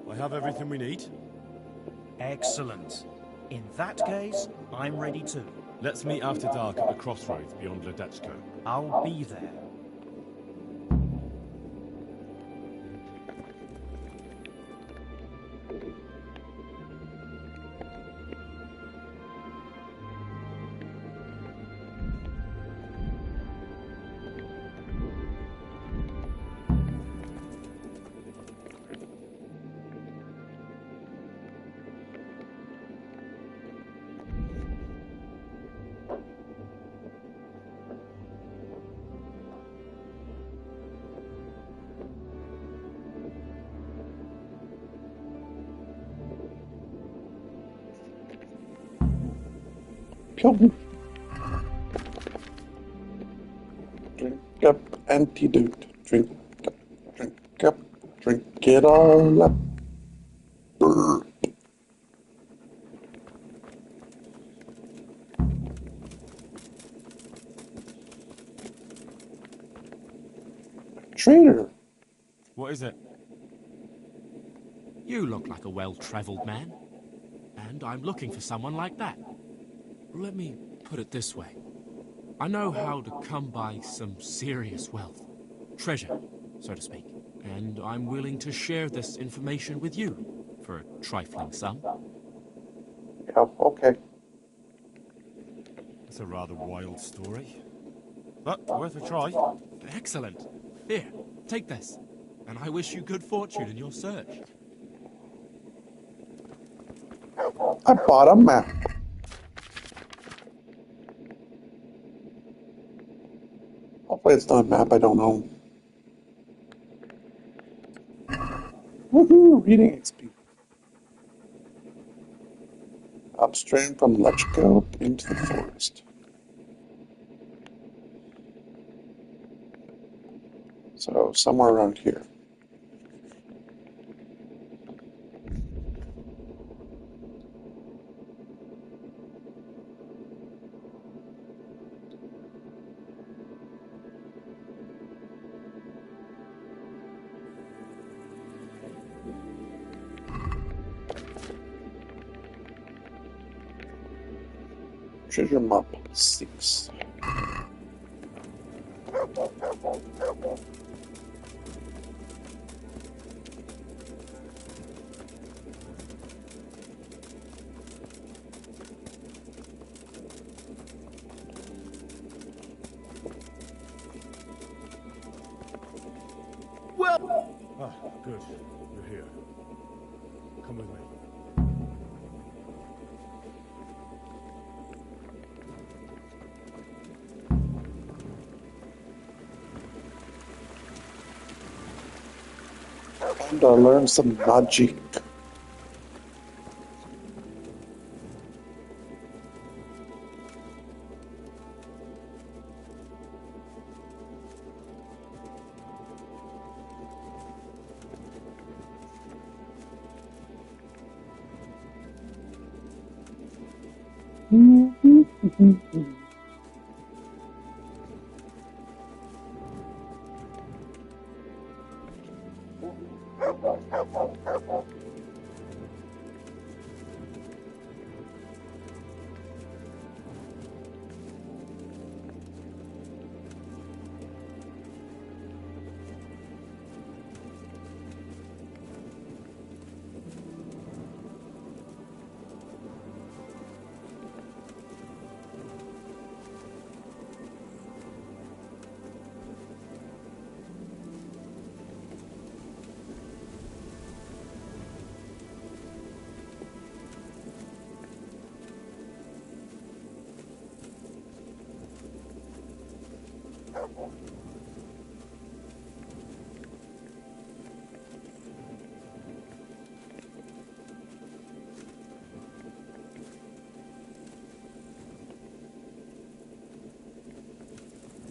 I have everything we need. Excellent. In that case, I'm ready too. Let's meet after dark at the crossroads beyond Ledechko. I'll be there. kill me. Drink up antidote. Drink up, drink it all up. Brr. Traitor. What is it? You look like a well-traveled man, and I'm looking for someone like that. Let me put it this way. I know how to come by some serious wealth. Treasure, so to speak. And I'm willing to share this information with you for a trifling sum. Yeah, okay. That's a rather wild story, but worth a try. Excellent. Here, take this, and I wish you good fortune in your search. I bought a map. Hopefully it's not a map I don't own. Woohoo! Reading XP. Upstream from Lechko into the forest. So somewhere around here. Treasure map 6. Ah, good. You're here. Come with me. And I learned some magic.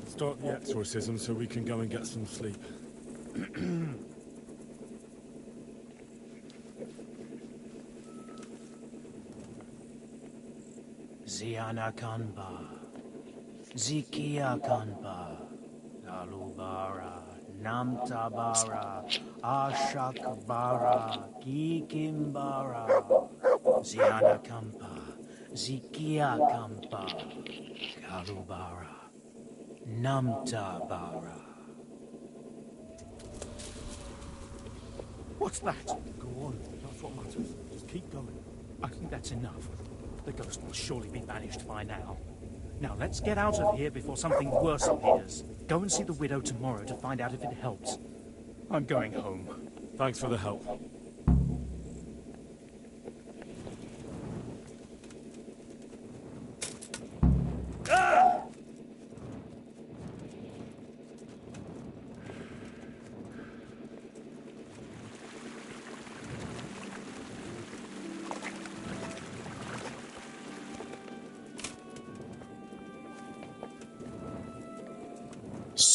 Start the exorcism so we can go and get some sleep. Ziana Kanba, Zikia Kanba, Lalubara, Namtabara, Ashakbara, Kikimbara, Ziana Kampa, Zikia Kampa, Kalubara, Namtabara. What's that? Go on, that's what matters. Just keep going. I think that's enough. The ghost will surely be banished by now. Now let's get out of here before something worse appears. Go and see the widow tomorrow to find out if it helps. I'm going home. Thanks for the help.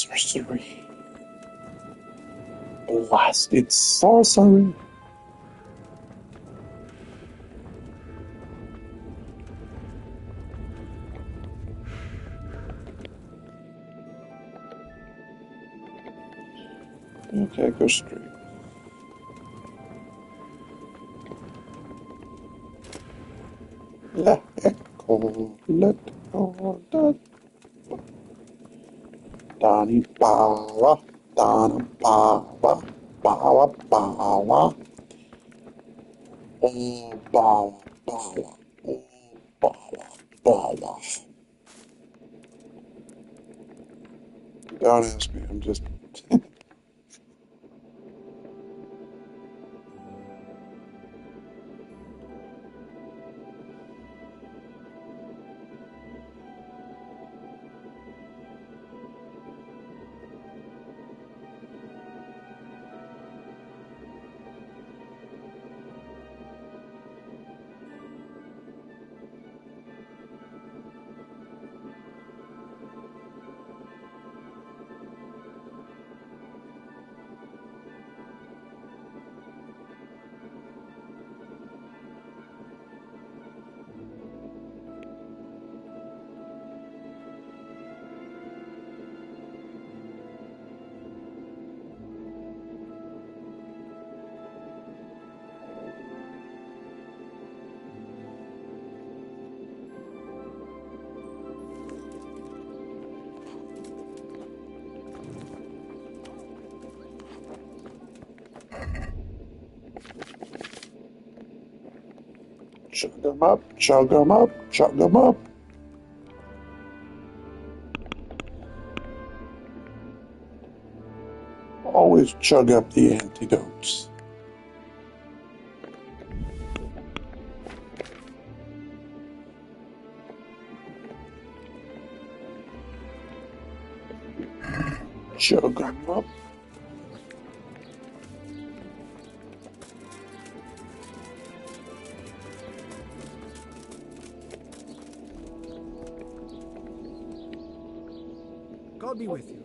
Sorcery. Blasted sorcery. Okay, go straight. Let go, Donnie Bawa, Donna Bawa, Bawa, Bawa, oh Bawa, Bawa, oh Bawa, Bawa. Don't ask me, I'm just. Chug 'em up, chug 'em up, chug 'em up. Always chug up the antidotes. Chug 'em up. God be with you.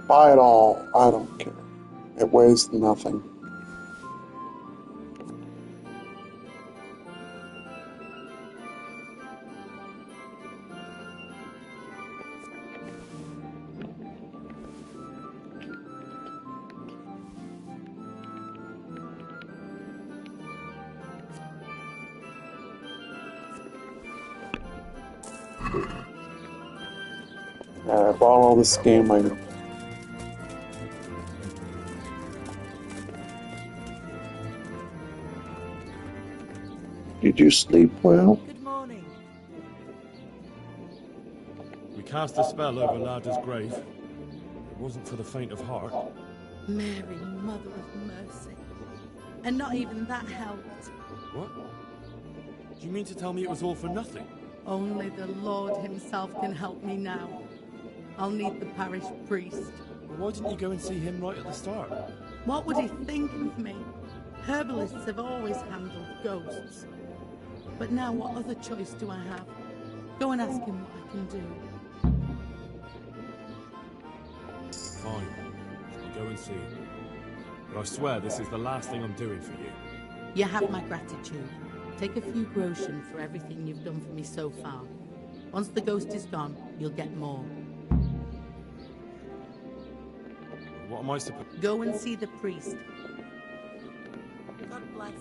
Buy it all. I don't care. It weighs nothing. I bought all the scam items. Did you sleep well? Good morning. We cast a spell over Lada's grave. It wasn't for the faint of heart. Mary, Mother of Mercy. And not even that helped. What? Do you mean to tell me it was all for nothing? Only the Lord himself can help me now. I'll need the parish priest. Well, why didn't you go and see him right at the start? What would he think of me? Herbalists have always handled ghosts. But now what other choice do I have? Go and ask him what I can do. Fine. I'll go and see him. But I swear this is the last thing I'm doing for you. You have my gratitude. Take a few groschen for everything you've done for me so far. Once the ghost is gone, you'll get more. What am I supposed... Go and see the priest. God bless.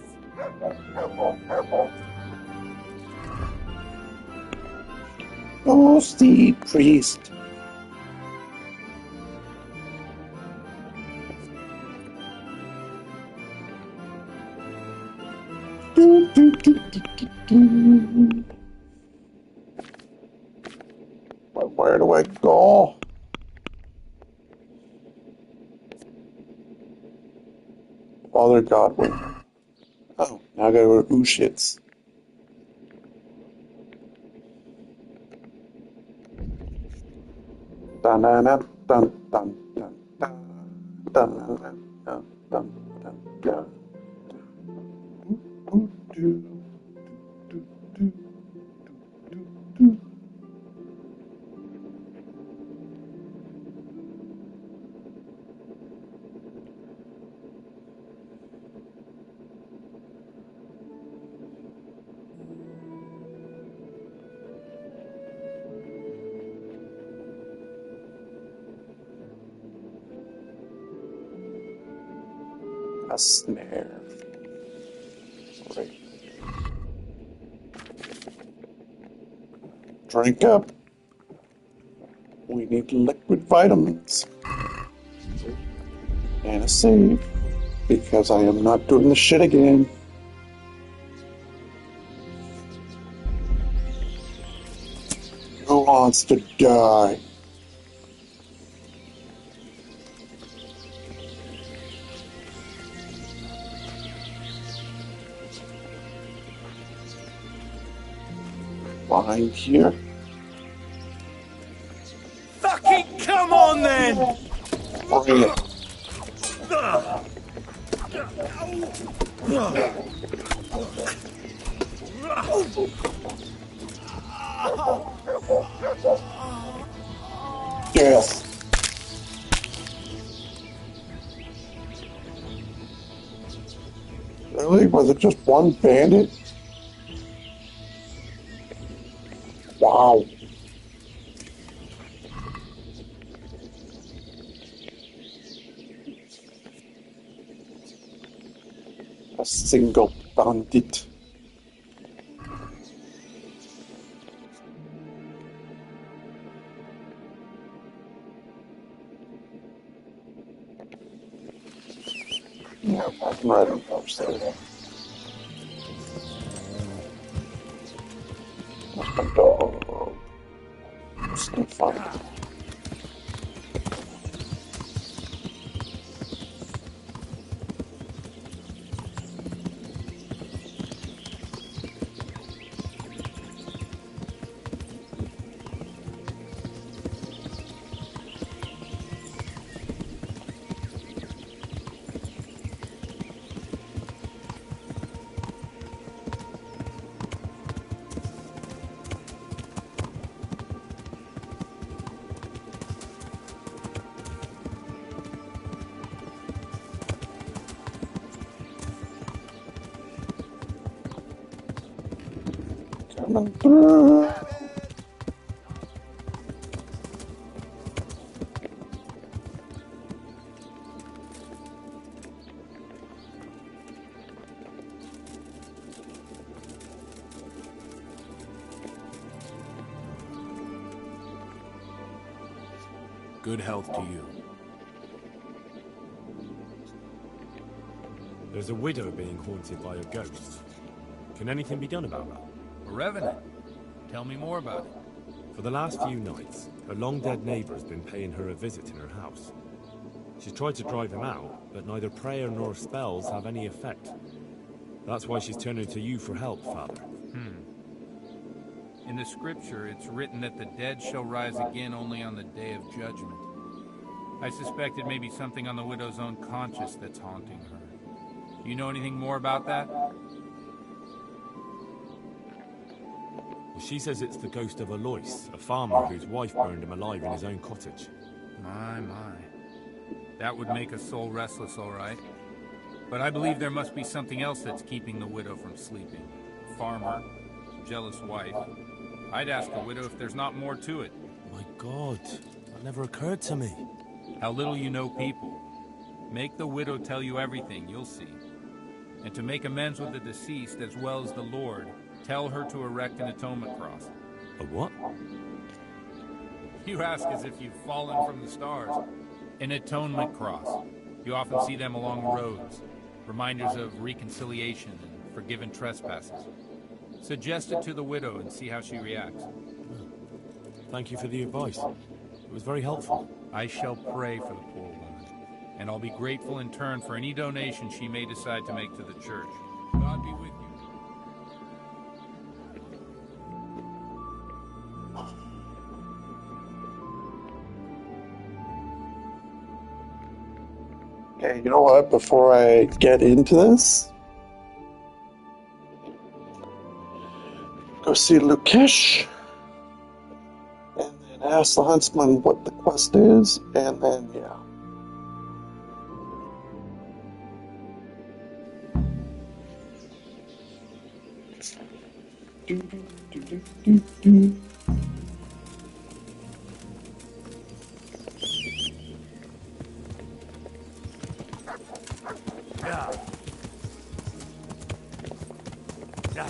Oh, the priest. But where do I go? Father Godwin. Oh, now I gotta go to Ushitz. Da-na-na. dun, dun, dun, dun, dun, dun, dun, dun, dun, dun. Ooh, doo, doo, doo, doo, doo. A snare. Right. Drink up. We need liquid vitamins. And a save. Because I am not doing the shit again. Who wants to die? Behind here. Fucking come on then! Bring it. Death. Really? Was it just one bandit? Wow. A single bandit. Yeah, I'm right on upstairs. Where's my dog? Sniff on it. Coming through. Good health to you. There's a widow being haunted by a ghost. Can anything be done about that? A revenant? Tell me more about it. For the last few nights, her long-dead neighbour's been paying her a visit in her house. She's tried to drive him out, but neither prayer nor spells have any effect. That's why she's turning to you for help, Father. In the scripture, it's written that the dead shall rise again only on the day of judgment. I suspect it may be something on the widow's own conscience that's haunting her. Do you know anything more about that? Well, she says it's the ghost of Alois, a farmer whose wife burned him alive in his own cottage. My. That would make a soul restless, all right. But I believe there must be something else that's keeping the widow from sleeping. Farmer, jealous wife. I'd ask the widow if there's not more to it. My God, that never occurred to me. How little you know people. Make the widow tell you everything, you'll see. And to make amends with the deceased as well as the Lord, tell her to erect an atonement cross. A what? You ask as if you've fallen from the stars. An atonement cross. You often see them along roads. Reminders of reconciliation and forgiven trespasses. Suggest it to the widow and see how she reacts. Thank you for the advice. It was very helpful. I shall pray for the poor woman, and I'll be grateful in turn for any donation she may decide to make to the church. God be with you. Hey, you know what? Before I get into this, go see Lukesh, and then ask the huntsman what the quest is, and then, yeah. Yeah. Yeah.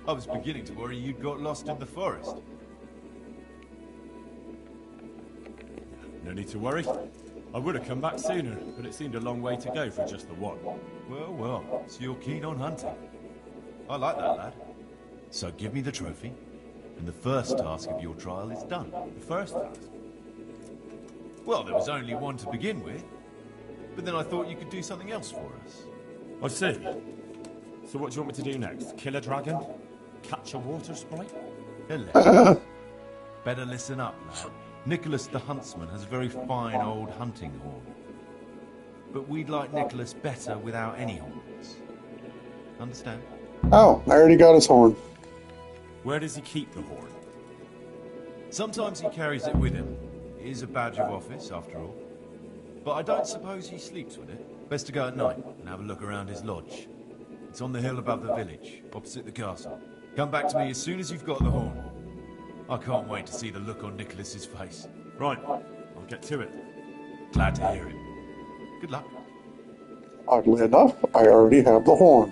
I was beginning to worry you'd got lost in the forest. No need to worry. I would have come back sooner, but it seemed a long way to go for just the one. Well, well, so you're keen on hunting. I like that, lad. So give me the trophy, and the first task of your trial is done. The first task? Well, there was only one to begin with, but then I thought you could do something else for us. I see. So what do you want me to do next? Kill a dragon? Catch a water sprite? Hello. Better listen up, lad. Nicholas the Huntsman has a very fine old hunting horn. But we'd like Nicholas better without any horns. Understand? Oh, I already got his horn. Where does he keep the horn? Sometimes he carries it with him. It is a badge of office, after all. But I don't suppose he sleeps with it. Best to go at night and have a look around his lodge. It's on the hill above the village, opposite the castle. Come back to me as soon as you've got the horn. I can't wait to see the look on Nicholas's face. Right, I'll get to it. Glad to hear it. Good luck. Oddly enough, I already have the horn.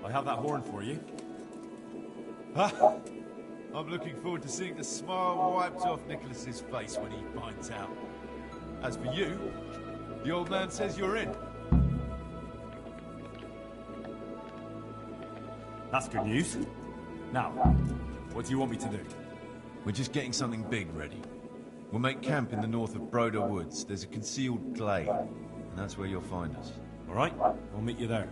I have that horn for you. Ha! I'm looking forward to seeing the smile wiped off Nicholas's face when he finds out. As for you, the old man says you're in. That's good news. Now, what do you want me to do? We're just getting something big ready. We'll make camp in the north of Broder Woods. There's a concealed glade, and that's where you'll find us. All right, I'll meet you there.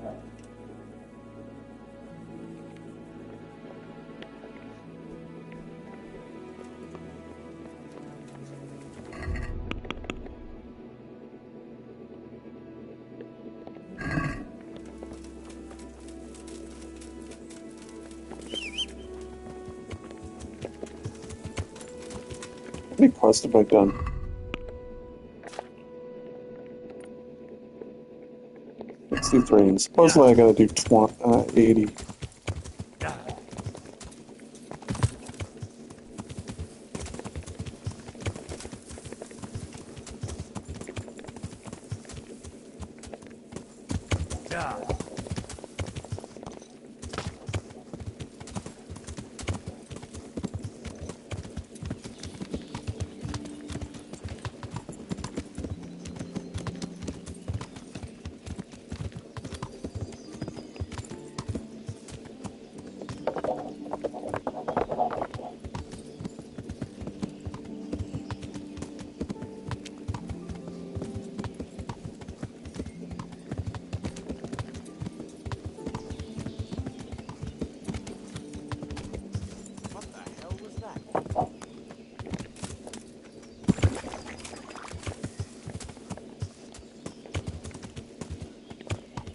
How many quests have I done? Let's do 3. Supposedly I gotta do 80.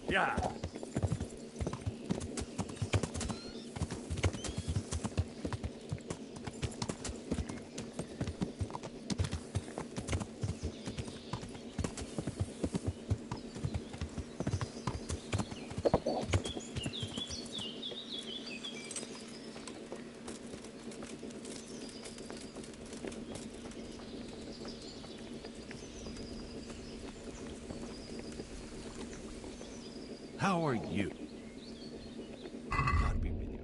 Yeah. How are you? God be with you.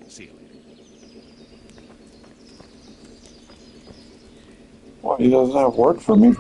See you later. What, he doesn't have work for me?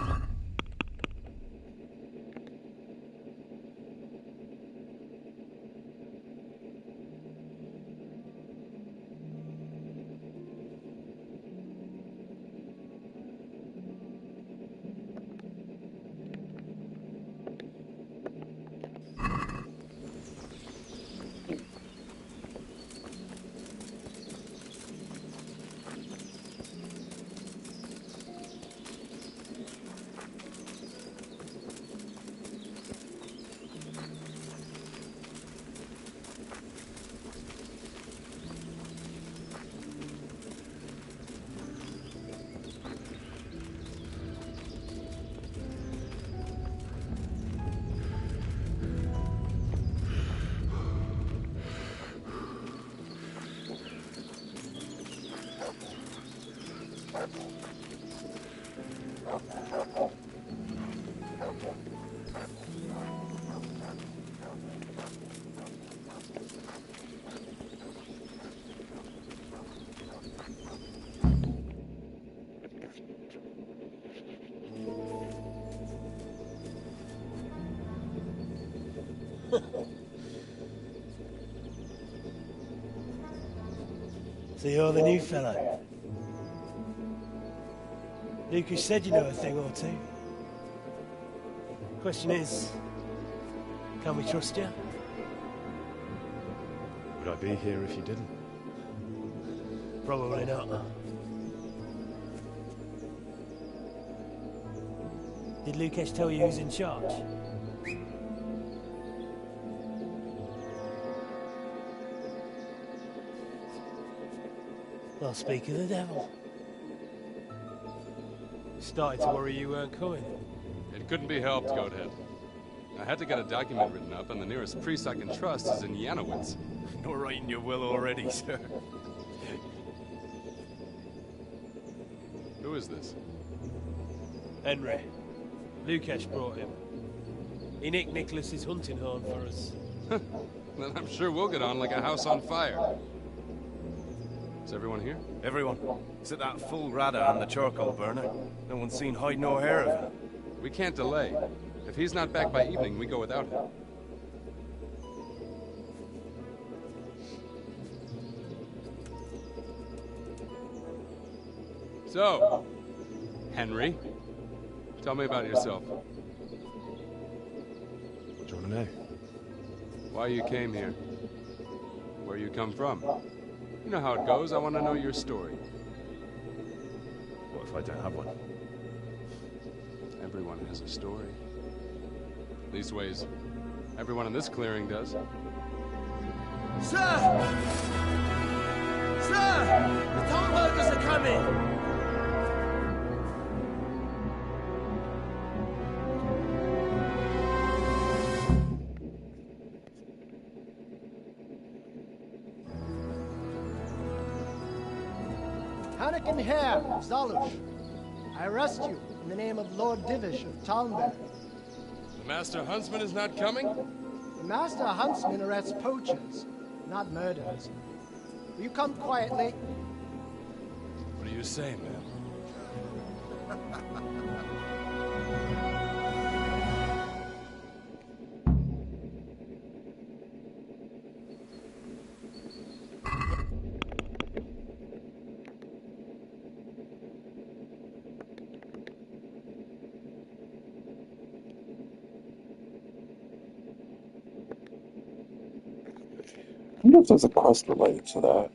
So you're the new fellow. Lucas said you know a thing or two. Question is, can we trust you? Would I be here if you didn't? Probably not. Did Lucas tell you who's in charge? Well, speak of the devil. Started to worry you weren't coming. It couldn't be helped, Goathead. I had to get a document written up, and the nearest priest I can trust is in Yanowitz. You're writing your will already, sir. Who is this? Henry. Lucas brought him. He nicked Nicholas's hunting horn for us. Then I'm sure we'll get on like a house on fire. Is everyone here? Everyone. Except that fool Radha and the charcoal burner. No one's seen hide nor hair of him. We can't delay. If he's not back by evening, we go without him. So, Henry, tell me about yourself. What do you want to know? Why you came here. Where you come from. You know how it goes. I want to know your story. What if I don't have one? Everyone has a story. Leastways, everyone in this clearing does. Sir! Sir! The town workers are coming! Hannikin here, Zalush. I arrest you in the name of Lord Divish of Talnberg. The Master Huntsman is not coming? The Master Huntsman arrests poachers, not murderers. Will you come quietly? What do you say, man? I wonder if there's a quest related to that.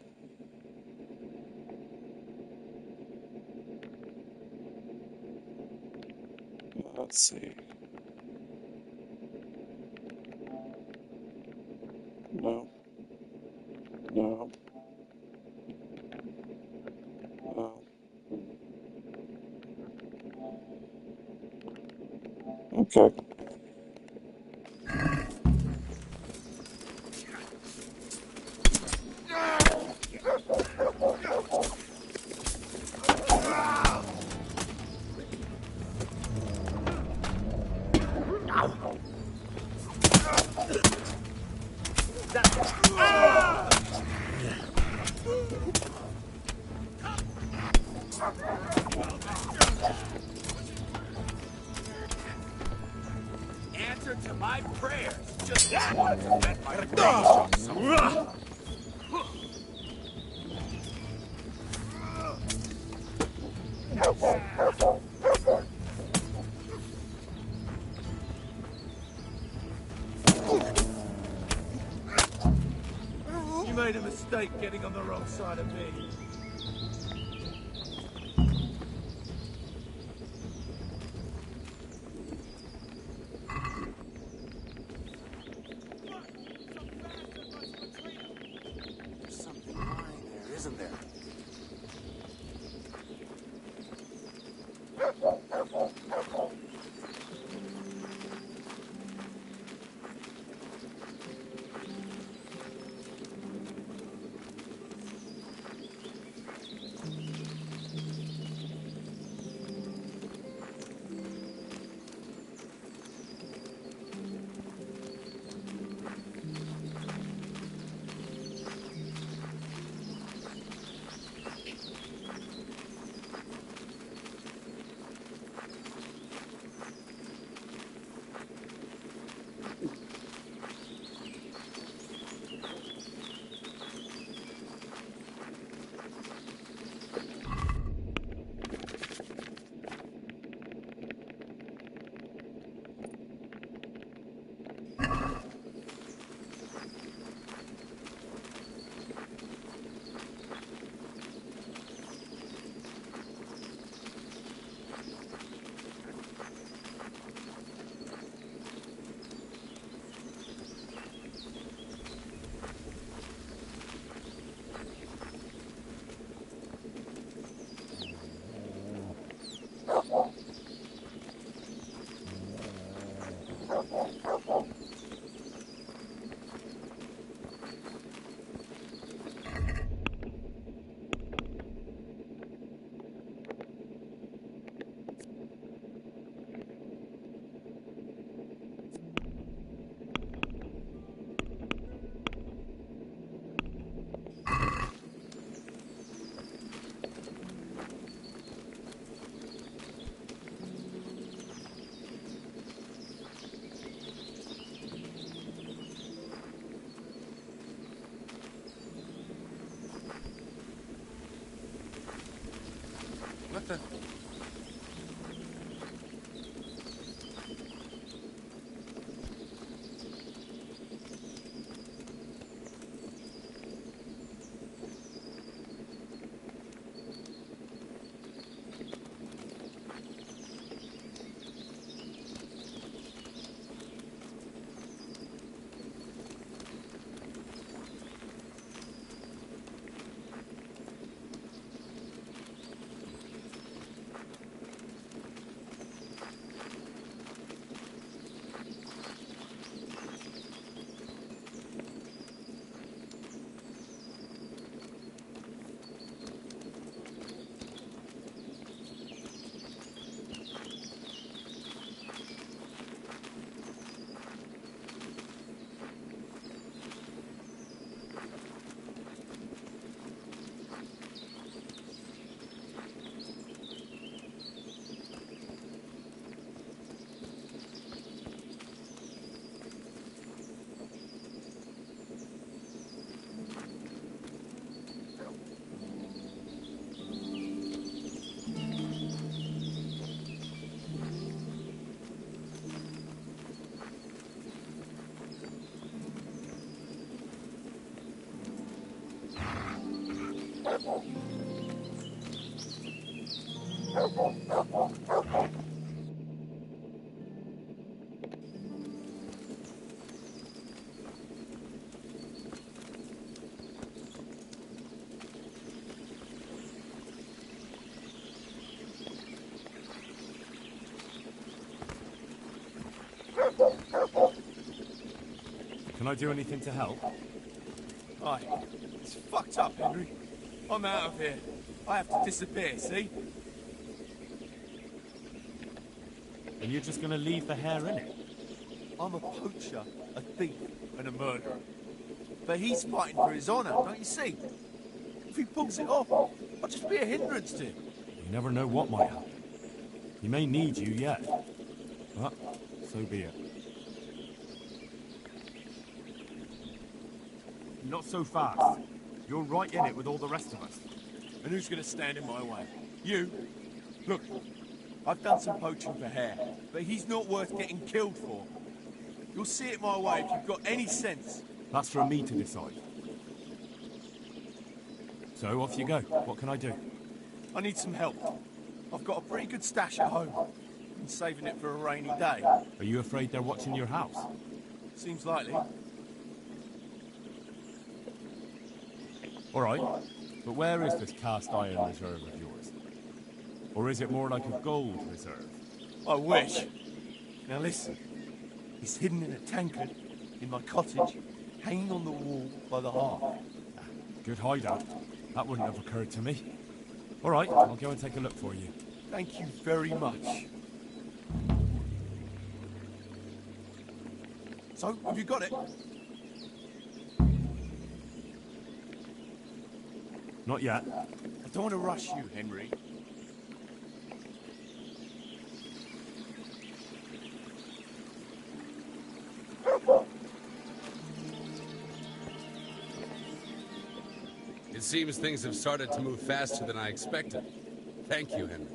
Let's see. No. No. No. Okay. Answer to my prayers. Just want to vent my rage on someone. You made a mistake getting on the wrong side of me. There's something lying there, isn't there? What the? Can I do anything to help? Aye. It's fucked up, Henry. I'm out of here. I have to disappear, see? And you're just gonna leave the hair in it? I'm a poacher, a thief, and a murderer. But he's fighting for his honor, don't you see? If he pulls it off, I'll just be a hindrance to him. You never know what might happen. He may need you yet. But, so be it. Not so fast. You're right in it with all the rest of us. And who's gonna stand in my way? You? Look, I've done some poaching for hair, but he's not worth getting killed for. You'll see it my way if you've got any sense. That's for me to decide. So, off you go. What can I do? I need some help. I've got a pretty good stash at home. Been saving it for a rainy day. Are you afraid they're watching your house? Seems likely. All right, but where is this cast iron reserve of yours? Or is it more like a gold reserve? I wish. Now listen, it's hidden in a tankard in my cottage, hanging on the wall by the hearth. Good hideout. That wouldn't have occurred to me. All right, I'll go and take a look for you. Thank you very much. So, have you got it? Not yet. I don't want to rush you, Henry. It seems things have started to move faster than I expected. Thank you, Henry.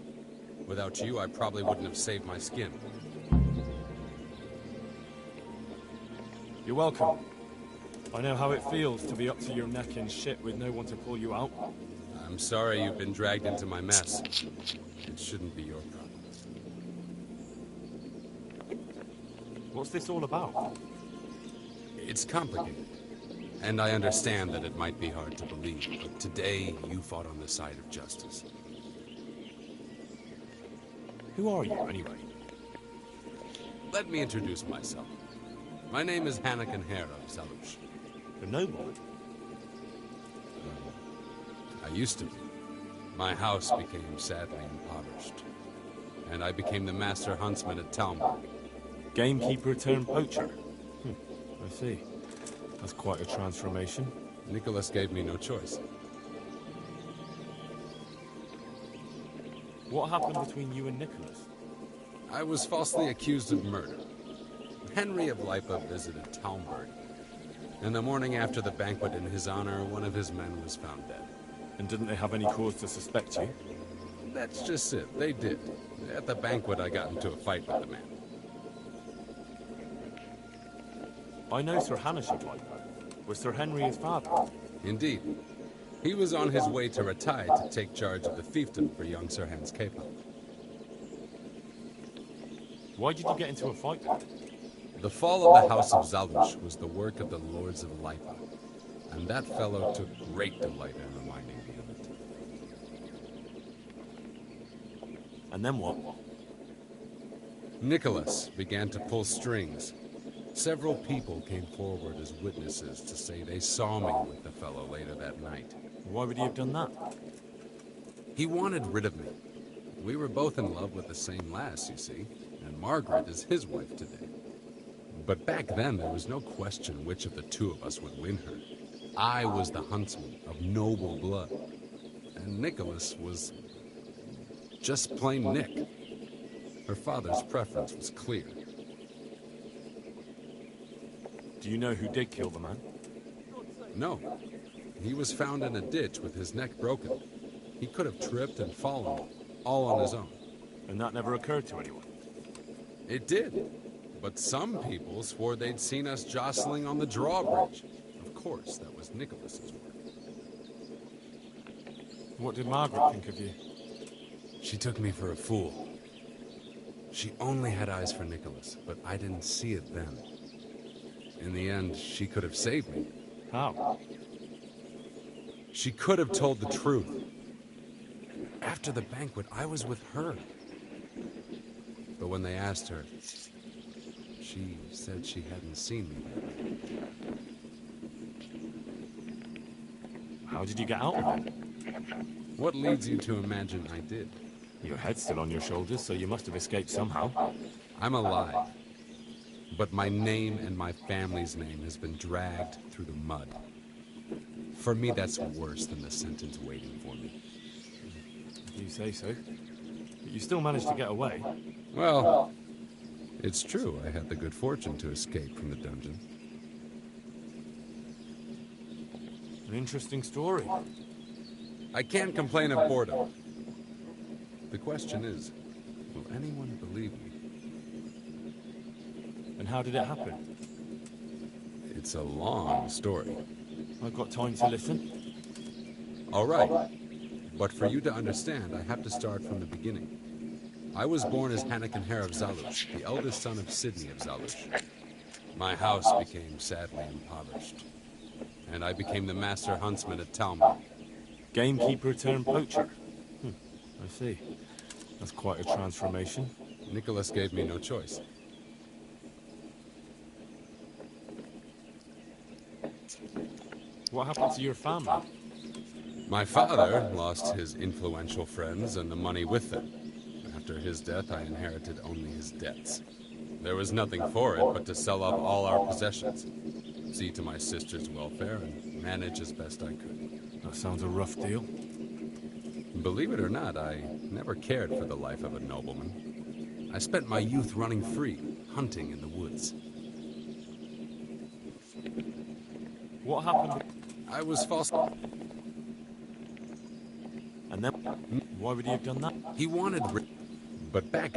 Without you, I probably wouldn't have saved my skin. You're welcome. I know how it feels to be up to your neck in shit with no one to pull you out. I'm sorry you've been dragged into my mess. It shouldn't be your problem. What's this all about? It's complicated. And I understand that it might be hard to believe, but today you fought on the side of justice. Who are you, anyway? Let me introduce myself. My name is Hanakan Hare of Zalush. The nobleman? I used to be. My house became sadly impoverished. And I became the master huntsman at Talmberg. Gamekeeper turned poacher? I see. That's quite a transformation. Nicholas gave me no choice. What happened between you and Nicholas? I was falsely accused of murder. Henry of Lipa visited Talmberg. And the morning after the banquet in his honor, one of his men was found dead. And didn't they have any cause to suspect you? That's just it. They did. At the banquet, I got into a fight with the man. I know Sir Hanish of Lipa. Was Sir Henry his father? Indeed. He was on his way to Ratai to take charge of the fiefdom for young Sir Hans Capel. Why did you get into a fight with him? The fall of the House of Zalush was the work of the Lords of Lipa, and that fellow took great delight in reminding me of it. And then what? Nicholas began to pull strings. Several people came forward as witnesses to say they saw me with the fellow later that night. Why would he have done that? He wanted rid of me. We were both in love with the same lass, you see, and Margaret is his wife today. But back then, there was no question which of the two of us would win her. I was the huntsman of noble blood, and Nicholas was just plain Nick. Her father's preference was clear. Do you know who did kill the man? No. He was found in a ditch with his neck broken. He could have tripped and fallen, all on his own. And that never occurred to anyone? It did. But some people swore they'd seen us jostling on the drawbridge. Of course, that was Nicholas's work. What did Margaret think of you? She took me for a fool. She only had eyes for Nicholas, but I didn't see it then. In the end, she could have saved me. How? She could have told the truth. After the banquet, I was with her. But when they asked her, she said she hadn't seen me. How did you get out of it? What leads you to imagine I did? Your head's still on your shoulders, so you must have escaped somehow. I'm alive. But my name and my family's name has been dragged through the mud. For me, that's worse than the sentence waiting for me. You say so. But you still managed to get away. Well, it's true I had the good fortune to escape from the dungeon. An interesting story. I can't complain of boredom. The question is, will anyone believe me? And how did it happen? It's a long story. I've got time to listen. All right. But for you to understand, I have to start from the beginning. I was born as Hanakin Hare of Zalush, the eldest son of Sidney of Zalush. My house became sadly impoverished, and I became the master huntsman at Talmud. Gamekeeper turned poacher. I see. That's quite a transformation. Nicholas gave me no choice. What happened to your family? My father lost his influential friends and the money with them. After his death, I inherited only his debts. There was nothing for it but to sell off all our possessions, see to my sister's welfare, and manage as best I could. That sounds a rough deal. Believe it or not, I never cared for the life of a nobleman. I spent my youth running free, hunting in the woods. What happened? I was false. And then, why would he have done that? He wanted... But back...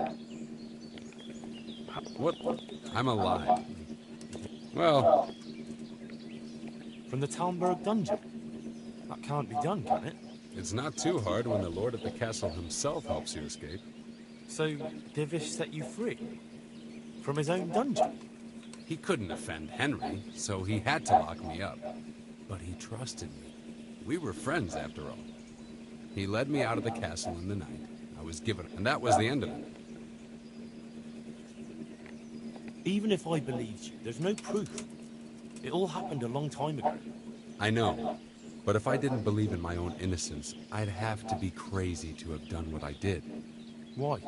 What? I'm alive. Well... From the Talmberg dungeon? That can't be done, can it? It's not too hard when the lord of the castle himself helps you escape. So, Divish set you free? From his own dungeon? He couldn't offend Henry, so he had to lock me up. But he trusted me. We were friends, after all. He led me out of the castle in the night. I was given, and that was the end of it. Even if I believed you, there's no proof. It all happened a long time ago. I know. But if I didn't believe in my own innocence, I'd have to be crazy to have done what I did. Why?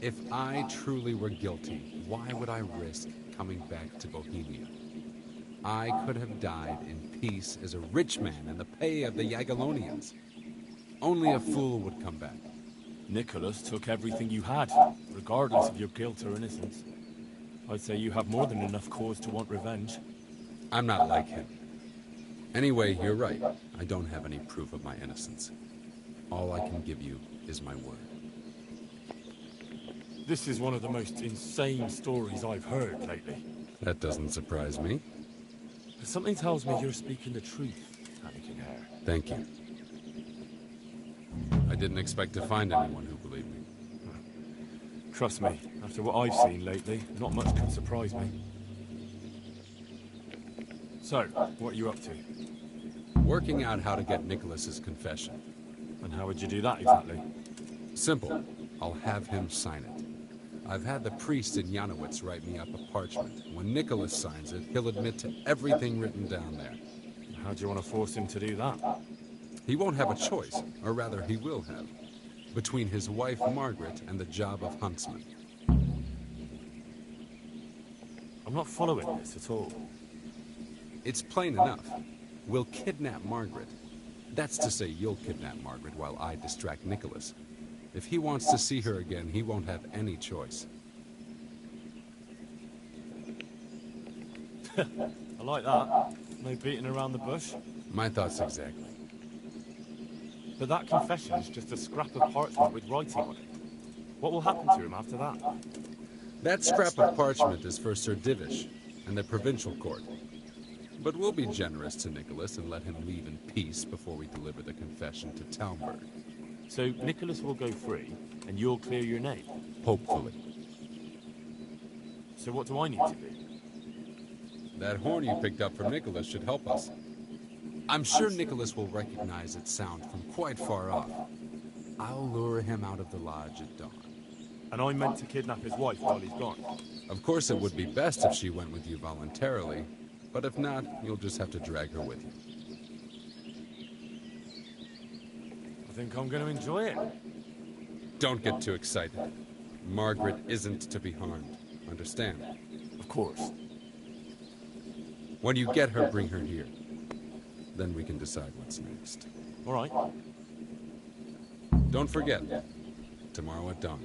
If I truly were guilty, why would I risk coming back to Bohemia? I could have died in peace as a rich man in the pay of the Jagiellonians. Only a fool would come back. Nicholas took everything you had, regardless of your guilt or innocence. I'd say you have more than enough cause to want revenge. I'm not like him. Anyway, you're right. I don't have any proof of my innocence. All I can give you is my word. This is one of the most insane stories I've heard lately. That doesn't surprise me. Something tells me you're speaking the truth, Anakin Hare. Thank you. I didn't expect to find anyone who believed me. Trust me, after what I've seen lately, not much can surprise me. So, what are you up to? Working out how to get Nicholas's confession. And how would you do that exactly? Simple. I'll have him sign it. I've had the priest in Janowitz write me up a parchment. When Nicholas signs it, he'll admit to everything written down there. How do you want to force him to do that? He won't have a choice, or rather he will have, between his wife Margaret and the job of huntsman. I'm not following this at all. It's plain enough. We'll kidnap Margaret. That's to say, you'll kidnap Margaret while I distract Nicholas. If he wants to see her again, he won't have any choice. I like that. No beating around the bush. My thoughts exactly. But that confession is just a scrap of parchment with writing on it. What will happen to him after that? That scrap of parchment is for Sir Divish and the provincial court. But we'll be generous to Nicholas and let him leave in peace before we deliver the confession to Talmberg. So Nicholas will go free, and you'll clear your name? Hopefully. So what do I need to do? That horn you picked up from Nicholas should help us. I'm sure Nicholas will recognize its sound from quite far off. I'll lure him out of the lodge at dawn. And I'm meant to kidnap his wife while he's gone? Of course it would be best if she went with you voluntarily, but if not, you'll just have to drag her with you. I think I'm going to enjoy it. Don't get too excited. Margaret isn't to be harmed. Understand? Of course. When you get her, bring her here. Then we can decide what's next. All right. Don't forget, tomorrow at dawn.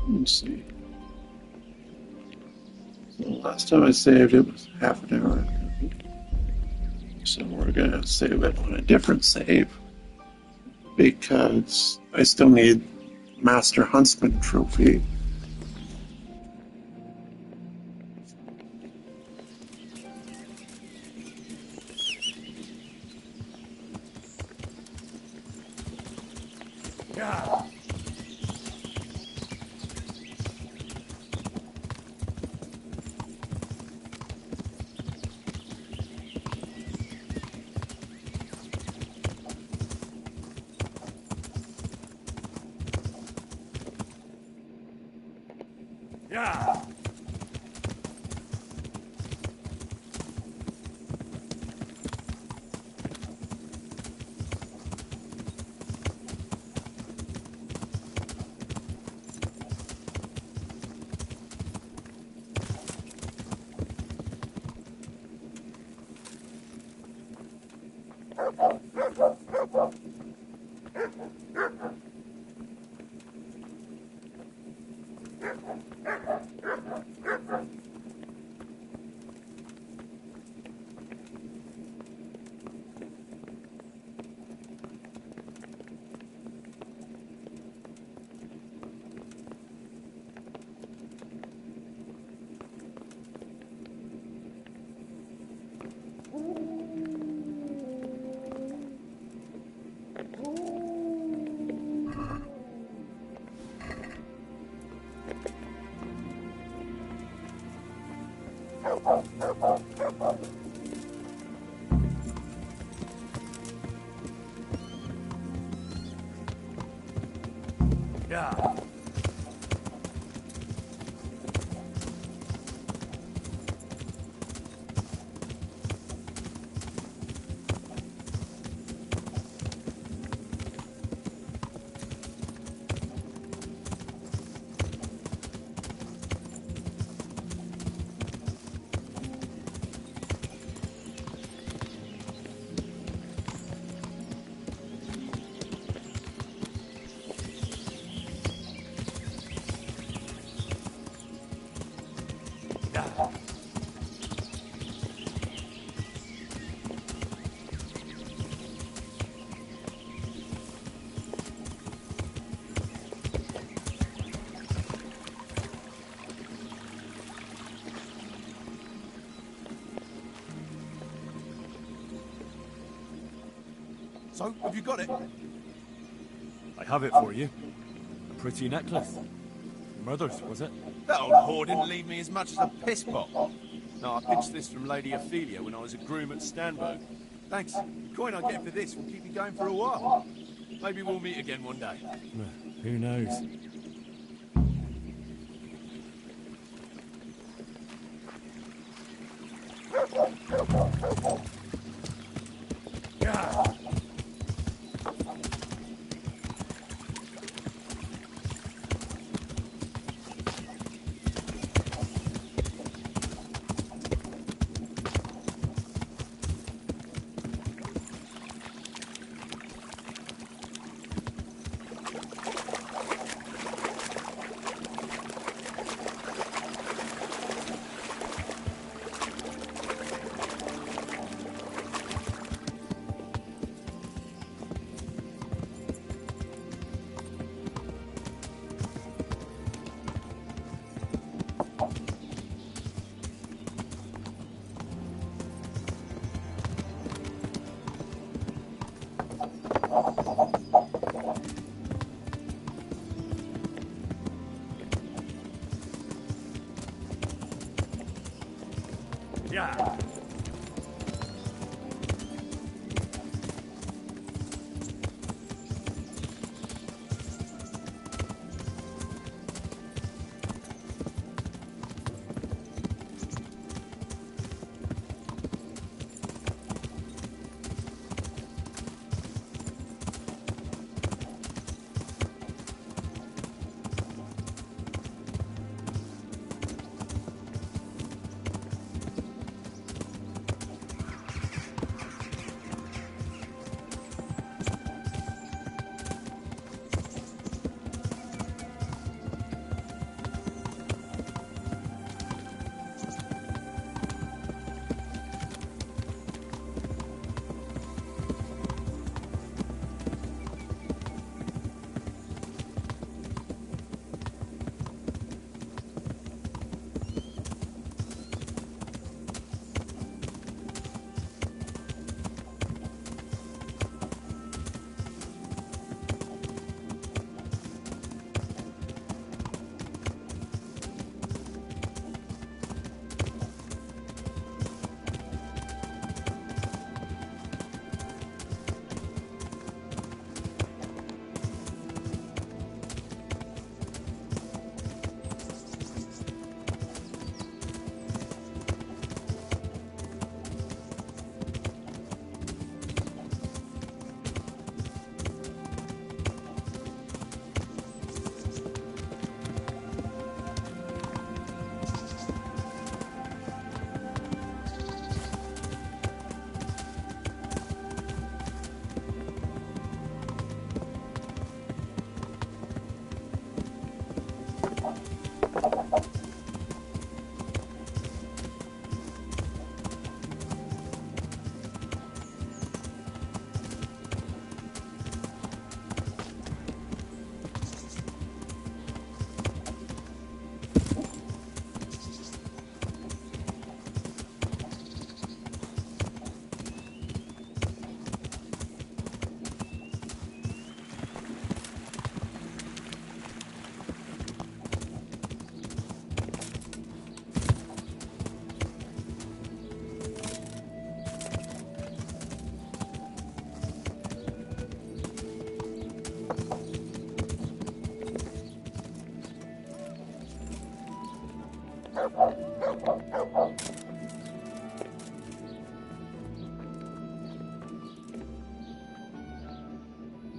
Let's see. So last time I saved it was half an hour. So we're gonna save it on a different save because I still need Master Huntsman trophy. Yeah. Yeah. So, have you got it? I have it for you. A pretty necklace. Mother's, was it? That old whore didn't leave me as much as a piss pot. No, I pinched this from Lady Ophelia when I was a groom at Stanberg. Thanks. The coin I get for this will keep me going for a while. Maybe we'll meet again one day. Who knows? Yeah.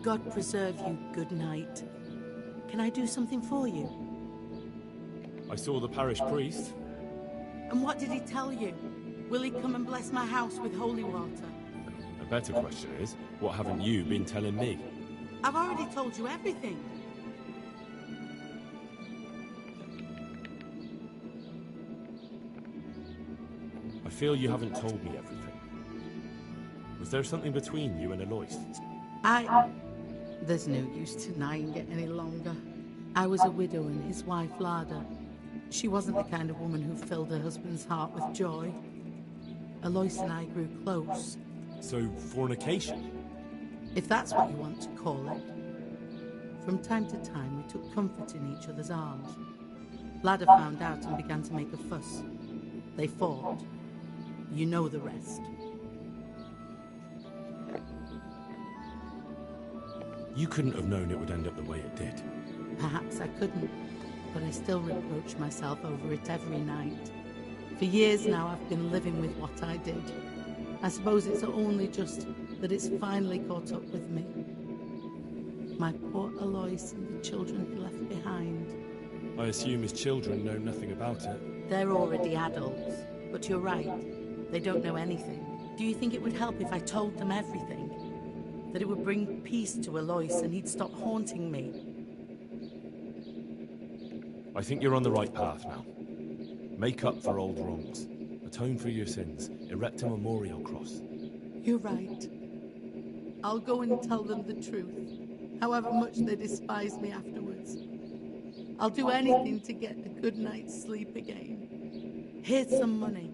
God preserve you, good night. Can I do something for you? I saw the parish priest. And what did he tell you? Will he come and bless my house with holy water? A better question is, what haven't you been telling me? I've already told you everything. I feel you haven't told me everything. Was there something between you and Alois? There's no use denying it any longer. I was a widow and his wife Lada. She wasn't the kind of woman who filled her husband's heart with joy. Alois and I grew close. So, fornication? If that's what you want to call it. From time to time, we took comfort in each other's arms. Lada found out and began to make a fuss. They fought. You know the rest. You couldn't have known it would end up the way it did. Perhaps I couldn't, but I still reproach myself over it every night. For years now, I've been living with what I did. I suppose it's only just that it's finally caught up with me. My poor Alois and the children he left behind. I assume his children know nothing about it. They're already adults, but you're right. They don't know anything. Do you think it would help if I told them everything? That it would bring peace to Alois and he'd stop haunting me? I think you're on the right path now. Make up for old wrongs. Atone for your sins. Erect a memorial cross. You're right. I'll go and tell them the truth, however much they despise me afterwards. I'll do anything to get a good night's sleep again. Here's some money.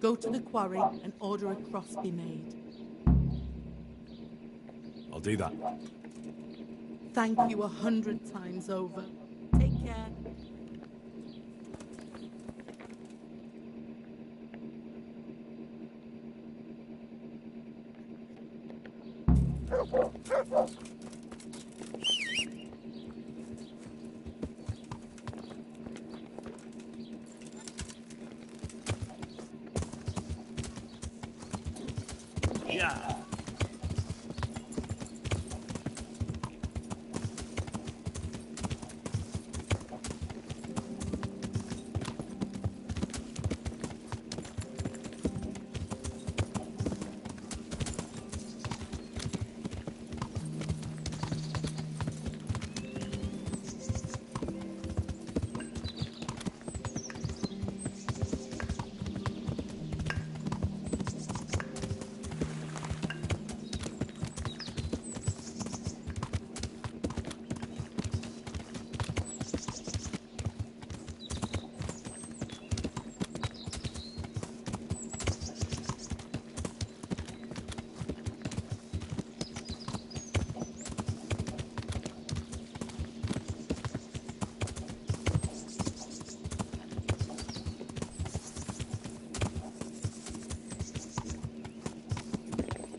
Go to the quarry and order a cross be made. I'll do that. Thank you 100 times over. Take care. Yeah.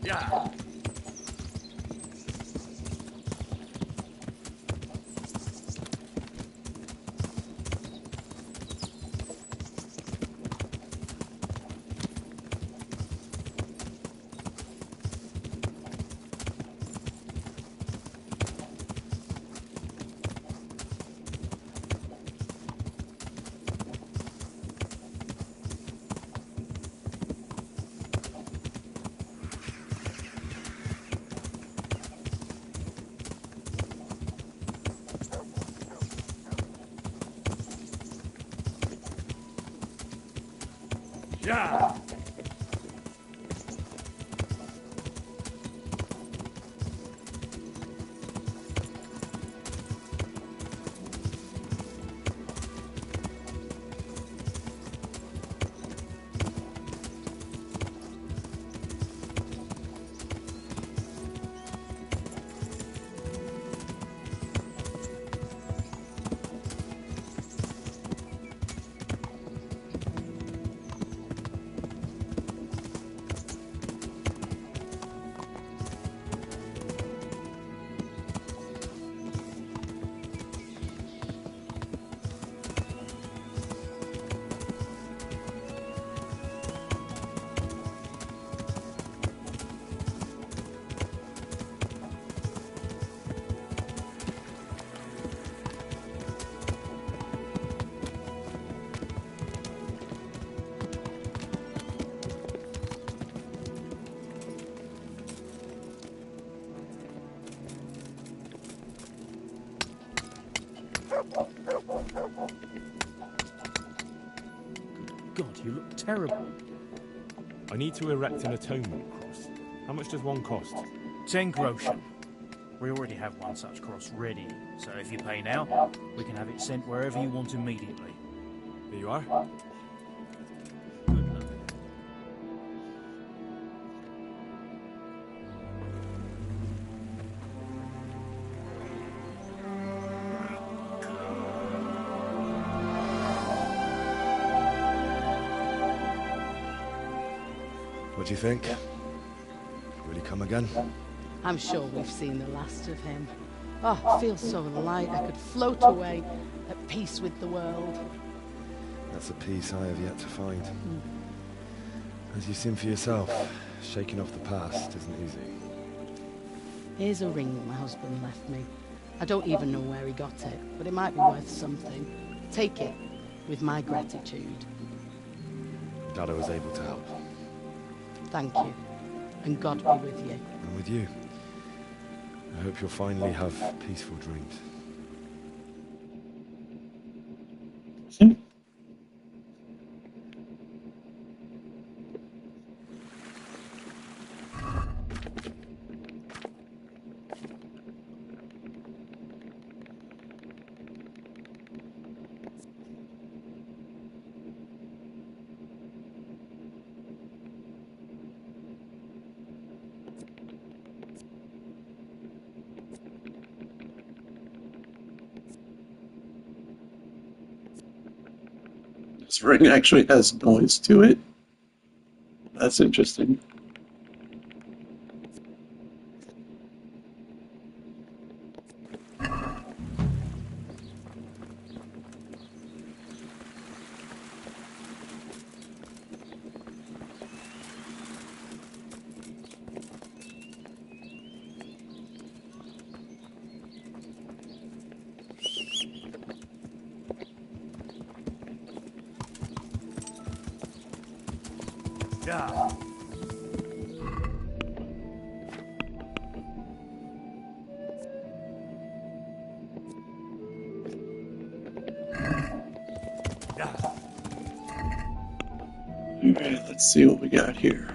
Yeah. Yeah. God, you look terrible. I need to erect an atonement cross. How much does one cost? 10 groschen. We already have one such cross ready, so if you pay now, we can have it sent wherever you want immediately. There you are. Good luck. What do you think? Will he come again? I'm sure we've seen the last of him. Oh, I feel so light I could float away at peace with the world. That's a peace I have yet to find. As you've seen for yourself, shaking off the past isn't easy. Here's a ring my husband left me. I don't even know where he got it, but it might be worth something. Take it, with my gratitude. Glad I was able to help. Thank you, and God be with you. And with you. I hope you'll finally have peaceful dreams. This ring actually has noise to it. That's interesting. Yeah. Alright, let's see what we got here.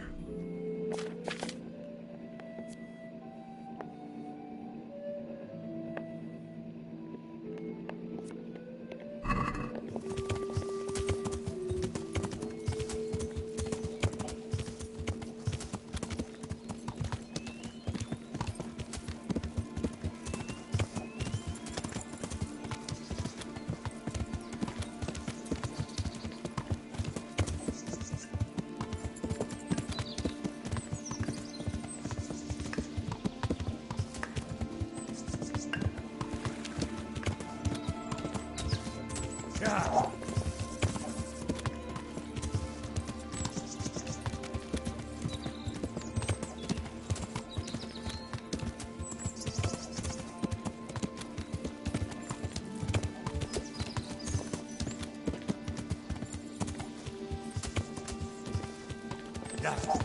Yeah.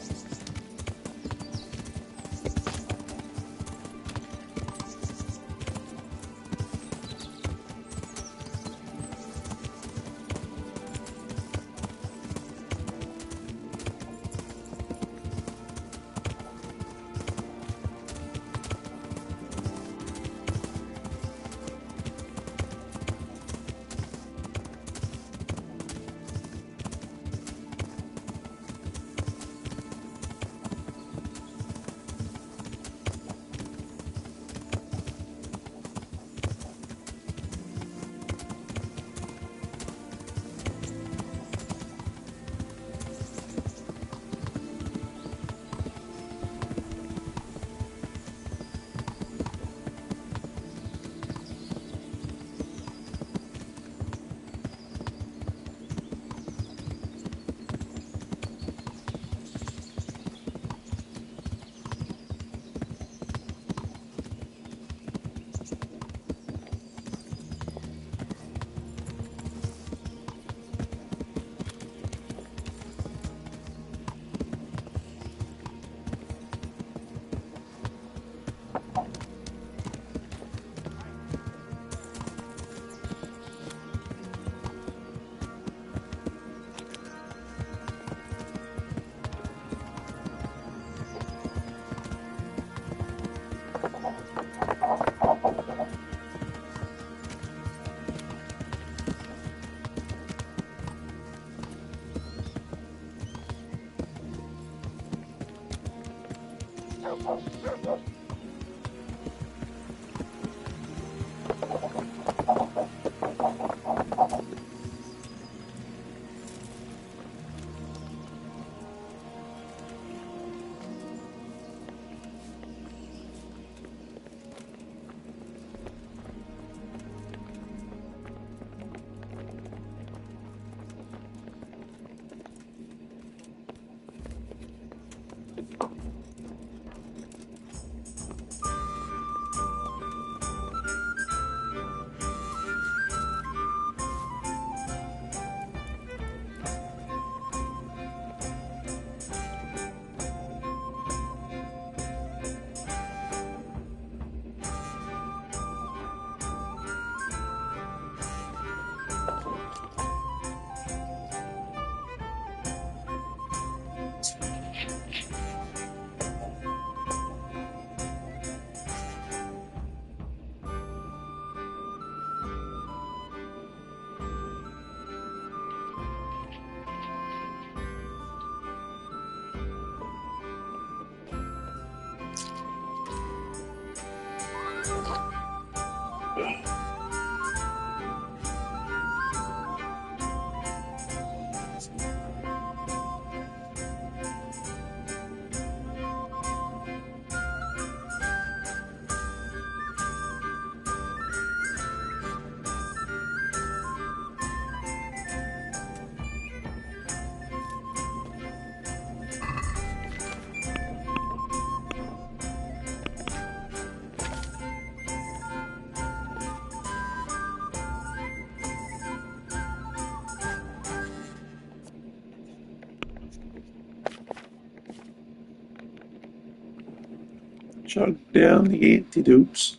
Chug down the antidotes.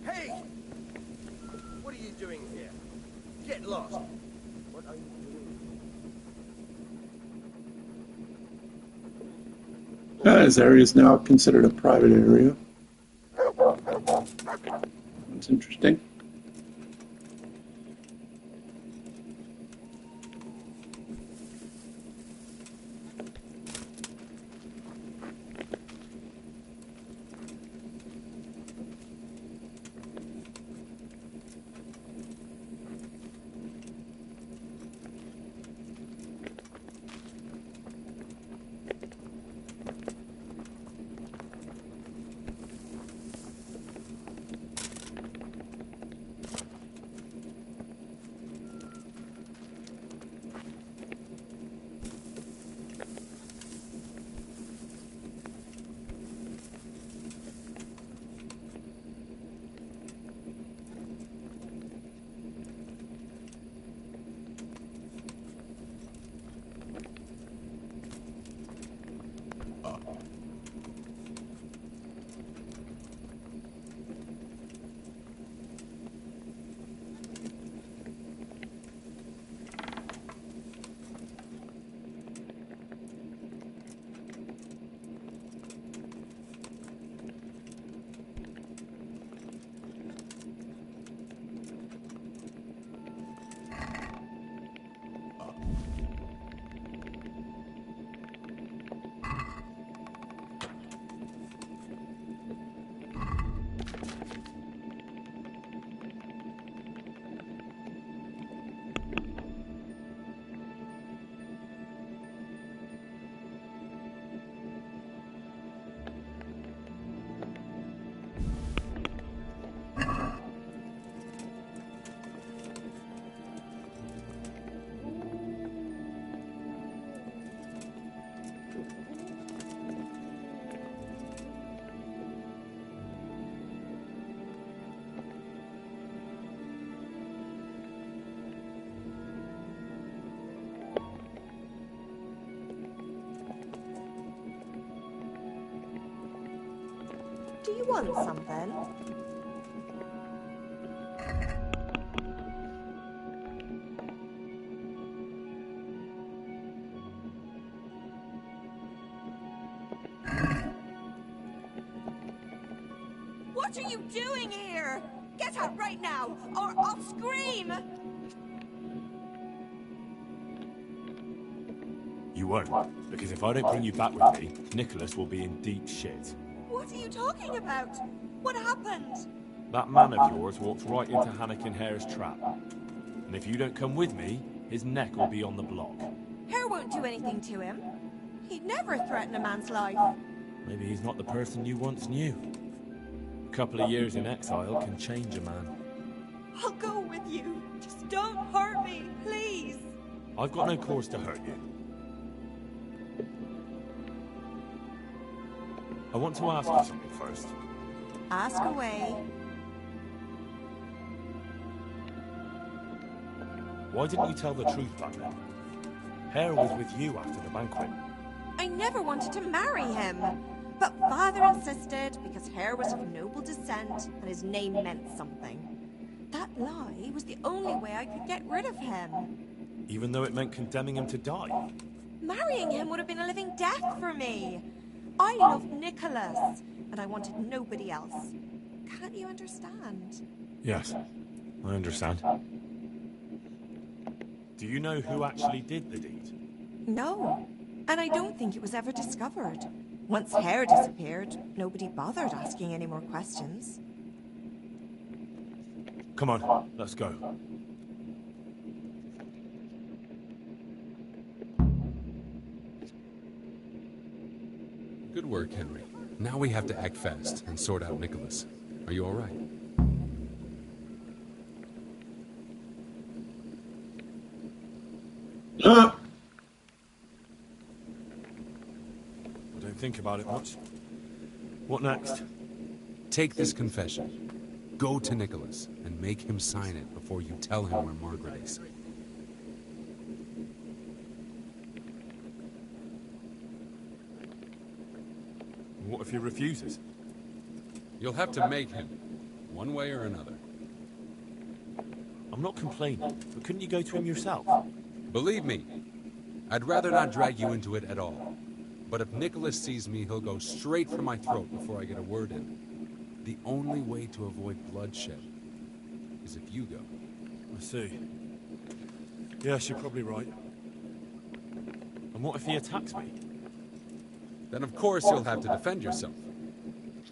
Hey! What are you doing here? Get lost. What are you doing? This area is now considered a private area. That's interesting. Do you want something? What are you doing here? Get out right now, or I'll scream! You won't, because if I don't bring you back with me, Nicholas will be in deep shit. What are you talking about? What happened? That man of yours walked right into Hannikin Hare's trap. And if you don't come with me, his neck will be on the block. Hare won't do anything to him. He'd never threaten a man's life. Maybe he's not the person you once knew. A couple of years in exile can change a man. I'll go with you. Just don't hurt me, please. I've got no cause to hurt you. I want to ask you something first. Ask away. Why didn't you tell the truth back then? Hare was with you after the banquet. I never wanted to marry him. But Father insisted because Hare was of noble descent and his name meant something. That lie was the only way I could get rid of him. Even though it meant condemning him to die? Marrying him would have been a living death for me. I loved Nicholas, and I wanted nobody else. Can't you understand? Yes, I understand. Do you know who actually did the deed? No, and I don't think it was ever discovered. Once Hare disappeared, nobody bothered asking any more questions. Come on, let's go. Good work, Henry. Now we have to act fast and sort out Nicholas. Are you all right? I don't think about it much. What next? Take this confession. Go to Nicholas and make him sign it before you tell him where Margaret is. What if he refuses? You'll have to make him, one way or another. I'm not complaining, but couldn't you go to him yourself? Believe me, I'd rather not drag you into it at all. But if Nicholas sees me, he'll go straight for my throat before I get a word in. The only way to avoid bloodshed is if you go. I see. Yes, you're probably right. And what if he attacks me? Then of course you'll have to defend yourself.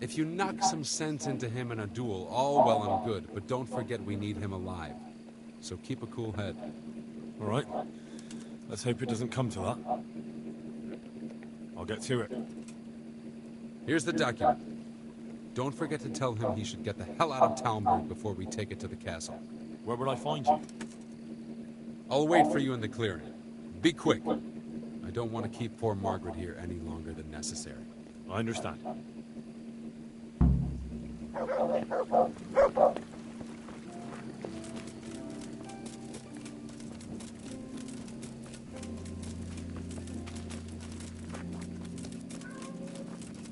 If you knock some sense into him in a duel, all well and good, but don't forget we need him alive. So keep a cool head. All right. Let's hope it doesn't come to that. I'll get to it. Here's the document. Don't forget to tell him he should get the hell out of Talmberg before we take it to the castle. Where will I find you? I'll wait for you in the clearing. Be quick. I don't want to keep poor Margaret here any longer than necessary. I understand.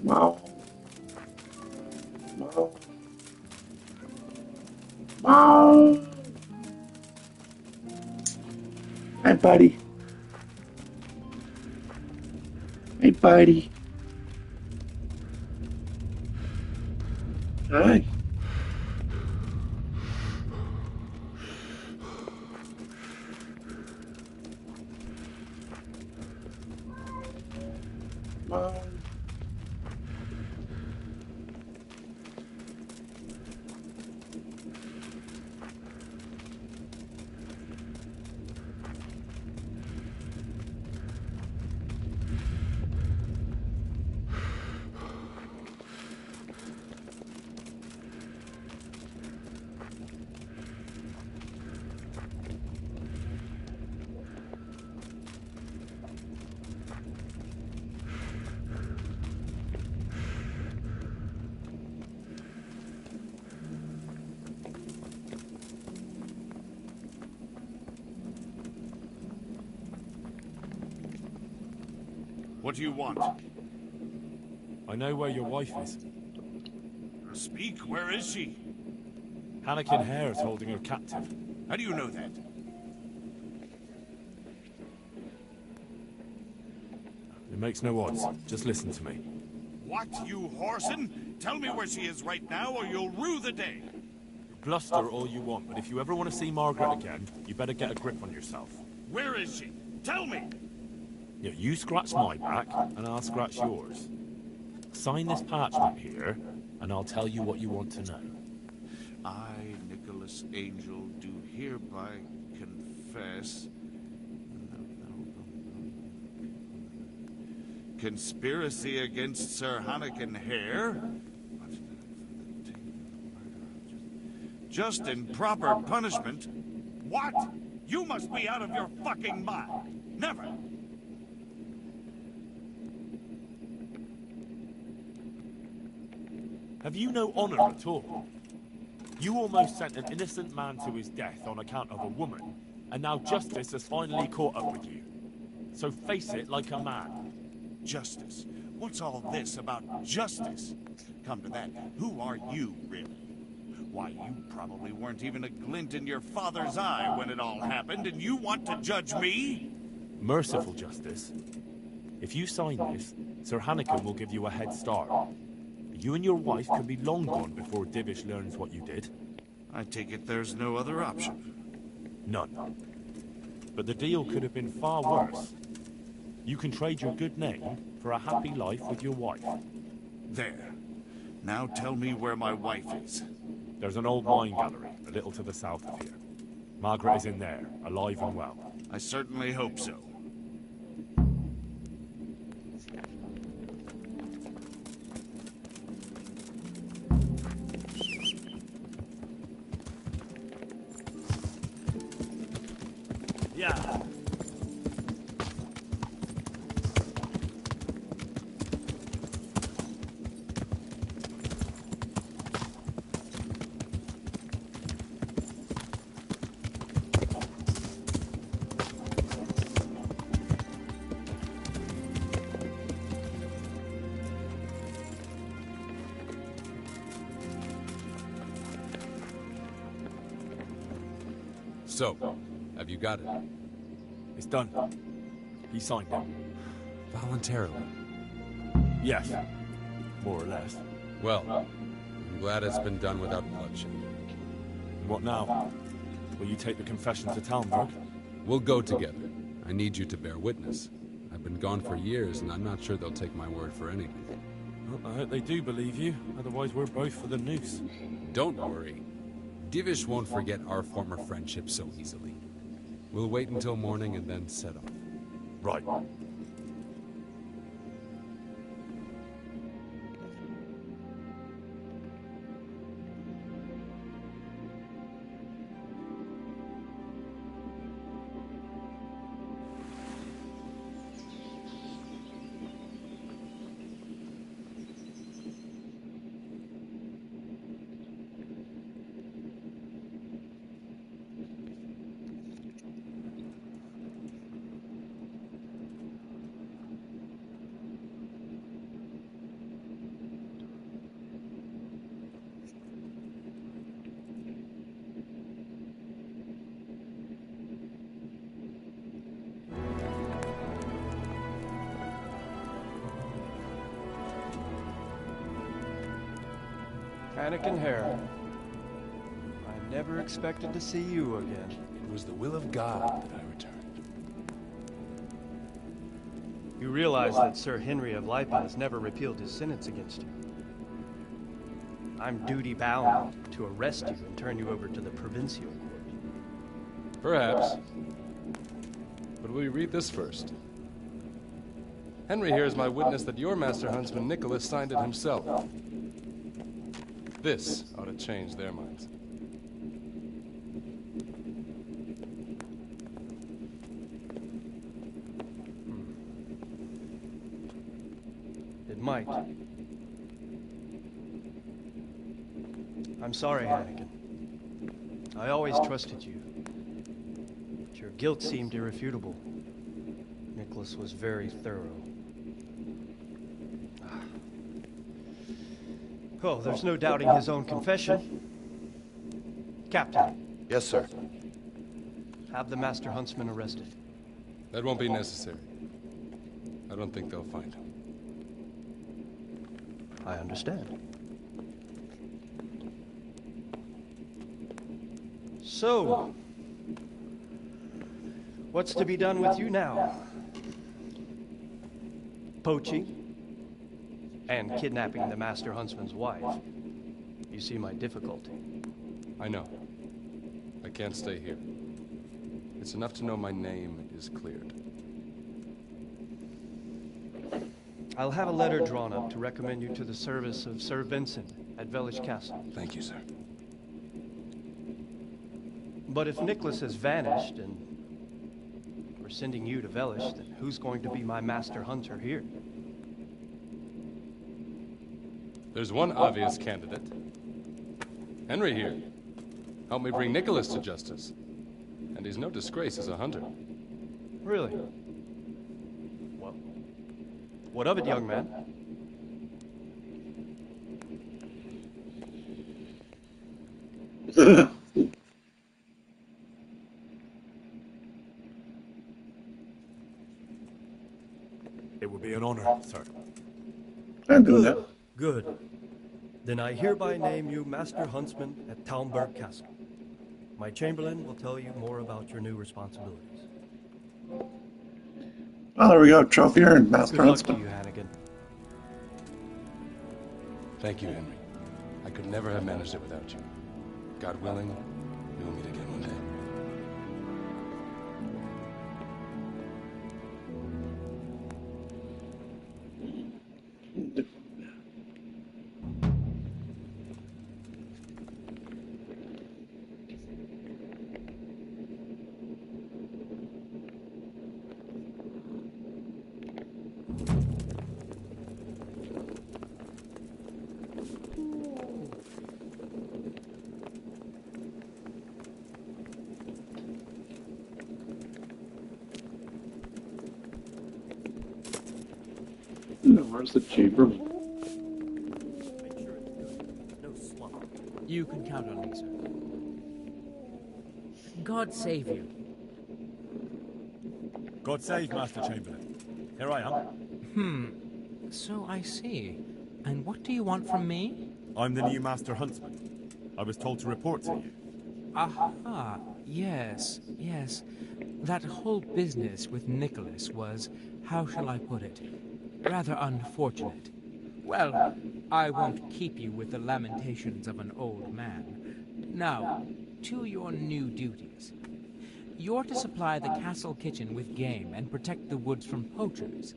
Wow. Wow. Wow. Hi, buddy. Hey, buddy. Hi. Mom. What do you want? I know where your wife is. Speak, where is she? Hannikin Hare is holding her captive. How do you know that? It makes no odds. Just listen to me. What, you whoreson? Tell me where she is right now, or you'll rue the day. Bluster all you want, but if you ever want to see Margaret again, you better get a grip on yourself. Where is she? Tell me! Yeah, you scratch my back, and I'll scratch yours. Sign this parchment here, and I'll tell you what you want to know. I, Nicholas Angel, do hereby confess... Conspiracy against Sir Hannikin Hare? Just in proper punishment? What? You must be out of your fucking mind. Never. Have you no honor at all? You almost sent an innocent man to his death on account of a woman, and now justice has finally caught up with you. So face it like a man. Justice? What's all this about justice? Come to that, who are you, really? Why, you probably weren't even a glint in your father's eye when it all happened, and you want to judge me? Merciful justice. If you sign this, Sir Hannikin will give you a head start. You and your wife could be long gone before Divish learns what you did. I take it there's no other option. None. But the deal could have been far worse. You can trade your good name for a happy life with your wife. There. Now tell me where my wife is. There's an old wine gallery, a little to the south of here. Margaret is in there, alive and well. I certainly hope so. Yeah. So, have you got it? It's done. He signed it. Voluntarily? Yes. More or less. Well, I'm glad it's been done without bloodshed. What now? Will you take the confession to Talmberg? We'll go together. I need you to bear witness. I've been gone for years, and I'm not sure they'll take my word for anything. Well, I hope they do believe you. Otherwise, we're both for the noose. Don't worry. Divish won't forget our former friendship so easily. We'll wait until morning and then set off. Right. Hannikin Hare. I never expected to see you again. It was the will of God that I returned. You realize that Sir Henry of Lipa has never repealed his sentence against you. I'm duty-bound to arrest you and turn you over to the Provincial Court. Perhaps. But will you read this first? Henry here is my witness that your master huntsman Nicholas signed it himself. This ought to change their minds. It might. I'm sorry, Hannikin. I always trusted you. But your guilt seemed irrefutable. Nicholas was very thorough. Oh, there's no doubting his own confession. Captain. Yes, sir. Have the Master Huntsman arrested. That won't be necessary. I don't think they'll find him. I understand. So, what's to be done with you now? Poaching and kidnapping the Master Huntsman's wife. You see my difficulty. I know. I can't stay here. It's enough to know my name is cleared. I'll have a letter drawn up to recommend you to the service of Sir Vincent at Vellish Castle. Thank you, sir. But if Nicholas has vanished and we're sending you to Vellish, then who's going to be my master hunter here? There's one obvious candidate. Henry here. Helped me bring Nicholas to justice. And he's no disgrace as a hunter. Really? Well, what of it, young man? It would be an honor, sir. I'm doing that. Good. Then I hereby name you Master Huntsman at Talmberg Castle. My Chamberlain will tell you more about your new responsibilities. Oh, there we go. Trophy earned, Master Good luck to Huntsman. you, Hannigan. Thank you, Henry. I could never have managed it without you. God willing, we will meet again one day. No, where's the Chamberlain? No slump. You can count on me, sir. God save you. God save Master Chamberlain. Here I am. So I see. And what do you want from me? I'm the new Master Huntsman. I was told to report to you. Aha, yes. That whole business with Nicholas was, how shall I put it, rather unfortunate. Well, I won't keep you with the lamentations of an old man. Now, to your new duties. You're to supply the castle kitchen with game and protect the woods from poachers.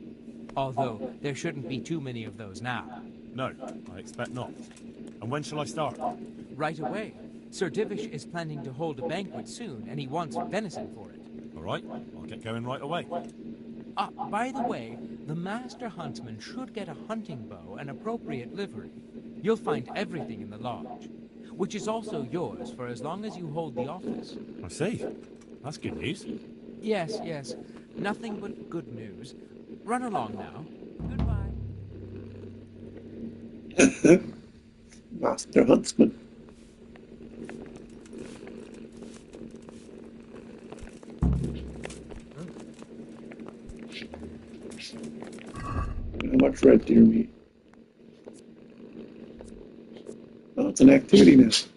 Although there shouldn't be too many of those now. No, I expect not. And when shall I start? Right away. Sir Divish is planning to hold a banquet soon, and he wants venison for it. All right, I'll get going right away. By the way, the Master Huntsman should get a hunting bow and appropriate livery. You'll find everything in the lodge, which is also yours for as long as you hold the office. I see. That's good news. Yes. Nothing but good news. Run along now. Goodbye. Master Huntsman. How much red do you need? Oh, it's an activity nest.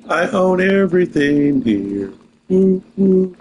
I own everything here. Woo, woo.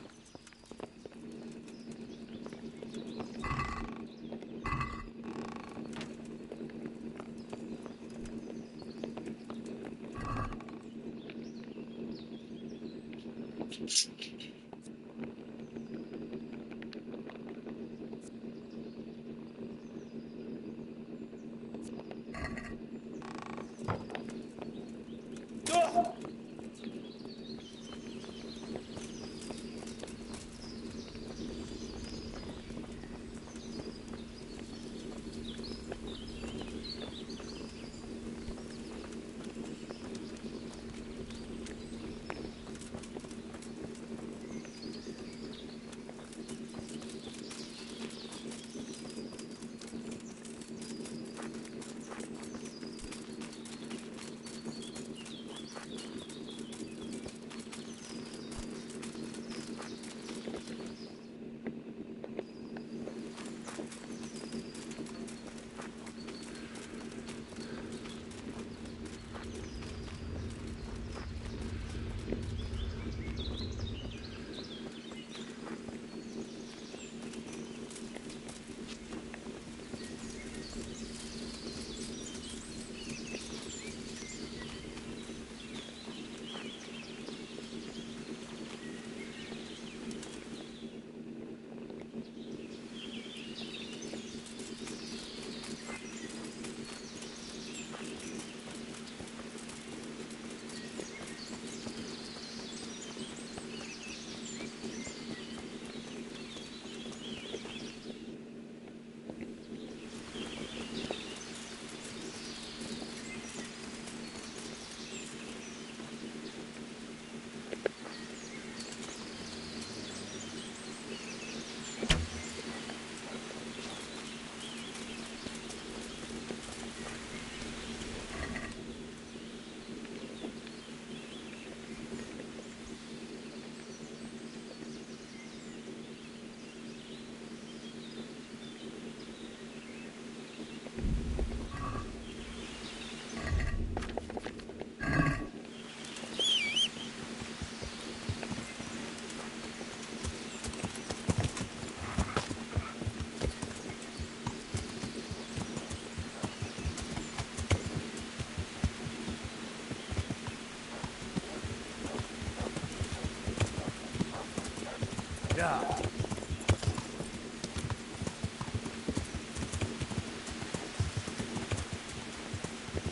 Yeah.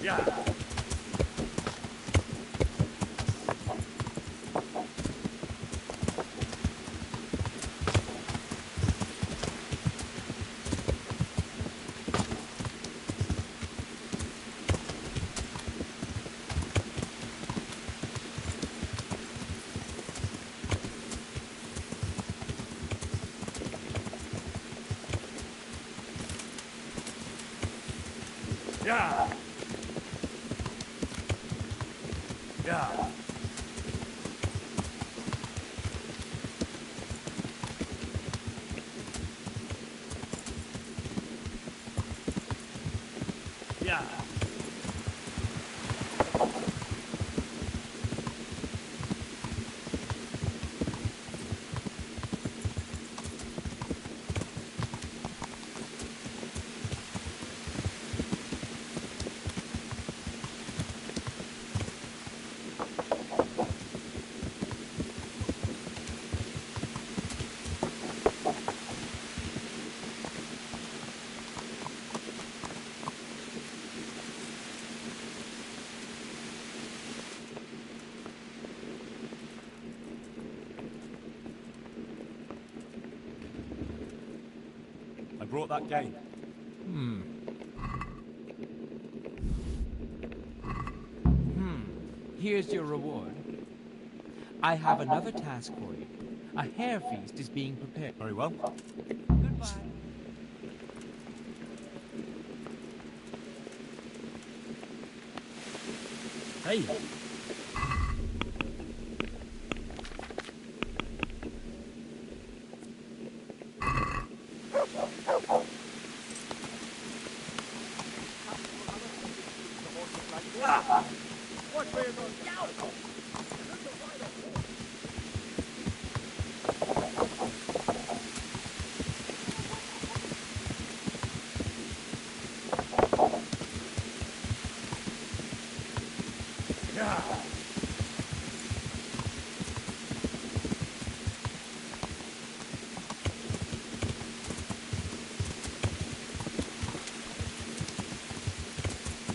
Yeah. Yeah. Yeah. Yeah. brought that gain. Here's your reward. I have another task for you. A hare feast is being prepared. Very well. Goodbye. Hey,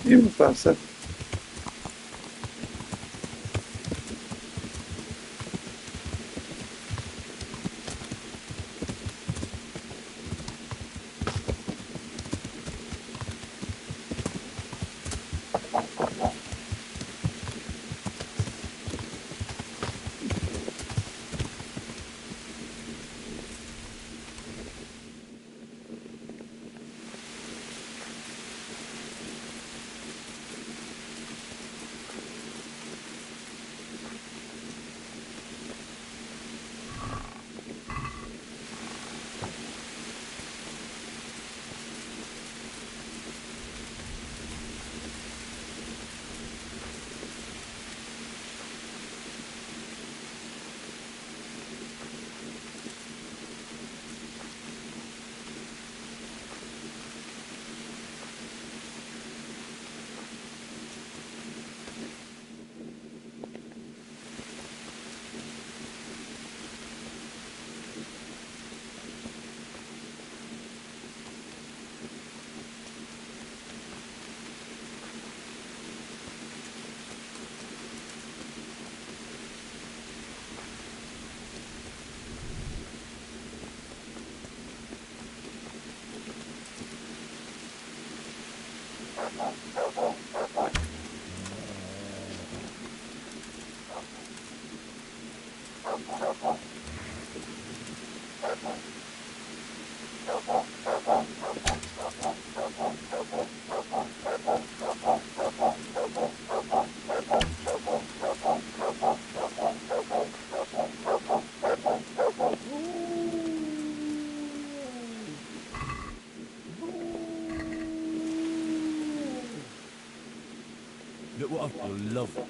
You Mufasa. Look what I'll love it.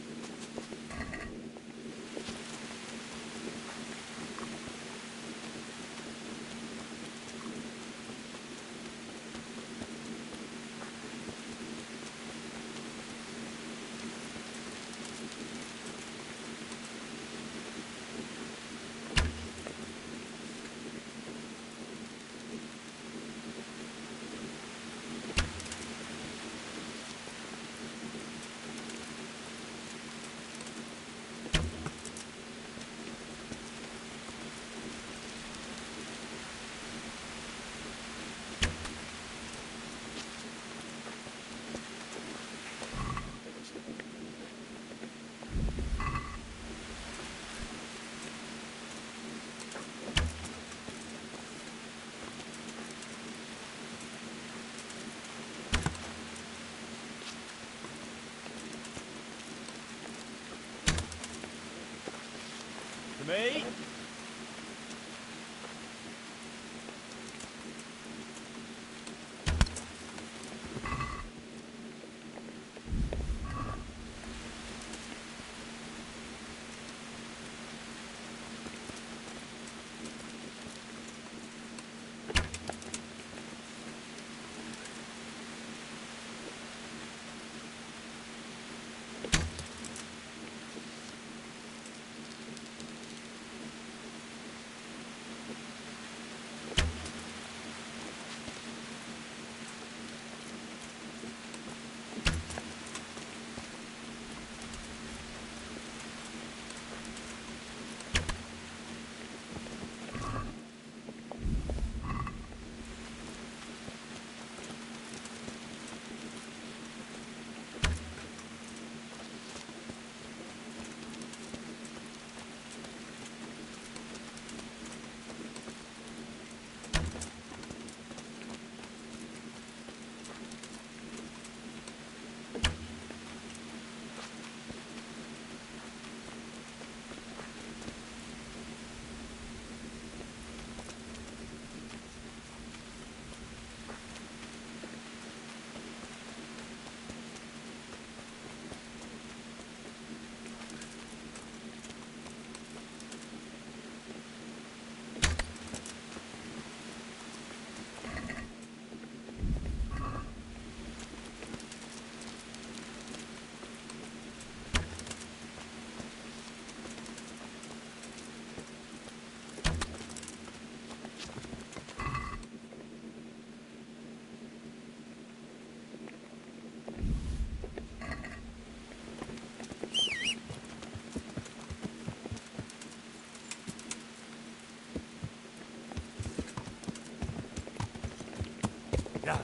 Yeah.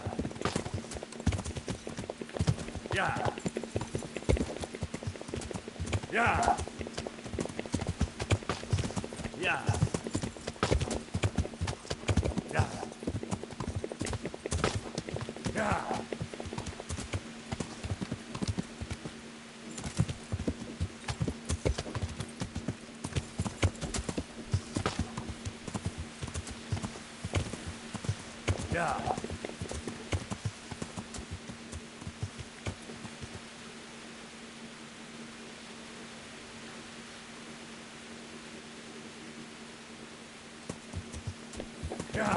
Yeah. Yeah. Yeah. Yeah. Yeah. Yeah. Yeah.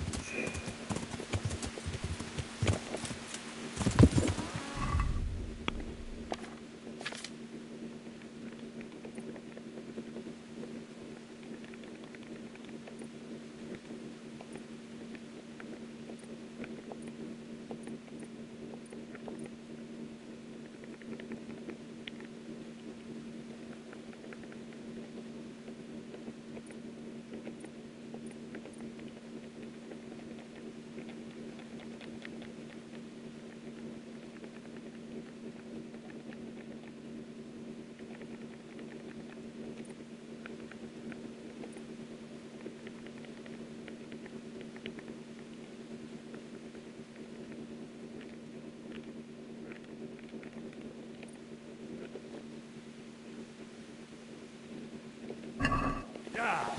Yeah. Yeah.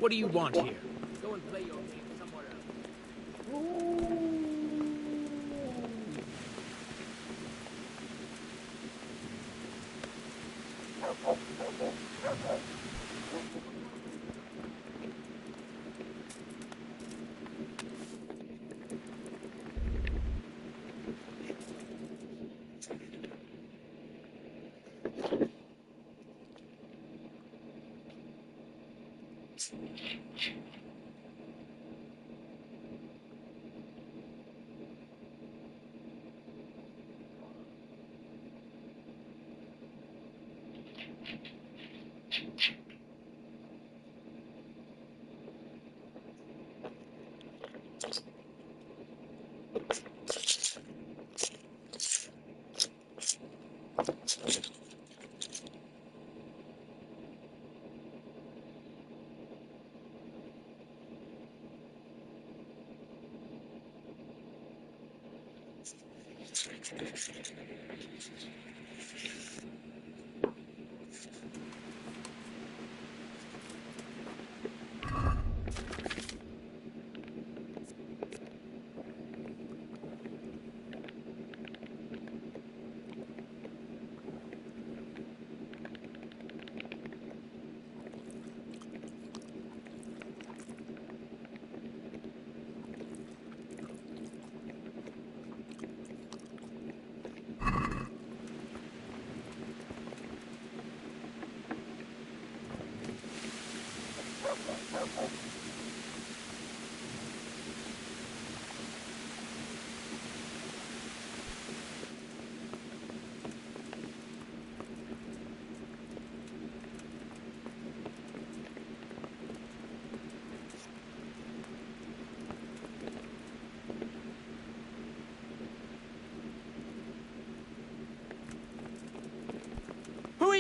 What do you want here? Go and play your game somewhere else.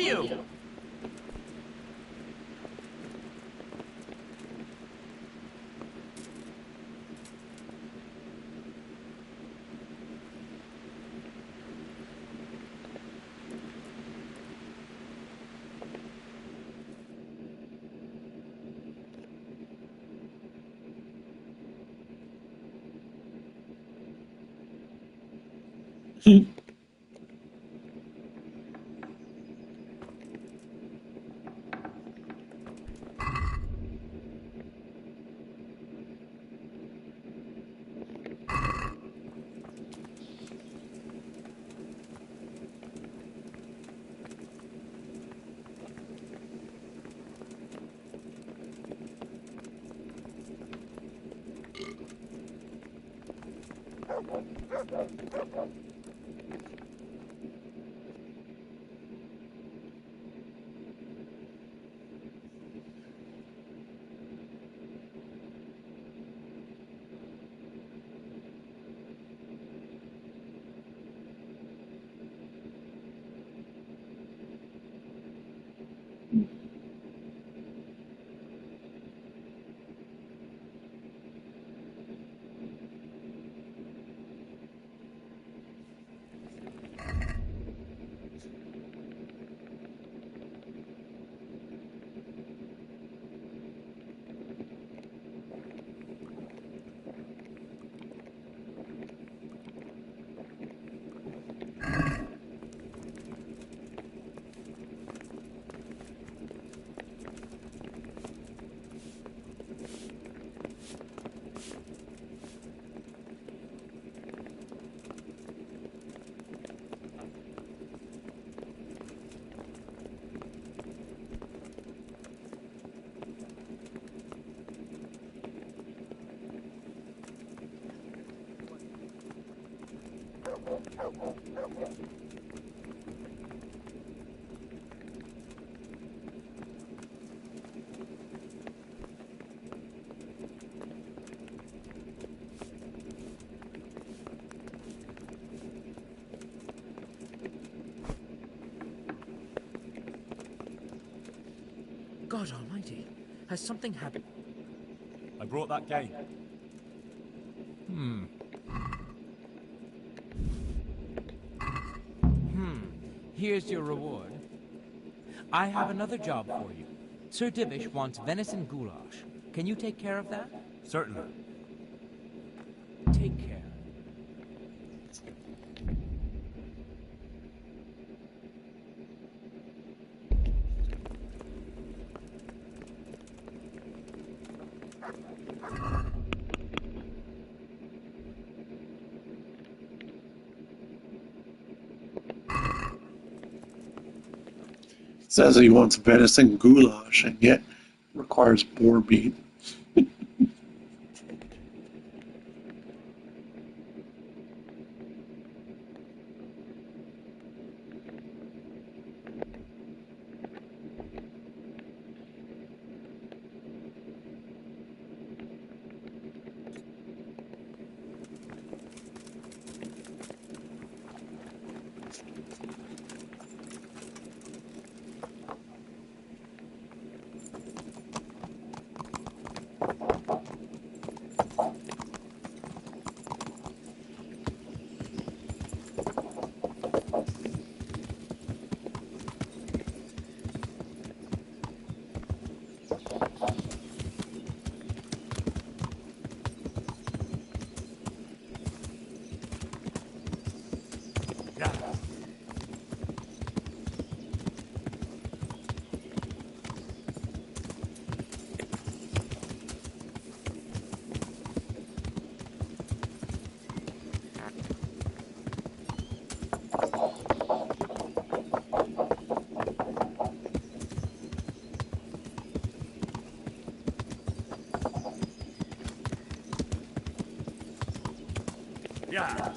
you? God almighty, has something happened? I brought that game. Here's your reward. I have another job for you. Sir Divish wants venison goulash. Can you take care of that? Certainly. Take care. Says he wants venison goulash and yet requires boar meat. Yeah.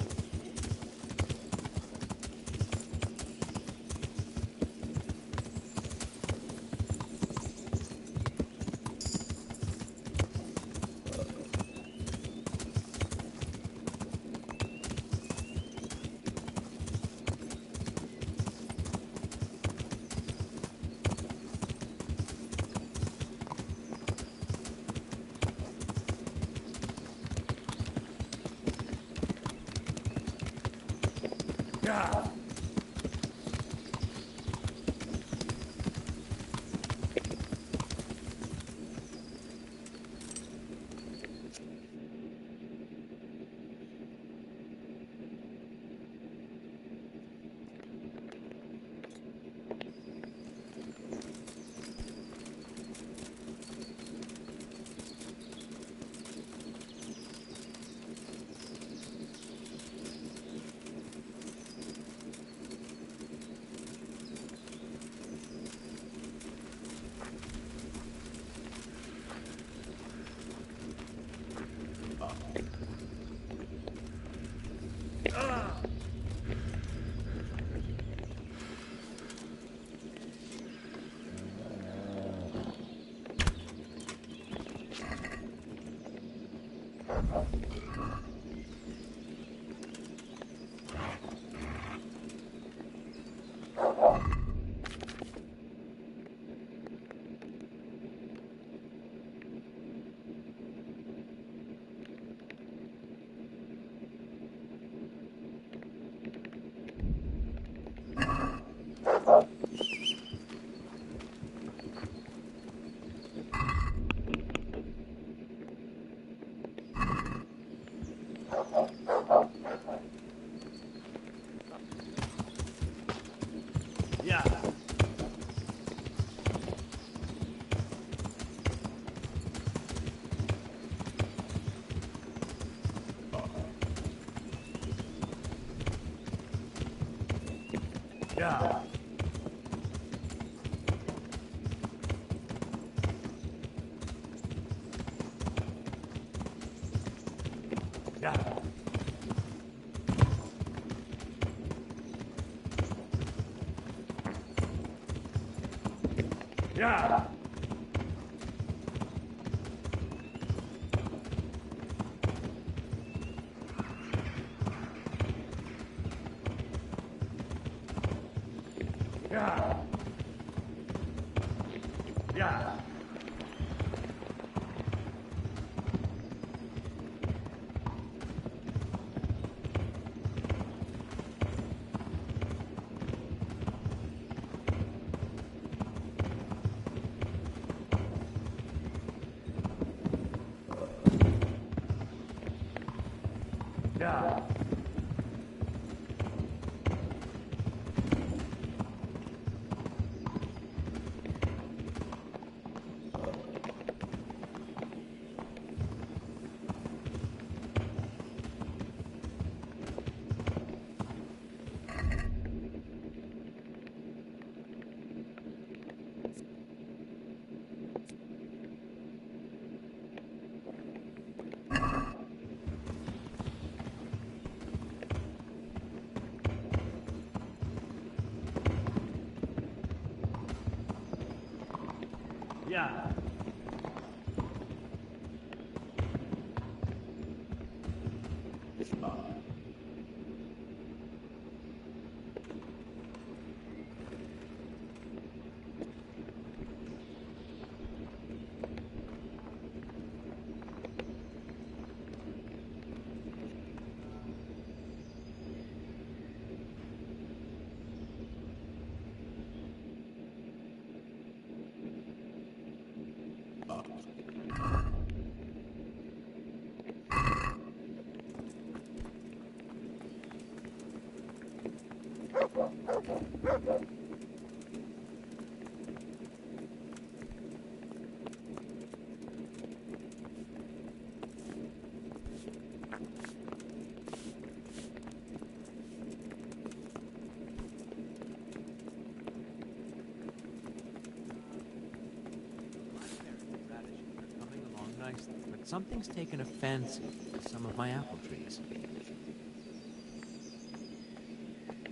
But something's taken a fancy to some of my apple trees.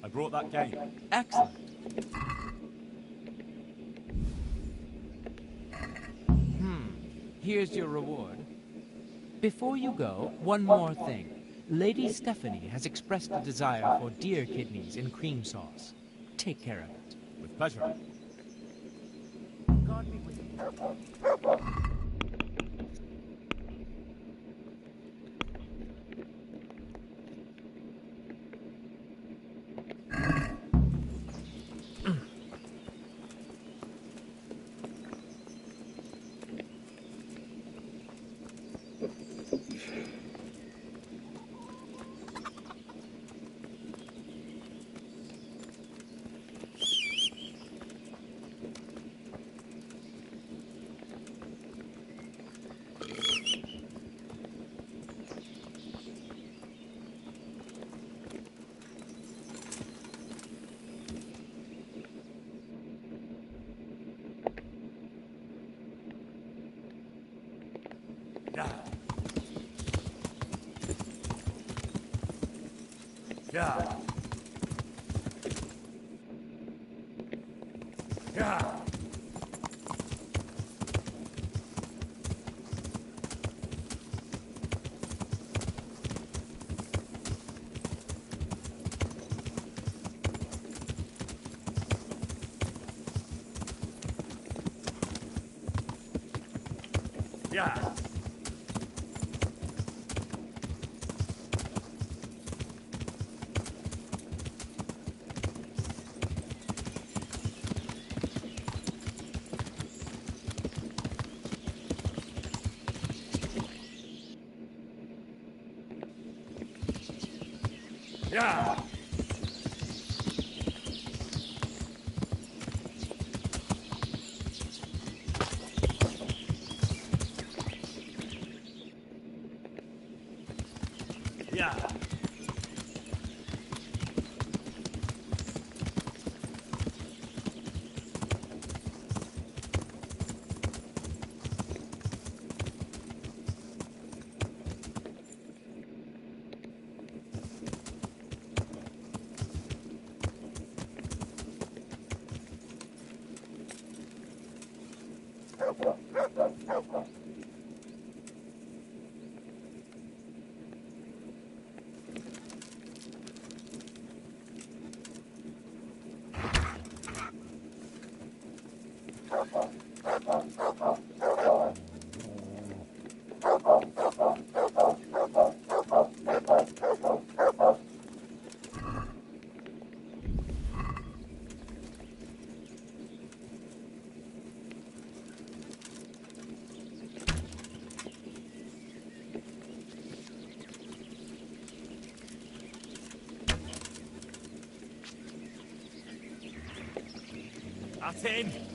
I brought that game. Excellent. Here's your reward. Before you go, one more thing. Lady Stephanie has expressed a desire for deer kidneys in cream sauce. Take care of it. With pleasure. God be with you. Yeah. Yeah. Yeah. Yeah. Yeah. That's in.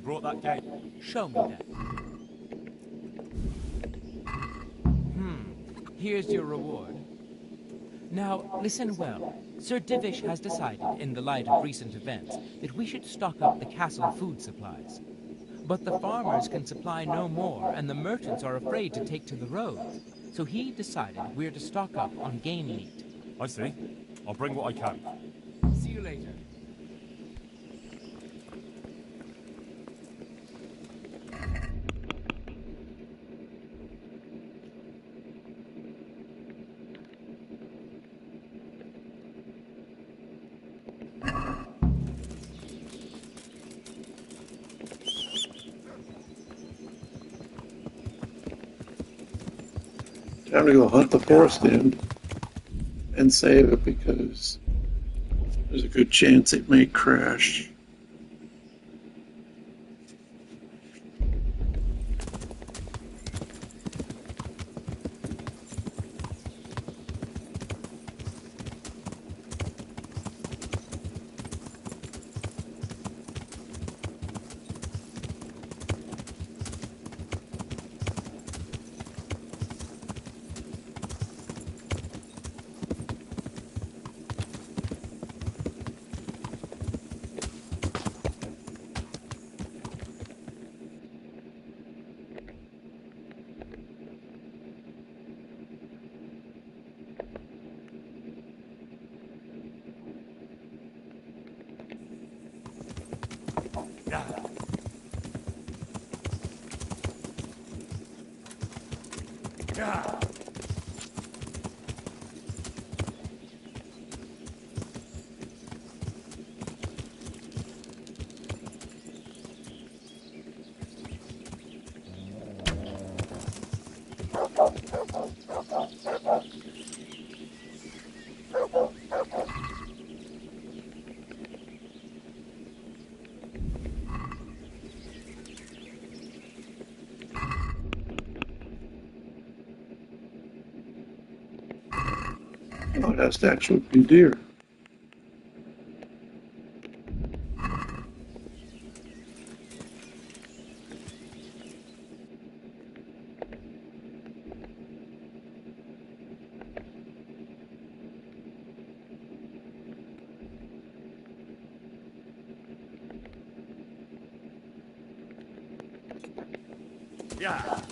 brought that game. Show me that. Here's your reward. Now, listen well. Sir Divish has decided, in the light of recent events, that we should stock up the castle food supplies. But the farmers can supply no more, and the merchants are afraid to take to the roads. So he decided we're to stock up on game meat. I see. I'll bring what I can. See you later. Time to go hunt the forest end and save it because there's a good chance it may crash. Oh, that statue would be deer. Yeah.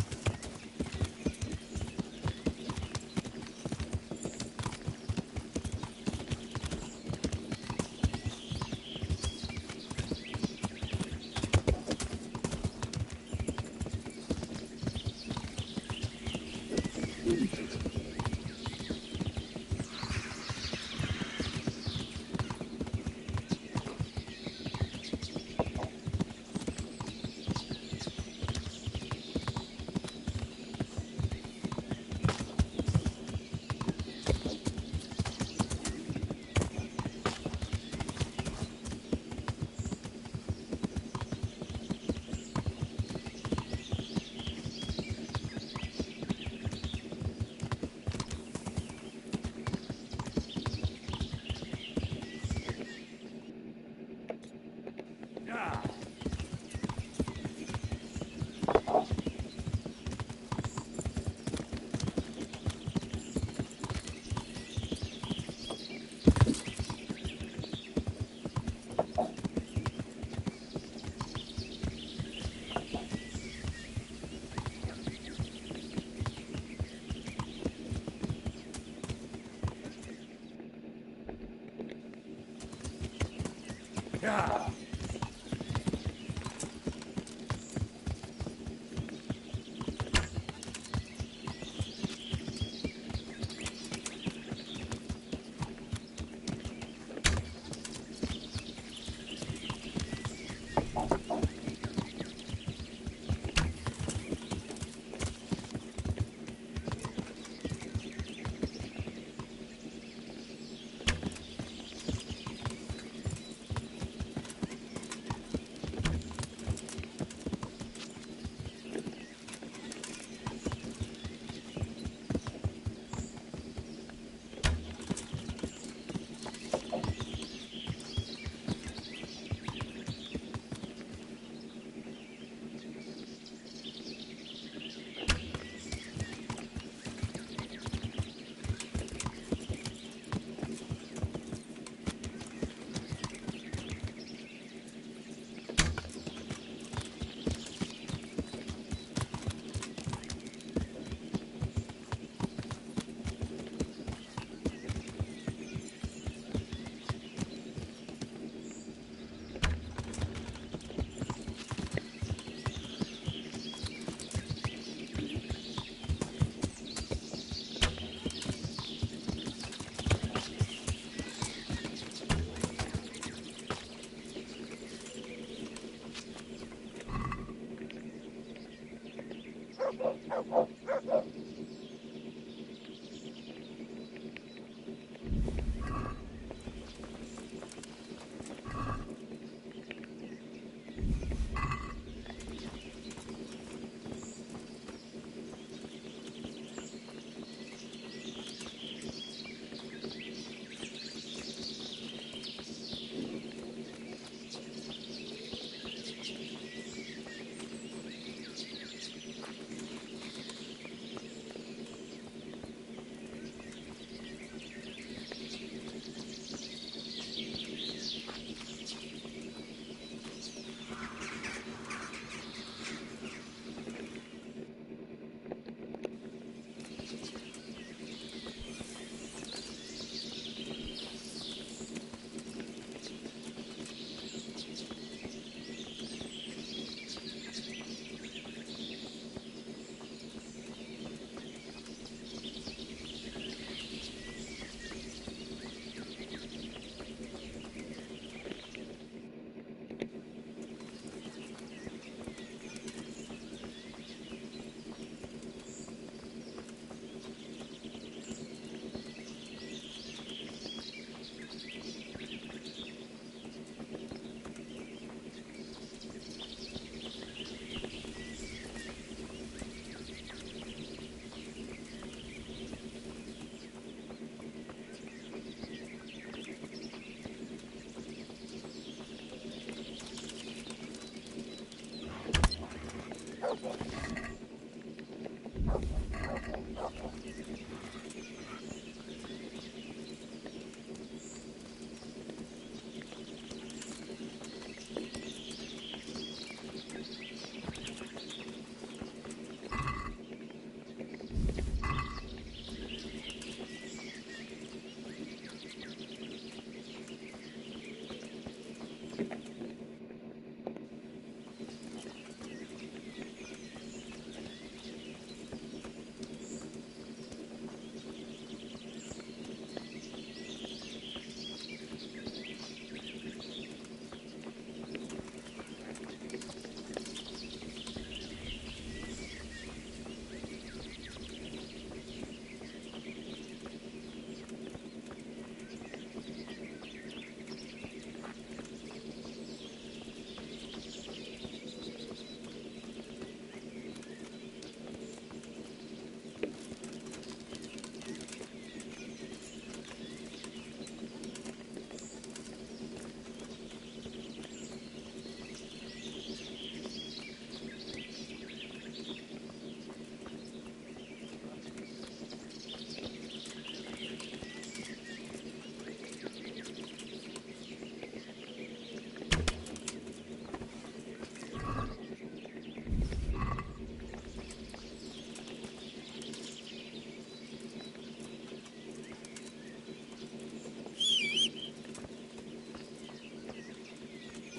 Yeah.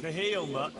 To heal, mutt.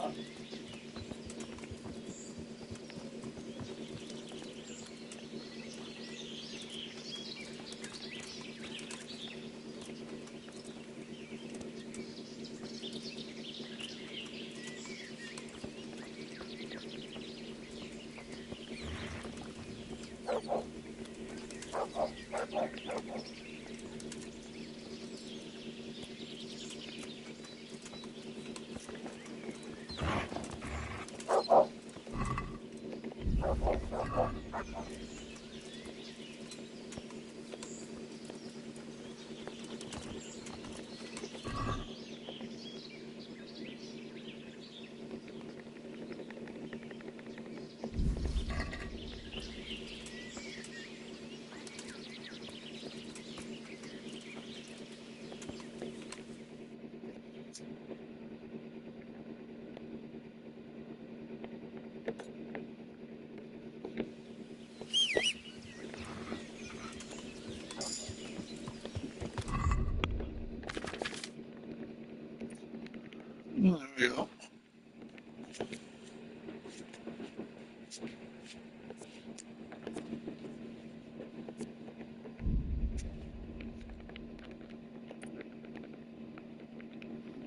There we go.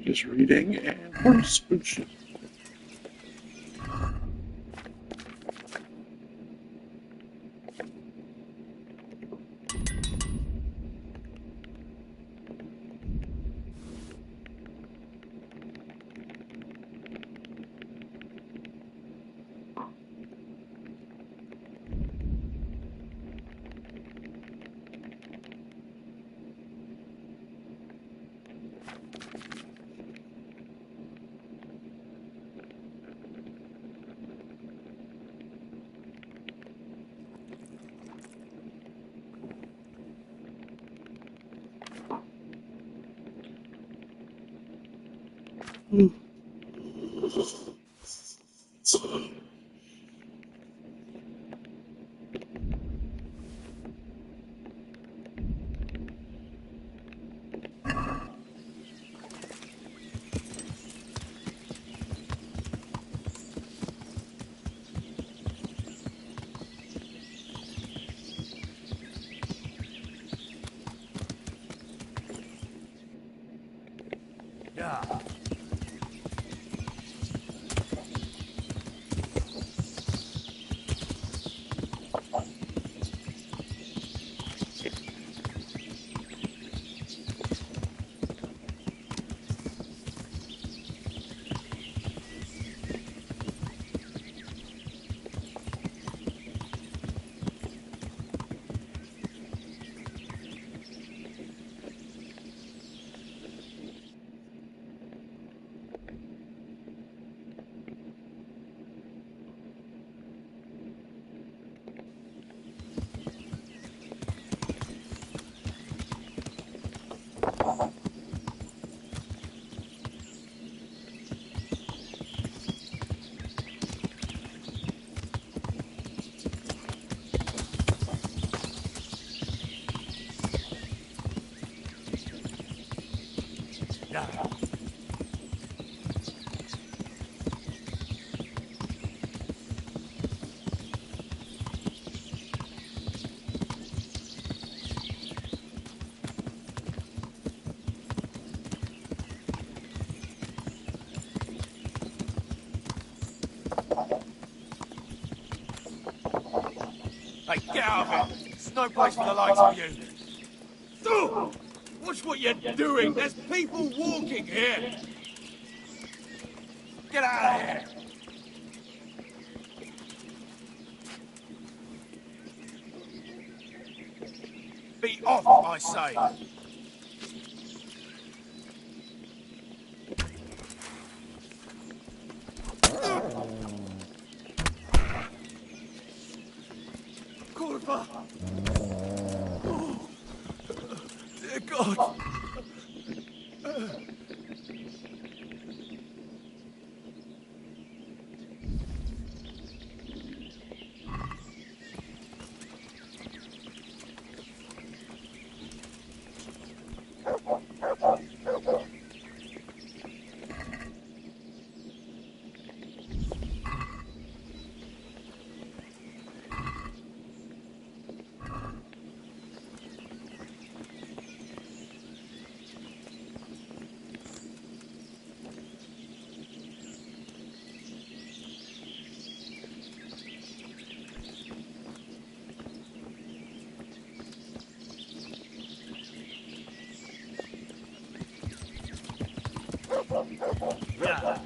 Just reading and switch. Yeah. Hey, get out of it! There's no place for the likes of you! Oh, watch what you're doing! There's people walking here! Get out of here! Be off, I say! Corva! Oh, dear God! Yeah.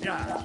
Yeah.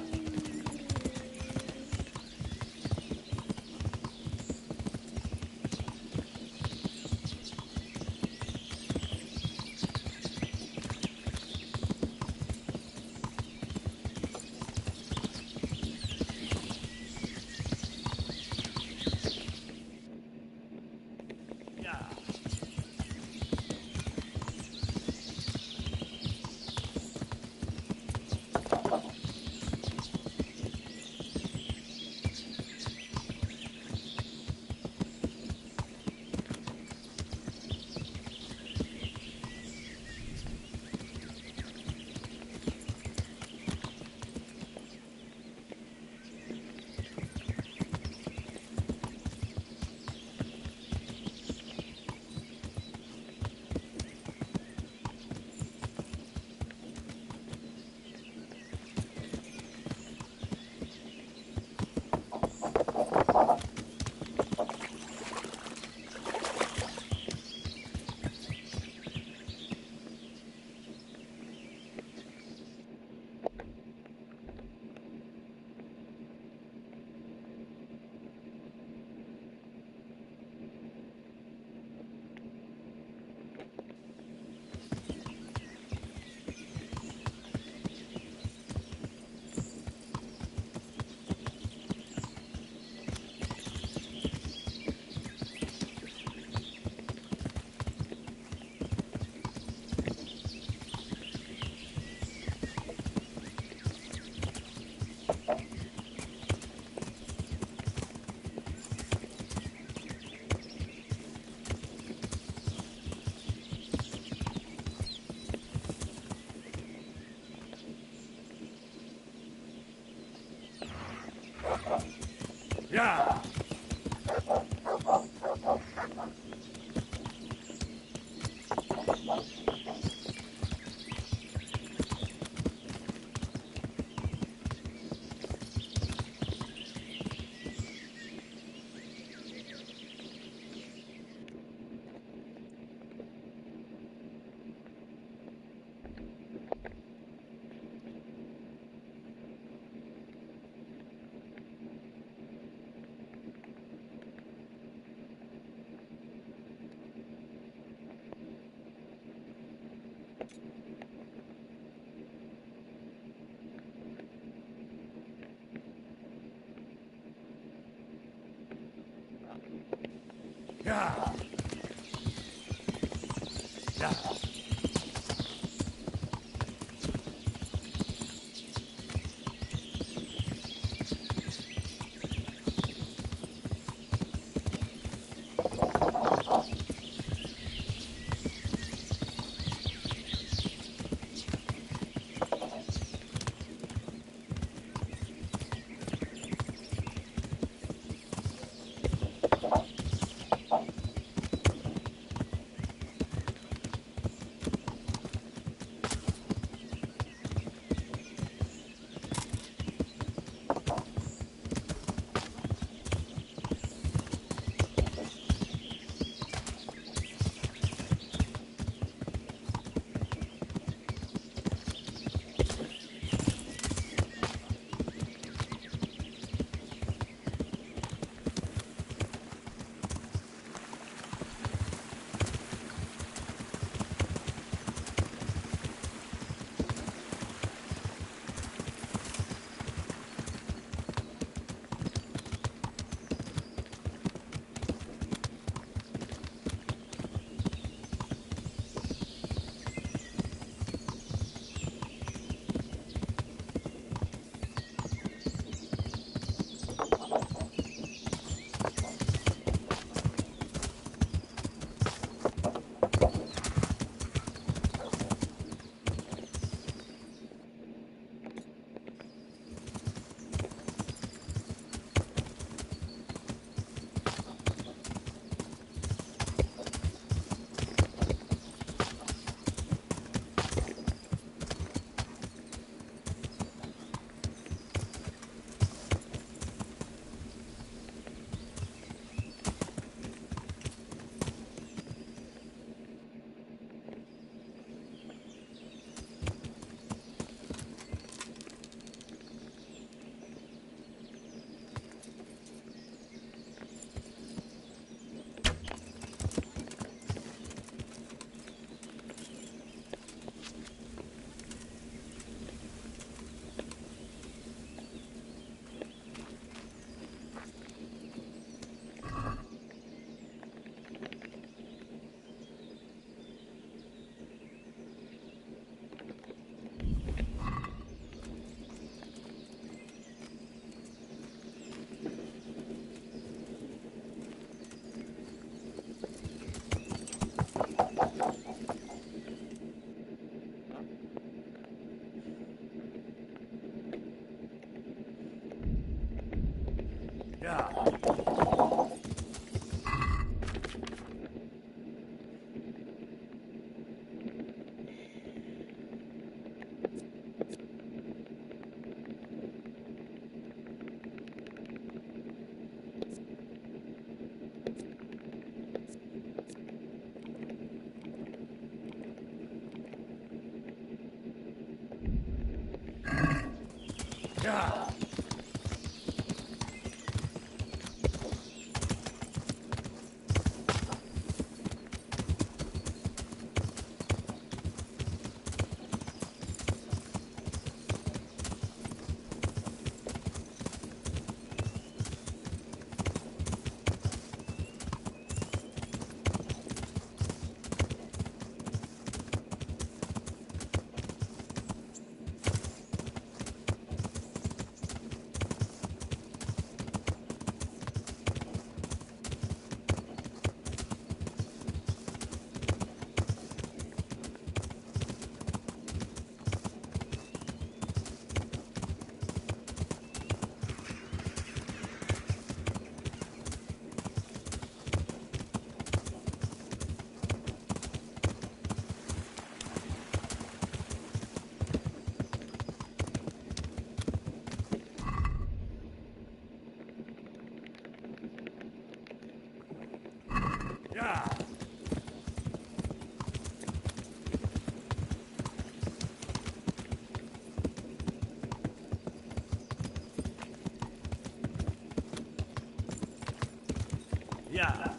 Yeah. Yeah. Yeah. Yeah. Yeah. Yeah.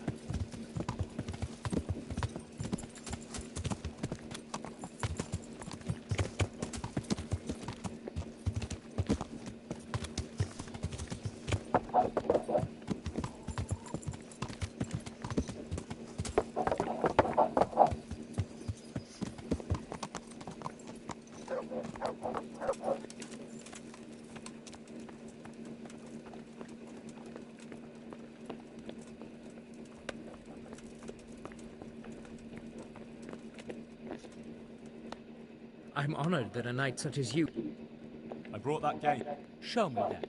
I'm honored that a knight such as you... I brought that gate. Show me that.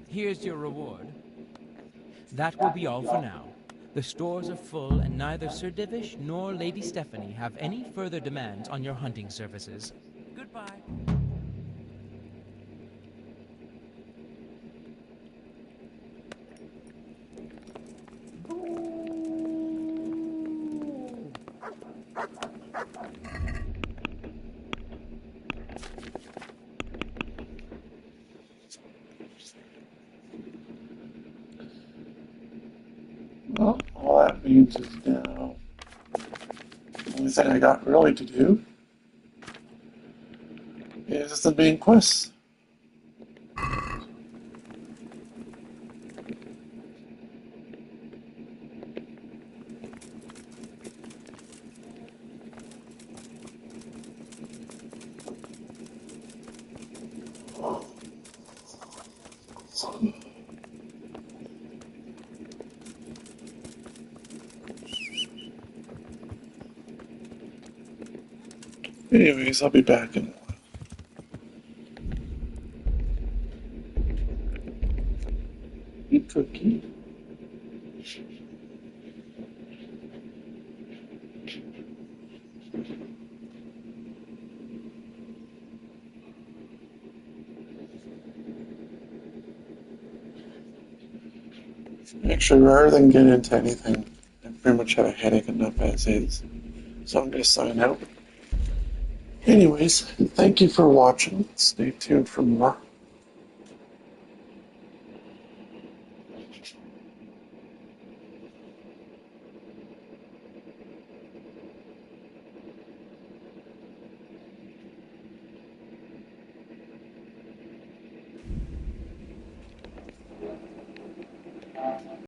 Here's your reward. That will be all for now. The stores are full, and neither Sir Divish nor Lady Stephanie have any further demands on your hunting services. Goodbye. Well, all that means is now the only thing I got really to do is the main quest. Anyways, I'll be back in a while. Eat cookie. Actually, rather than get into anything, I pretty much have a headache enough as is. So I'm going to sign out. Anyways, thank you for watching. Stay tuned for more.